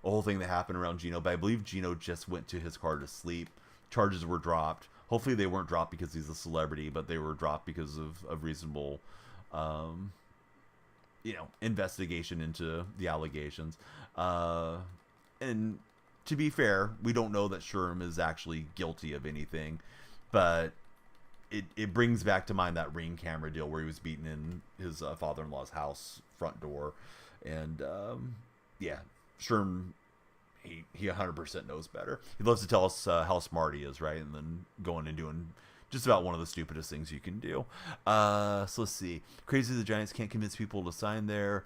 whole thing that happened around Gino, but I believe Gino just went to his car to sleep. Charges were dropped. Hopefully they weren't dropped because he's a celebrity, but they were dropped because of reasonable, investigation into the allegations. And to be fair, we don't know that Sherm is actually guilty of anything, but it brings back to mind that Ring camera deal where he was beaten in his father-in-law's house front door. And, Sherm, he 100% knows better. He loves to tell us how smart he is, right? And then going and doing just about one of the stupidest things you can do. So let's see. Crazy the Giants can't convince people to sign there.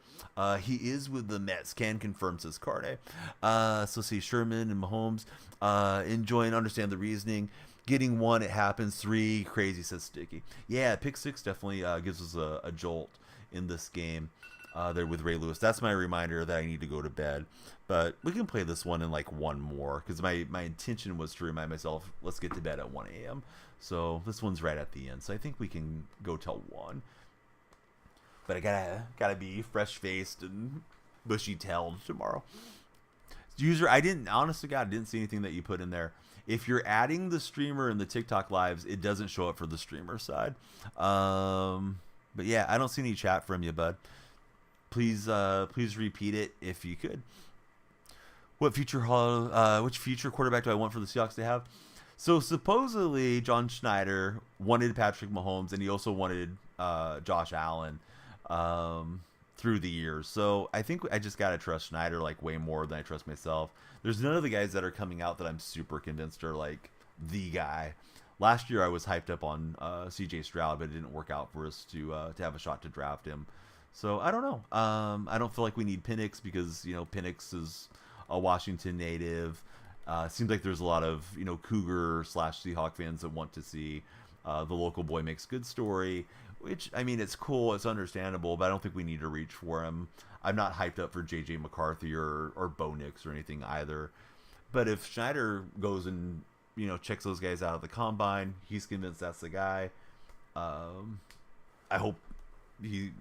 He is with the Mets. Can confirm, says Carde. So let's see. Sherman and Mahomes enjoy and understand the reasoning. Getting one, it happens. 3, crazy, says Sticky. Yeah, pick 6 definitely gives us a jolt in this game there with Ray Lewis. That's my reminder that I need to go to bed. But we can play this one in like one more, because my intention was to remind myself, let's get to bed at 1 a.m. So this one's right at the end. So I think we can go till 1. But I gotta be fresh-faced and bushy-tailed tomorrow. User, honest to God, didn't see anything that you put in there. If you're adding the streamer in the TikTok lives, it doesn't show up for the streamer side. But yeah, I don't see any chat from you, bud. Please repeat it if you could. Which future quarterback do I want for the Seahawks to have? So supposedly John Schneider wanted Patrick Mahomes, and he also wanted Josh Allen through the years. So I think I just gotta trust Schneider like way more than I trust myself. There's none of the guys that are coming out that I'm super convinced are like the guy. Last year I was hyped up on CJ Stroud, but it didn't work out for us to have a shot to draft him. So I don't know. I don't feel like we need Penix because Penix is a Washington native. Seems like there's a lot of Cougar / Seahawk fans that want to see the local boy makes good story. Which, I mean, it's cool, it's understandable, but I don't think we need to reach for him. I'm not hyped up for J.J. McCarthy or Bo Nix or anything either. But if Schneider goes and, checks those guys out of the combine, he's convinced that's the guy. I hope he,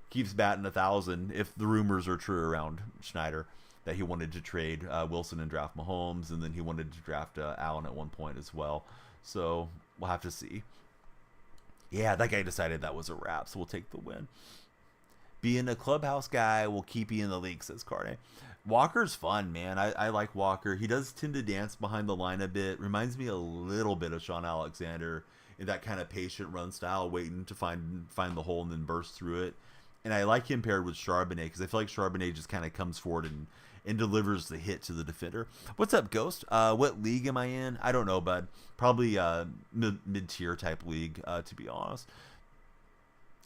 keeps batting 1,000 if the rumors are true around Schneider that he wanted to trade Wilson and draft Mahomes, and then he wanted to draft Allen at one point as well. So we'll have to see. Yeah, that guy decided that was a wrap, so we'll take the win. Being a clubhouse guy will keep you in the league, says Carne. Walker's fun, man. I like Walker. He does tend to dance behind the line a bit. Reminds me a little bit of Sean Alexander in that kind of patient run style, waiting to find the hole and then burst through it. And I like him paired with Charbonnet because I feel like Charbonnet just kind of comes forward and delivers the hit to the defender. What's up, Ghost? What league am I in? I don't know, bud. Probably mid-tier type league, to be honest.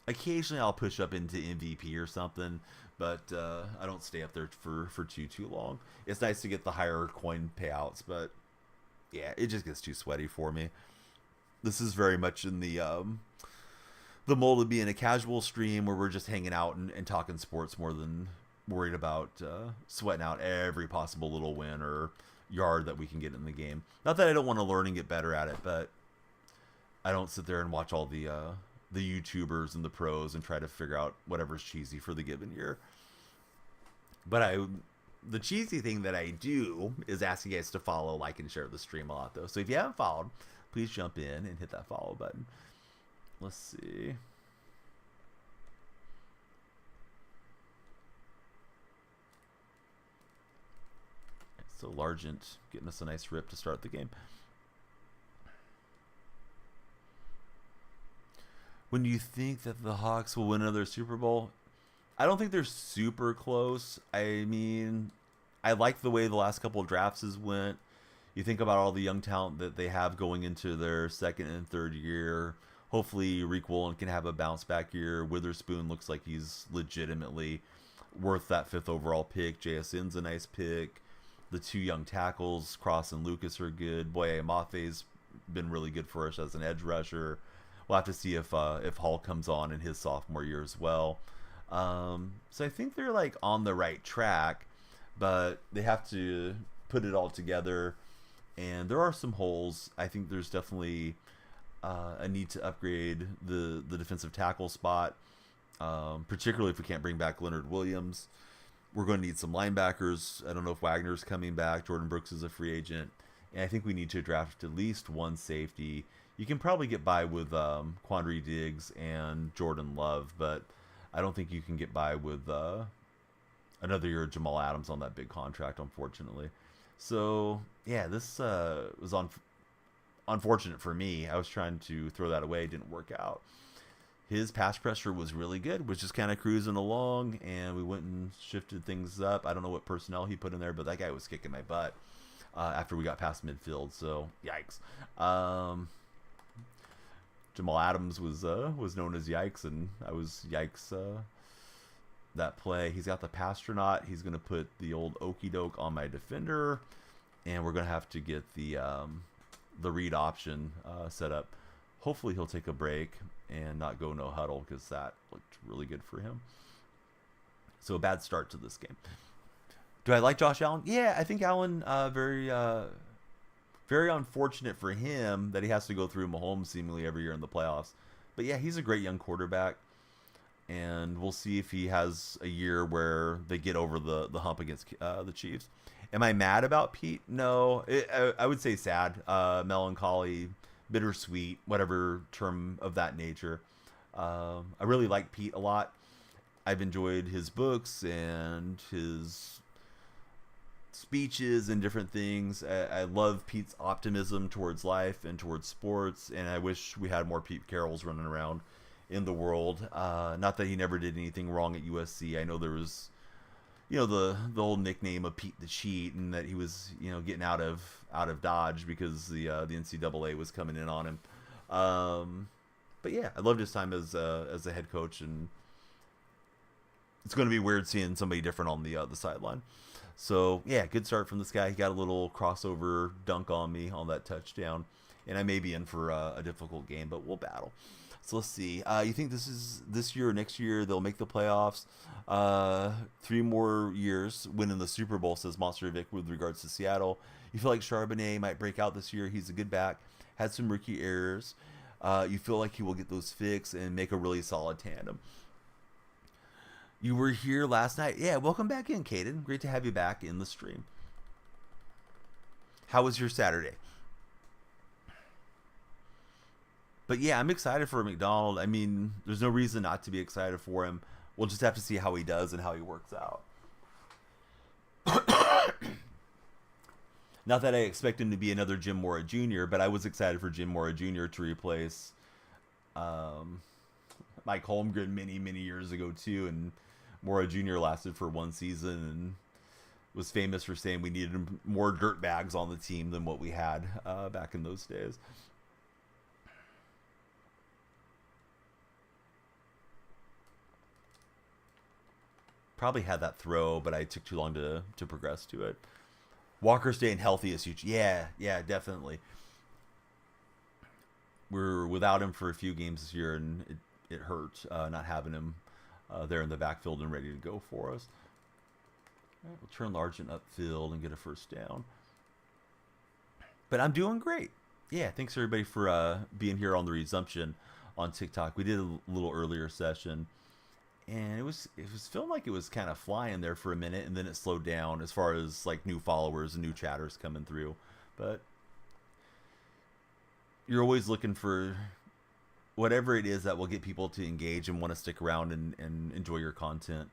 Occasionally I'll push up into MVP or something, but I don't stay up there for too long. It's nice to get the higher coin payouts, but yeah, it just gets too sweaty for me. This is very much in the mold of being a casual stream where we're just hanging out and talking sports more than worried about sweating out every possible little win or yard that we can get in the game. Not that I don't want to learn and get better at it, but I don't sit there and watch all the YouTubers and the pros and try to figure out whatever's cheesy for the given year. But the cheesy thing that I do is ask you guys to follow, like, and share the stream a lot, though. So if you haven't followed, please jump in and hit that follow button. Let's see. So Largent getting us a nice rip to start the game. When you think that the Hawks will win another Super Bowl, I don't think they're super close. I mean, I like the way the last couple of drafts has went. You think about all the young talent that they have going into their second and third year. Hopefully, Rick Woolen can have a bounce back year. Witherspoon looks like he's legitimately worth that 5th overall pick. JSN's a nice pick. The 2 young tackles, Cross and Lucas, are good. Boye Mafe's been really good for us as an edge rusher. We'll have to see if Hall comes on in his sophomore year as well. So I think they're like on the right track, but they have to put it all together. And there are some holes. I think there's definitely a need to upgrade the defensive tackle spot, particularly if we can't bring back Leonard Williams. We're going to need some linebackers. I don't know if Wagner's coming back. Jordan Brooks is a free agent. And I think we need to draft at least one safety. You can probably get by with Quandre Diggs and Jordan Love, but I don't think you can get by with another year of Jamal Adams on that big contract, unfortunately. So, yeah, this was unfortunate for me. I was trying to throw that away. It didn't work out. His pass pressure was really good, was just kind of cruising along, and we went and shifted things up. I don't know what personnel he put in there, but that guy was kicking my butt after we got past midfield, so yikes. Jamal Adams was known as Yikes, and I was Yikes that play. He's got the Pastronaut. He's going to put the old Okey Doke on my defender, and we're going to have to get the read option set up. Hopefully he'll take a break and not go no huddle, because that looked really good for him. So a bad start to this game. Do I like Josh Allen? Yeah, I think Allen very unfortunate for him that he has to go through Mahomes seemingly every year in the playoffs. But yeah, he's a great young quarterback, and we'll see if he has a year where they get over the hump against the Chiefs. Am I mad about Pete? No. I would say sad, melancholy, bittersweet, whatever term of that nature. I really like Pete a lot. I've enjoyed his books and his speeches and different things. I love Pete's optimism towards life and towards sports, and I wish we had more Pete Carrolls running around in the world. Not that he never did anything wrong at USC. I know there was, the old nickname of Pete the Cheat, and that he was, getting out of Dodge because the NCAA was coming in on him. But yeah, I loved his time as a head coach, and it's going to be weird seeing somebody different on the sideline. So yeah, good start from this guy. He got a little crossover dunk on me on that touchdown, and I may be in for a difficult game, but we'll battle. So let's see. You think this year or next year they'll make the playoffs? 3 more years winning the Super Bowl, says Monster Vic with regards to Seattle. You feel like Charbonnet might break out this year. He's a good back. Had some rookie errors. You feel like he will get those fixed and make a really solid tandem. You were here last night. Yeah, welcome back in, Caden. Great to have you back in the stream. How was your Saturday? But yeah, I'm excited for McDonald. I mean, there's no reason not to be excited for him. We'll just have to see how he does and how he works out. Not that I expect him to be another Jim Mora Jr., but I was excited for Jim Mora Jr. to replace Mike Holmgren many years ago too, and Mora Jr. lasted for 1 season and was famous for saying we needed more dirt bags on the team than what we had back in those days. Probably had that throw, but I took too long to progress to it. Walker staying healthy is huge. Yeah, definitely. we're without him for a few games this year, and it hurt not having him there in the backfield and ready to go for us. All right, we'll turn Largent upfield and get a first down. But I'm doing great. Yeah, thanks everybody for being here on the resumption on TikTok. We did a little earlier session, and it was feeling like it was kind of flying there for a minute, and then it slowed down as far as like new followers and new chatters coming through. But you're always looking for whatever it is that will get people to engage and want to stick around and enjoy your content.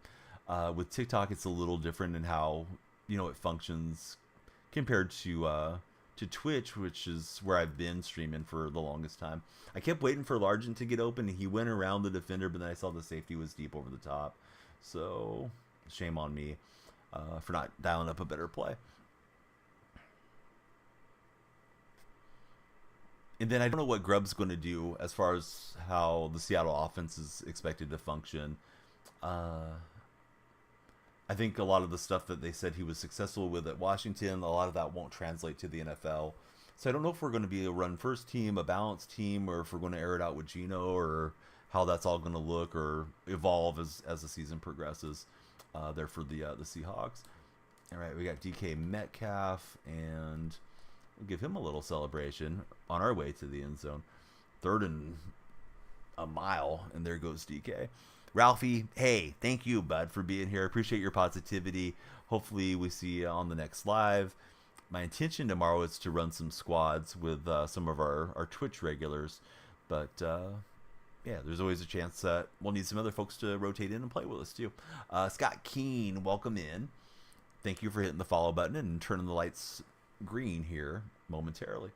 With TikTok, it's a little different in how it functions compared to Twitch, which is where I've been streaming for the longest time. I kept waiting for Largent to get open. He went around the defender, but then I saw the safety was deep over the top. So shame on me for not dialing up a better play. And then I don't know what Grubb's going to do as far as how the Seattle offense is expected to function. I think a lot of the stuff that they said he was successful with at Washington, a lot of that won't translate to the NFL. So I don't know if we're going to be a run first team, a balanced team, or if we're going to air it out with Geno, or how that's all going to look or evolve as the season progresses there for the Seahawks. All right, we got DK Metcalf, and we'll give him a little celebration on our way to the end zone. 3rd and a mile, and there goes DK. Ralphie, hey, thank you, bud, for being here. Appreciate your positivity. Hopefully we see you on the next live. My intention tomorrow is to run some squads with some of our Twitch regulars. But, yeah, there's always a chance that we'll need some other folks to rotate in and play with us, too. Scott Keene, welcome in. Thank you for hitting the follow button and turning the lights green here momentarily.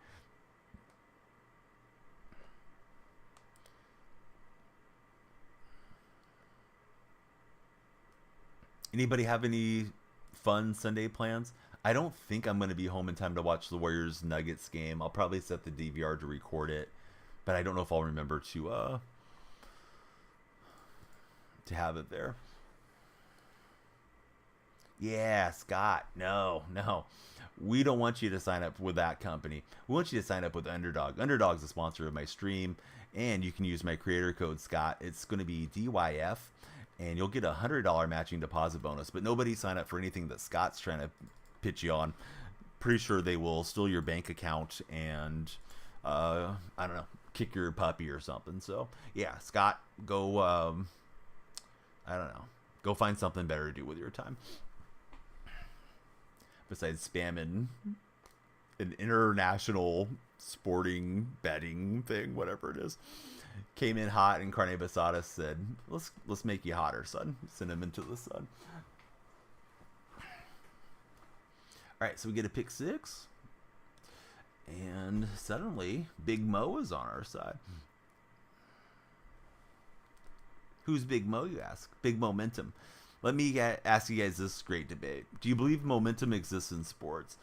Anybody have any fun Sunday plans? I don't think I'm going to be home in time to watch the Warriors Nuggets game. I'll probably set the DVR to record it, but I don't know if I'll remember to have it there. Yeah, Scott. No. We don't want you to sign up with that company. We want you to sign up with Underdog. Underdog's a sponsor of my stream, and you can use my creator code, Scott. It's going to be DYF, and you'll get a $100 matching deposit bonus. But nobody sign up for anything that Scott's trying to pitch you on. Pretty sure they will steal your bank account and, I don't know, kick your puppy or something. So, yeah, Scott, go, I don't know, go find something better to do with your time. Besides spamming an international sporting betting thing, whatever it is. Came in hot, and Carne Basada said, let's make you hotter, son. Send him into the sun. All right, so we get a pick 6. And suddenly, Big Mo is on our side. Who's Big Mo, you ask? Big Momentum. Let me ask you guys this great debate. Do you believe momentum exists in sports?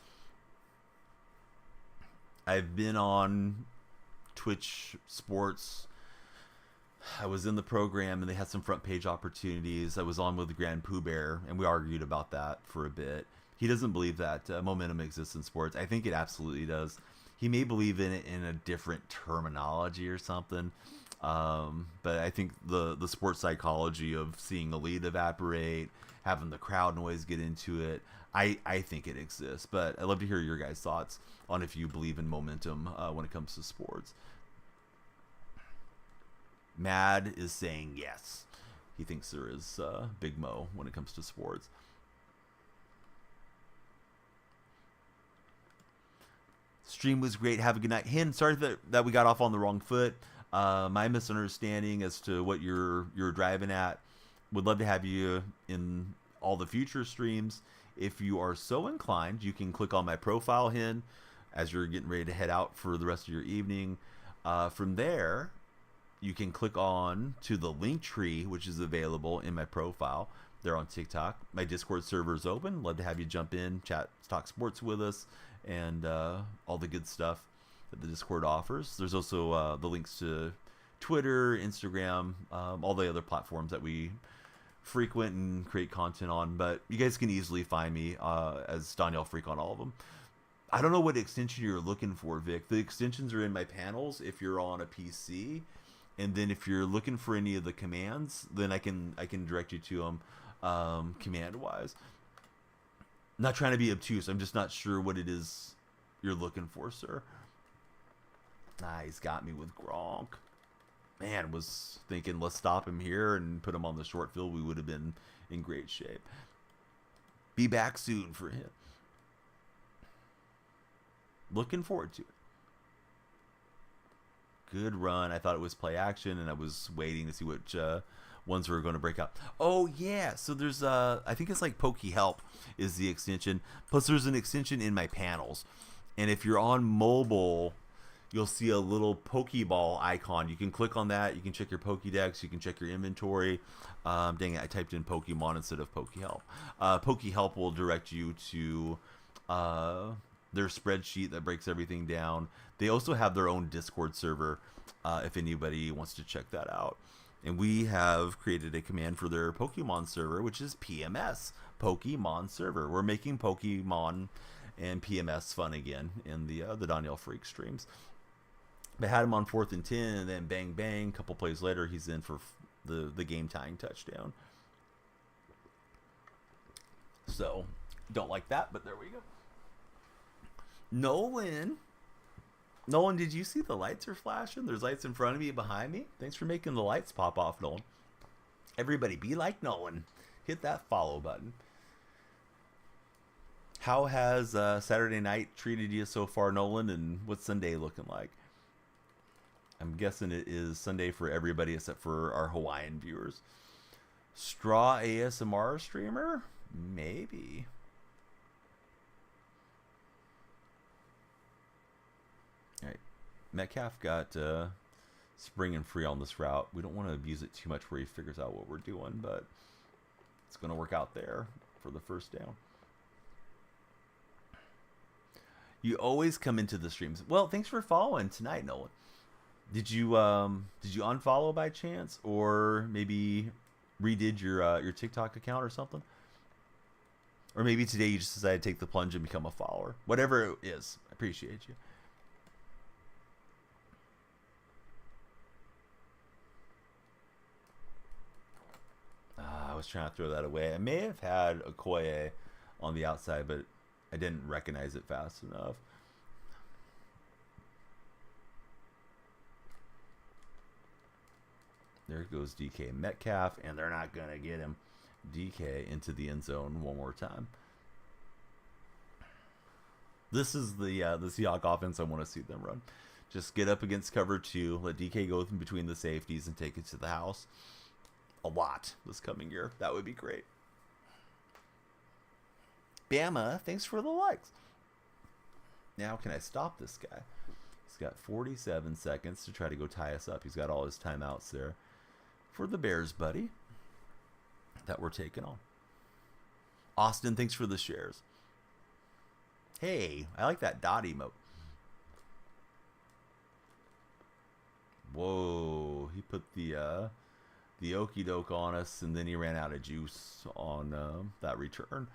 I've been on Twitch Sports. I was in the program, and they had some front page opportunities. I was on with Grand Pooh Bear, and we argued about that for a bit. He doesn't believe that momentum exists in sports. I think it absolutely does. He may believe in it in a different terminology or something. But I think the sports psychology of seeing a lead evaporate, having the crowd noise get into it, I think it exists. But I'd love to hear your guys' thoughts on if you believe in momentum when it comes to sports. Mad is saying yes. He thinks there is Big Mo when it comes to sports. Stream was great. Have a good night. Hin, sorry that we got off on the wrong foot. My misunderstanding as to what you're driving at. Would love to have you in all the future streams. If you are so inclined, you can click on my profile, Hin, as you're getting ready to head out for the rest of your evening. From there, you can click on to the link tree, which is available in my profile there on TikTok. My Discord server is open. Love to have you jump in, chat, talk sports with us, and all the good stuff that the Discord offers. There's also the links to Twitter, Instagram, all the other platforms that we frequent and create content on. But you guys can easily find me as Daniel Freak on all of them. I don't know what extension you're looking for, Vic. The extensions are in my panels if you're on a PC, and then if you're looking for any of the commands, then I can direct you to them command wise. Not trying to be obtuse. I'm just not sure what it is you're looking for, sir. Ah, he's got me with Gronk. Man, was thinking let's stop him here and put him on the short field. We would have been in great shape. Be back soon for him. Looking forward to it. Good run. I thought it was play action, and I was waiting to see which ones were going to break out. Oh yeah, so there's I think it's like Pokey Help is the extension. Plus there's an extension in my panels, and if you're on mobile, you'll see a little Pokeball icon. You can click on that. You can check your Pokédex. You can check your inventory. Dang it, I typed in Pokemon instead of Pokey Help. Pokey Help will direct you to their spreadsheet that breaks everything down. They also have their own Discord server if anybody wants to check that out. And we have created a command for their Pokemon server, which is PMS, Pokemon server. We're making Pokemon and PMS fun again in the Daniel Freak streams. They had him on 4th and 10, and then bang, bang, a couple plays later, he's in for the game-tying touchdown. So, don't like that, but there we go. Nolan, did you see the lights are flashing? There's lights in front of me, behind me. Thanks for making the lights pop off, Nolan. Everybody, be like Nolan. Hit that follow button. How has Saturday night treated you so far, Nolan, and what's Sunday looking like? I'm guessing it is Sunday for everybody except for our Hawaiian viewers. Straw ASMR streamer? Maybe. All right. Metcalf got spring and free on this route. We don't want to abuse it too much where he figures out what we're doing, but it's going to work out there for the first down. You always come into the streams. Well, thanks for following tonight, Nolan. Did you unfollow by chance, or maybe redid your TikTok account or something? Or maybe today you just decided to take the plunge and become a follower. Whatever it is, I appreciate you. I was trying to throw that away. I may have had Okoye on the outside, but I didn't recognize it fast enough. There goes DK Metcalf, and they're not going to get him. DK into the end zone one more time. This is the Seahawks offense I want to see them run. Just get up against cover 2, let DK go in between the safeties and take it to the house. A lot this coming year. That would be great. Bama, thanks for the likes. Now can I stop this guy? He's got 47 seconds to try to go tie us up. He's got all his timeouts there for the Bears, buddy, that we're taking on. Austin, thanks for the shares. Hey, I like that dot emote. Whoa, he put the okie doke on us, and then he ran out of juice on that return.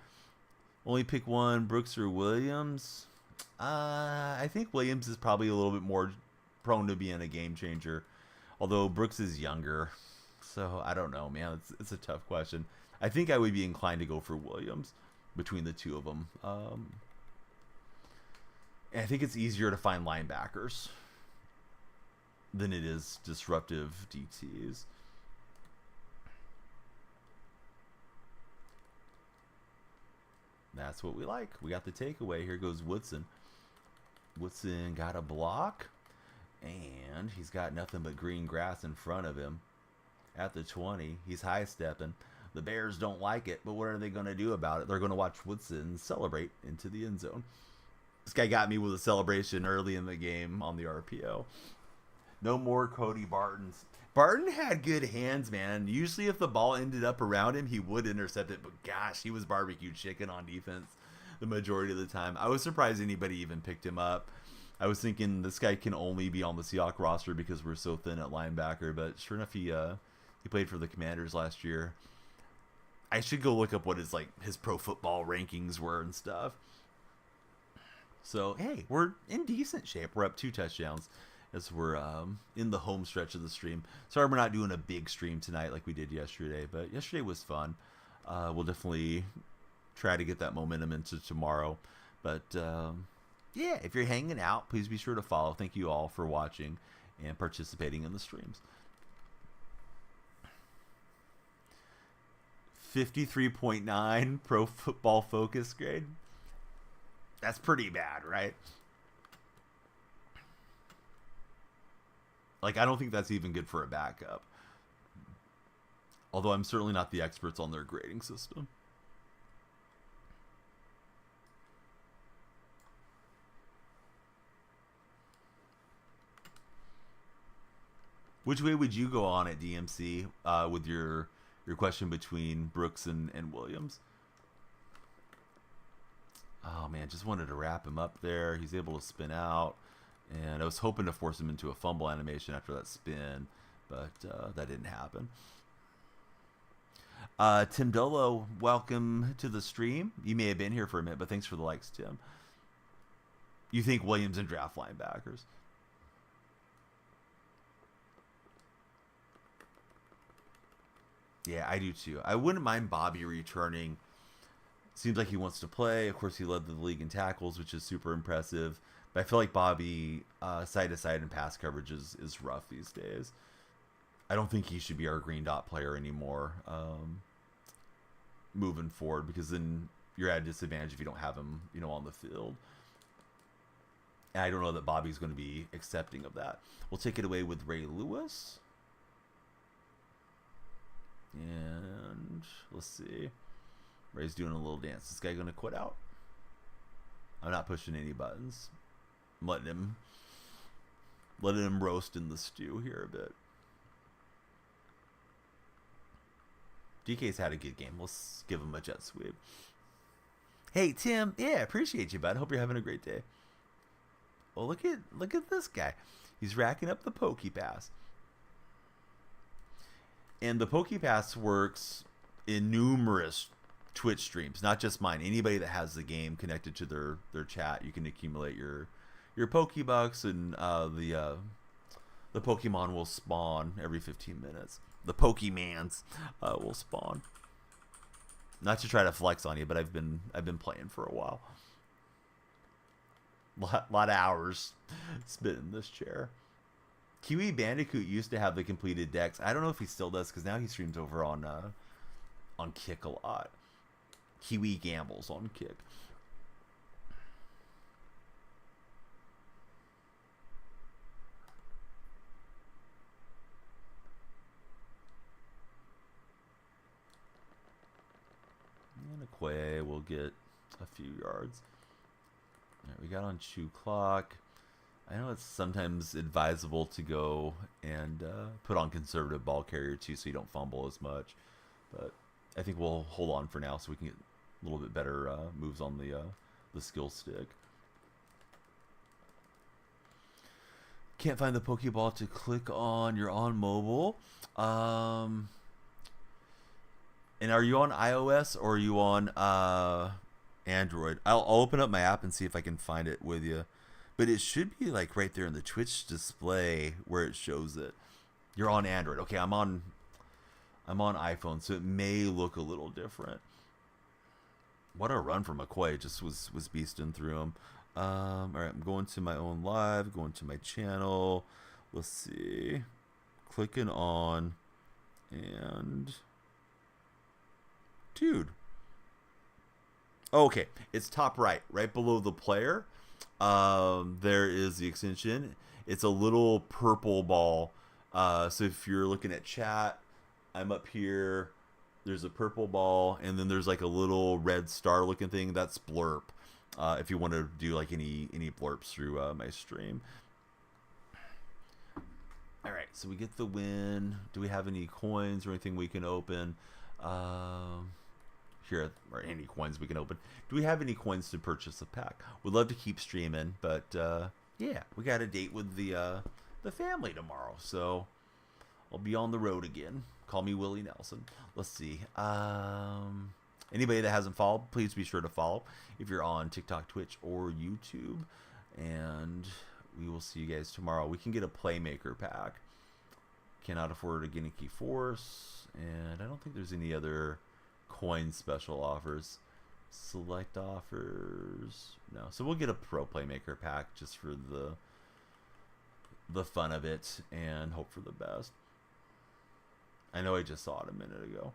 Only pick one, Brooks or Williams. I think Williams is probably a little bit more prone to being a game changer, although Brooks is younger. So I don't know, man. It's a tough question. I think I would be inclined to go for Williams between the two of them. And I think it's easier to find linebackers than it is disruptive DTs. That's what we like. We got the takeaway. Here goes Woodson. Woodson got a block, and he's got nothing but green grass in front of him. At the 20, he's high-stepping. The Bears don't like it, but what are they going to do about it? They're going to watch Woodson celebrate into the end zone. This guy got me with a celebration early in the game on the RPO. No more Cody Barton's. Barton had good hands, man. Usually if the ball ended up around him, he would intercept it. But gosh, he was barbecue chicken on defense the majority of the time. I was surprised anybody even picked him up. I was thinking this guy can only be on the Seahawks roster because we're so thin at linebacker. But sure enough, he played for the Commanders last year. I should go look up what his Pro Football rankings were and stuff. So, hey, we're in decent shape. We're up 2 touchdowns as we're in the home stretch of the stream. Sorry we're not doing a big stream tonight like we did yesterday, but yesterday was fun. We'll definitely try to get that momentum into tomorrow. But yeah, if you're hanging out, please be sure to follow. Thank you all for watching and participating in the streams. 53.9 Pro Football Focus grade. That's pretty bad, right? Like, I don't think that's even good for a backup. Although I'm certainly not the experts on their grading system. Which way would you go on at DMC with your question between Brooks and Williams? Oh, man, just wanted to wrap him up there. He's able to spin out. And I was hoping to force him into a fumble animation after that spin, but that didn't happen. Tim Dolo, welcome to the stream. You may have been here for a minute, but thanks for the likes, Tim. You think Williams and draft linebackers? Yeah, I do too. I wouldn't mind Bobby returning. Seems like he wants to play. Of course, he led the league in tackles, which is super impressive. But I feel like Bobby, side to side and pass coverage is rough these days. I don't think he should be our green dot player anymore moving forward, because then you're at a disadvantage if you don't have him, on the field. And I don't know that Bobby's going to be accepting of that. We'll take it away with Ray Lewis. And let's see. Ray's doing a little dance. This guy going to quit out? I'm not pushing any buttons. I'm letting him roast in the stew here a bit. DK's had a good game. Let's give him a jet sweep. Hey Tim, yeah, appreciate you, bud. Hope you're having a great day. Well, look at this guy. He's racking up the Pokey Pass. And the Pokey Pass works in numerous Twitch streams, not just mine. Anybody that has the game connected to their chat, you can accumulate your Pokebucks, and the Pokemon will spawn every 15 minutes. The Pokemans will spawn. Not to try to flex on you, but I've been playing for a while. Lot of hours spent in this chair. Kiwi Bandicoot used to have the completed decks. I don't know if he still does, because now he streams over on Kick a lot. Kiwi gambles on Kick. And Okoye will get a few yards. All right, we got on Chew Clock. I know it's sometimes advisable to go and put on conservative ball carrier too, so you don't fumble as much. But I think we'll hold on for now so we can get a little bit better moves on the skill stick. Can't find the Pokeball to click on. You're on mobile. And are you on iOS or are you on Android? I'll open up my app and see if I can find it with you. But it should be like right there in the Twitch display where it shows it. You're on Android. Okay, I'm on iPhone, so it may look a little different. What a run from McCoy. Just was beasting through him. All right, I'm going to my own live, going to my channel. Let's see. Clicking on, and dude. Okay, it's top right below the player. There is the extension. It's a little purple ball. So if you're looking at chat, I'm up here. There's a purple ball, and then there's like a little red star looking thing. That's Blurp. If you want to do like any blurps through my stream. All right, so we get the win. Do we have any coins or anything we can open? Here, or any coins we can open. Do we have any coins to purchase a pack? Would love to keep streaming, but yeah, we got a date with the family tomorrow, so I'll be on the road again. Call me Willie Nelson. Let's see. Anybody that hasn't followed, please be sure to follow if you're on TikTok, Twitch, or YouTube. And we will see you guys tomorrow. We can get a Playmaker pack. Cannot afford a Genicky Force. And I don't think there's any other coin special offers. Select offers. No. So we'll get a Pro Playmaker pack just for the fun of it and hope for the best. I know I just saw it a minute ago.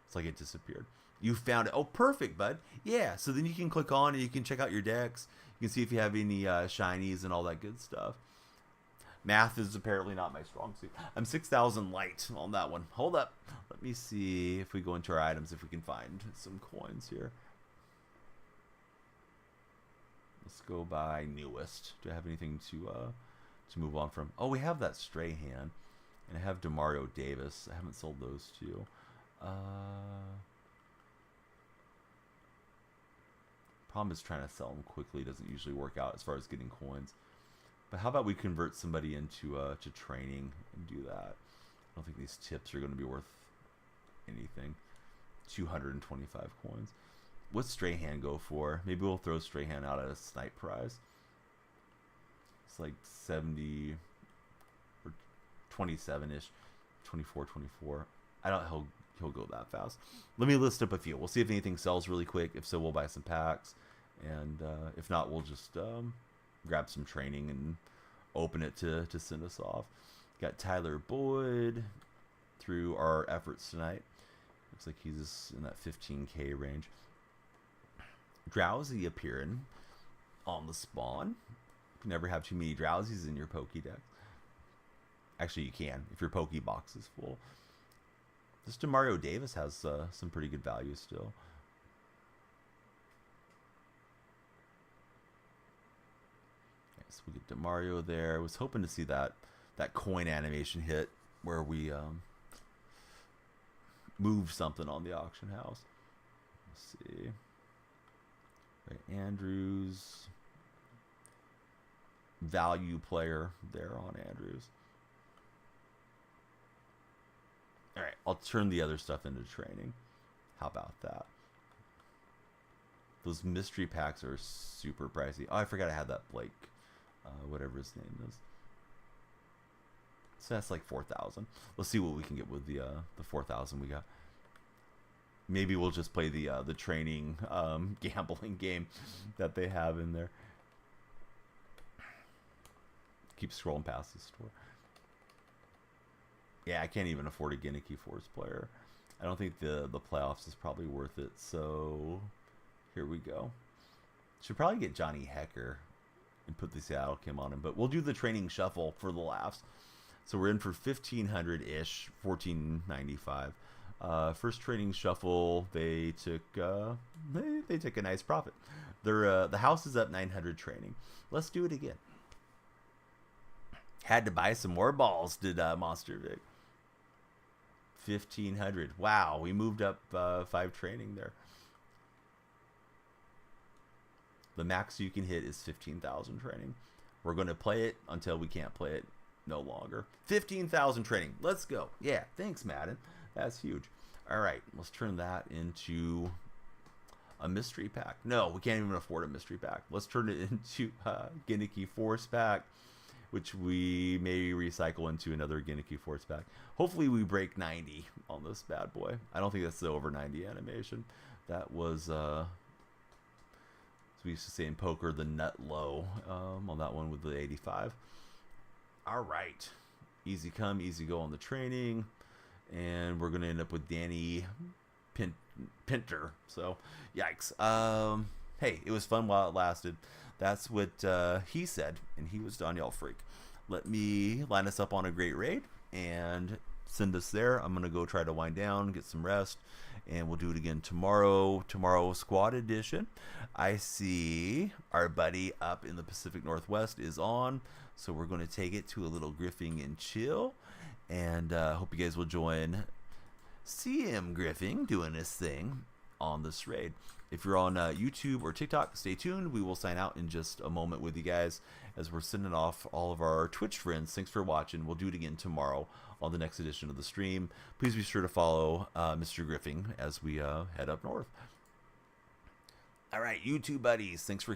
It's like it disappeared. You found it. Oh, perfect, bud. Yeah, so then you can click on and you can check out your decks. You can see if you have any shinies and all that good stuff. Math is apparently not my strong suit. I'm 6,000 light on that one. Hold up. Let me see if we go into our items, if we can find some coins here. Let's go by newest. Do I have anything to move on from? Oh, we have that Strahan. And I have Demario Davis. I haven't sold those two. Problem is trying to sell them quickly doesn't usually work out as far as getting coins. But how about we convert somebody into to training and do that? I don't think these tips are going to be worth anything. 225 coins. What's Strahan go for? Maybe we'll throw Strahan out at a snipe prize. It's like 70 or 27-ish. 24, 24. I don't know he'll go that fast. Let me list up a few. We'll see if anything sells really quick. If so, we'll buy some packs. And if not, we'll just grab some training and open it to send us off. Got Tyler Boyd through our efforts tonight. Looks like he's in that 15K range. Drowsy appearing on the spawn. You can never have too many Drowsies in your Pokédex. Actually, you can if your Pokebox is full. This Demario Davis has some pretty good value still. Okay, so we get Demario there. I was hoping to see that coin animation hit where we move something on the auction house. Let's see. Right, Andrews. Value player there on Andrews. All right, I'll turn the other stuff into training. How about that? Those mystery packs are super pricey. Oh, I forgot I had that Blake, whatever his name is. So that's like 4,000. Let's see what we can get with the 4,000 we got. Maybe we'll just play the training gambling game that they have in there. Keep scrolling past the store. Yeah, I can't even afford a Genicky Force player. I don't think the playoffs is probably worth it. So here we go. Should probably get Johnny Hecker and put the Seattle Kim on him. But we'll do the training shuffle for the laughs. So we're in for 1,500-ish, 1,495. First training shuffle, they took they took a nice profit. The house is up 900 training. Let's do it again. Had to buy some more balls, did Monster Vic. 1,500. Wow, we moved up 5 training there. The max you can hit is 15,000 training. We're going to play it until we can't play it no longer. 15,000 training. Let's go. Yeah, thanks, Madden. That's huge. All right, let's turn that into a mystery pack. No, we can't even afford a mystery pack. Let's turn it into a Genicky Force pack, which we may recycle into another Genicky Force pack. Hopefully we break 90 on this bad boy. I don't think that's the over 90 animation. That was, as we used to say in poker, the nut low on that one with the 85. All right. Easy come, easy go on the training. And we're going to end up with Danny Pinter. So, yikes. Hey, it was fun while it lasted. That's what he said, and he was Danielle Freak. Let me line us up on a great raid and send us there. I'm going to go try to wind down, get some rest, and we'll do it again tomorrow. Tomorrow, Squad Edition. I see our buddy up in the Pacific Northwest is on, so we're going to take it to a little griffing and chill, and hope you guys will join CM Griffing doing his thing on this raid. If you're on YouTube or TikTok, stay tuned. We will sign out in just a moment with you guys as we're sending off all of our Twitch friends. Thanks for watching. We'll do it again tomorrow on the next edition of the stream. Please be sure to follow Mr. Griffing as we head up north. All right, YouTube buddies, thanks for coming.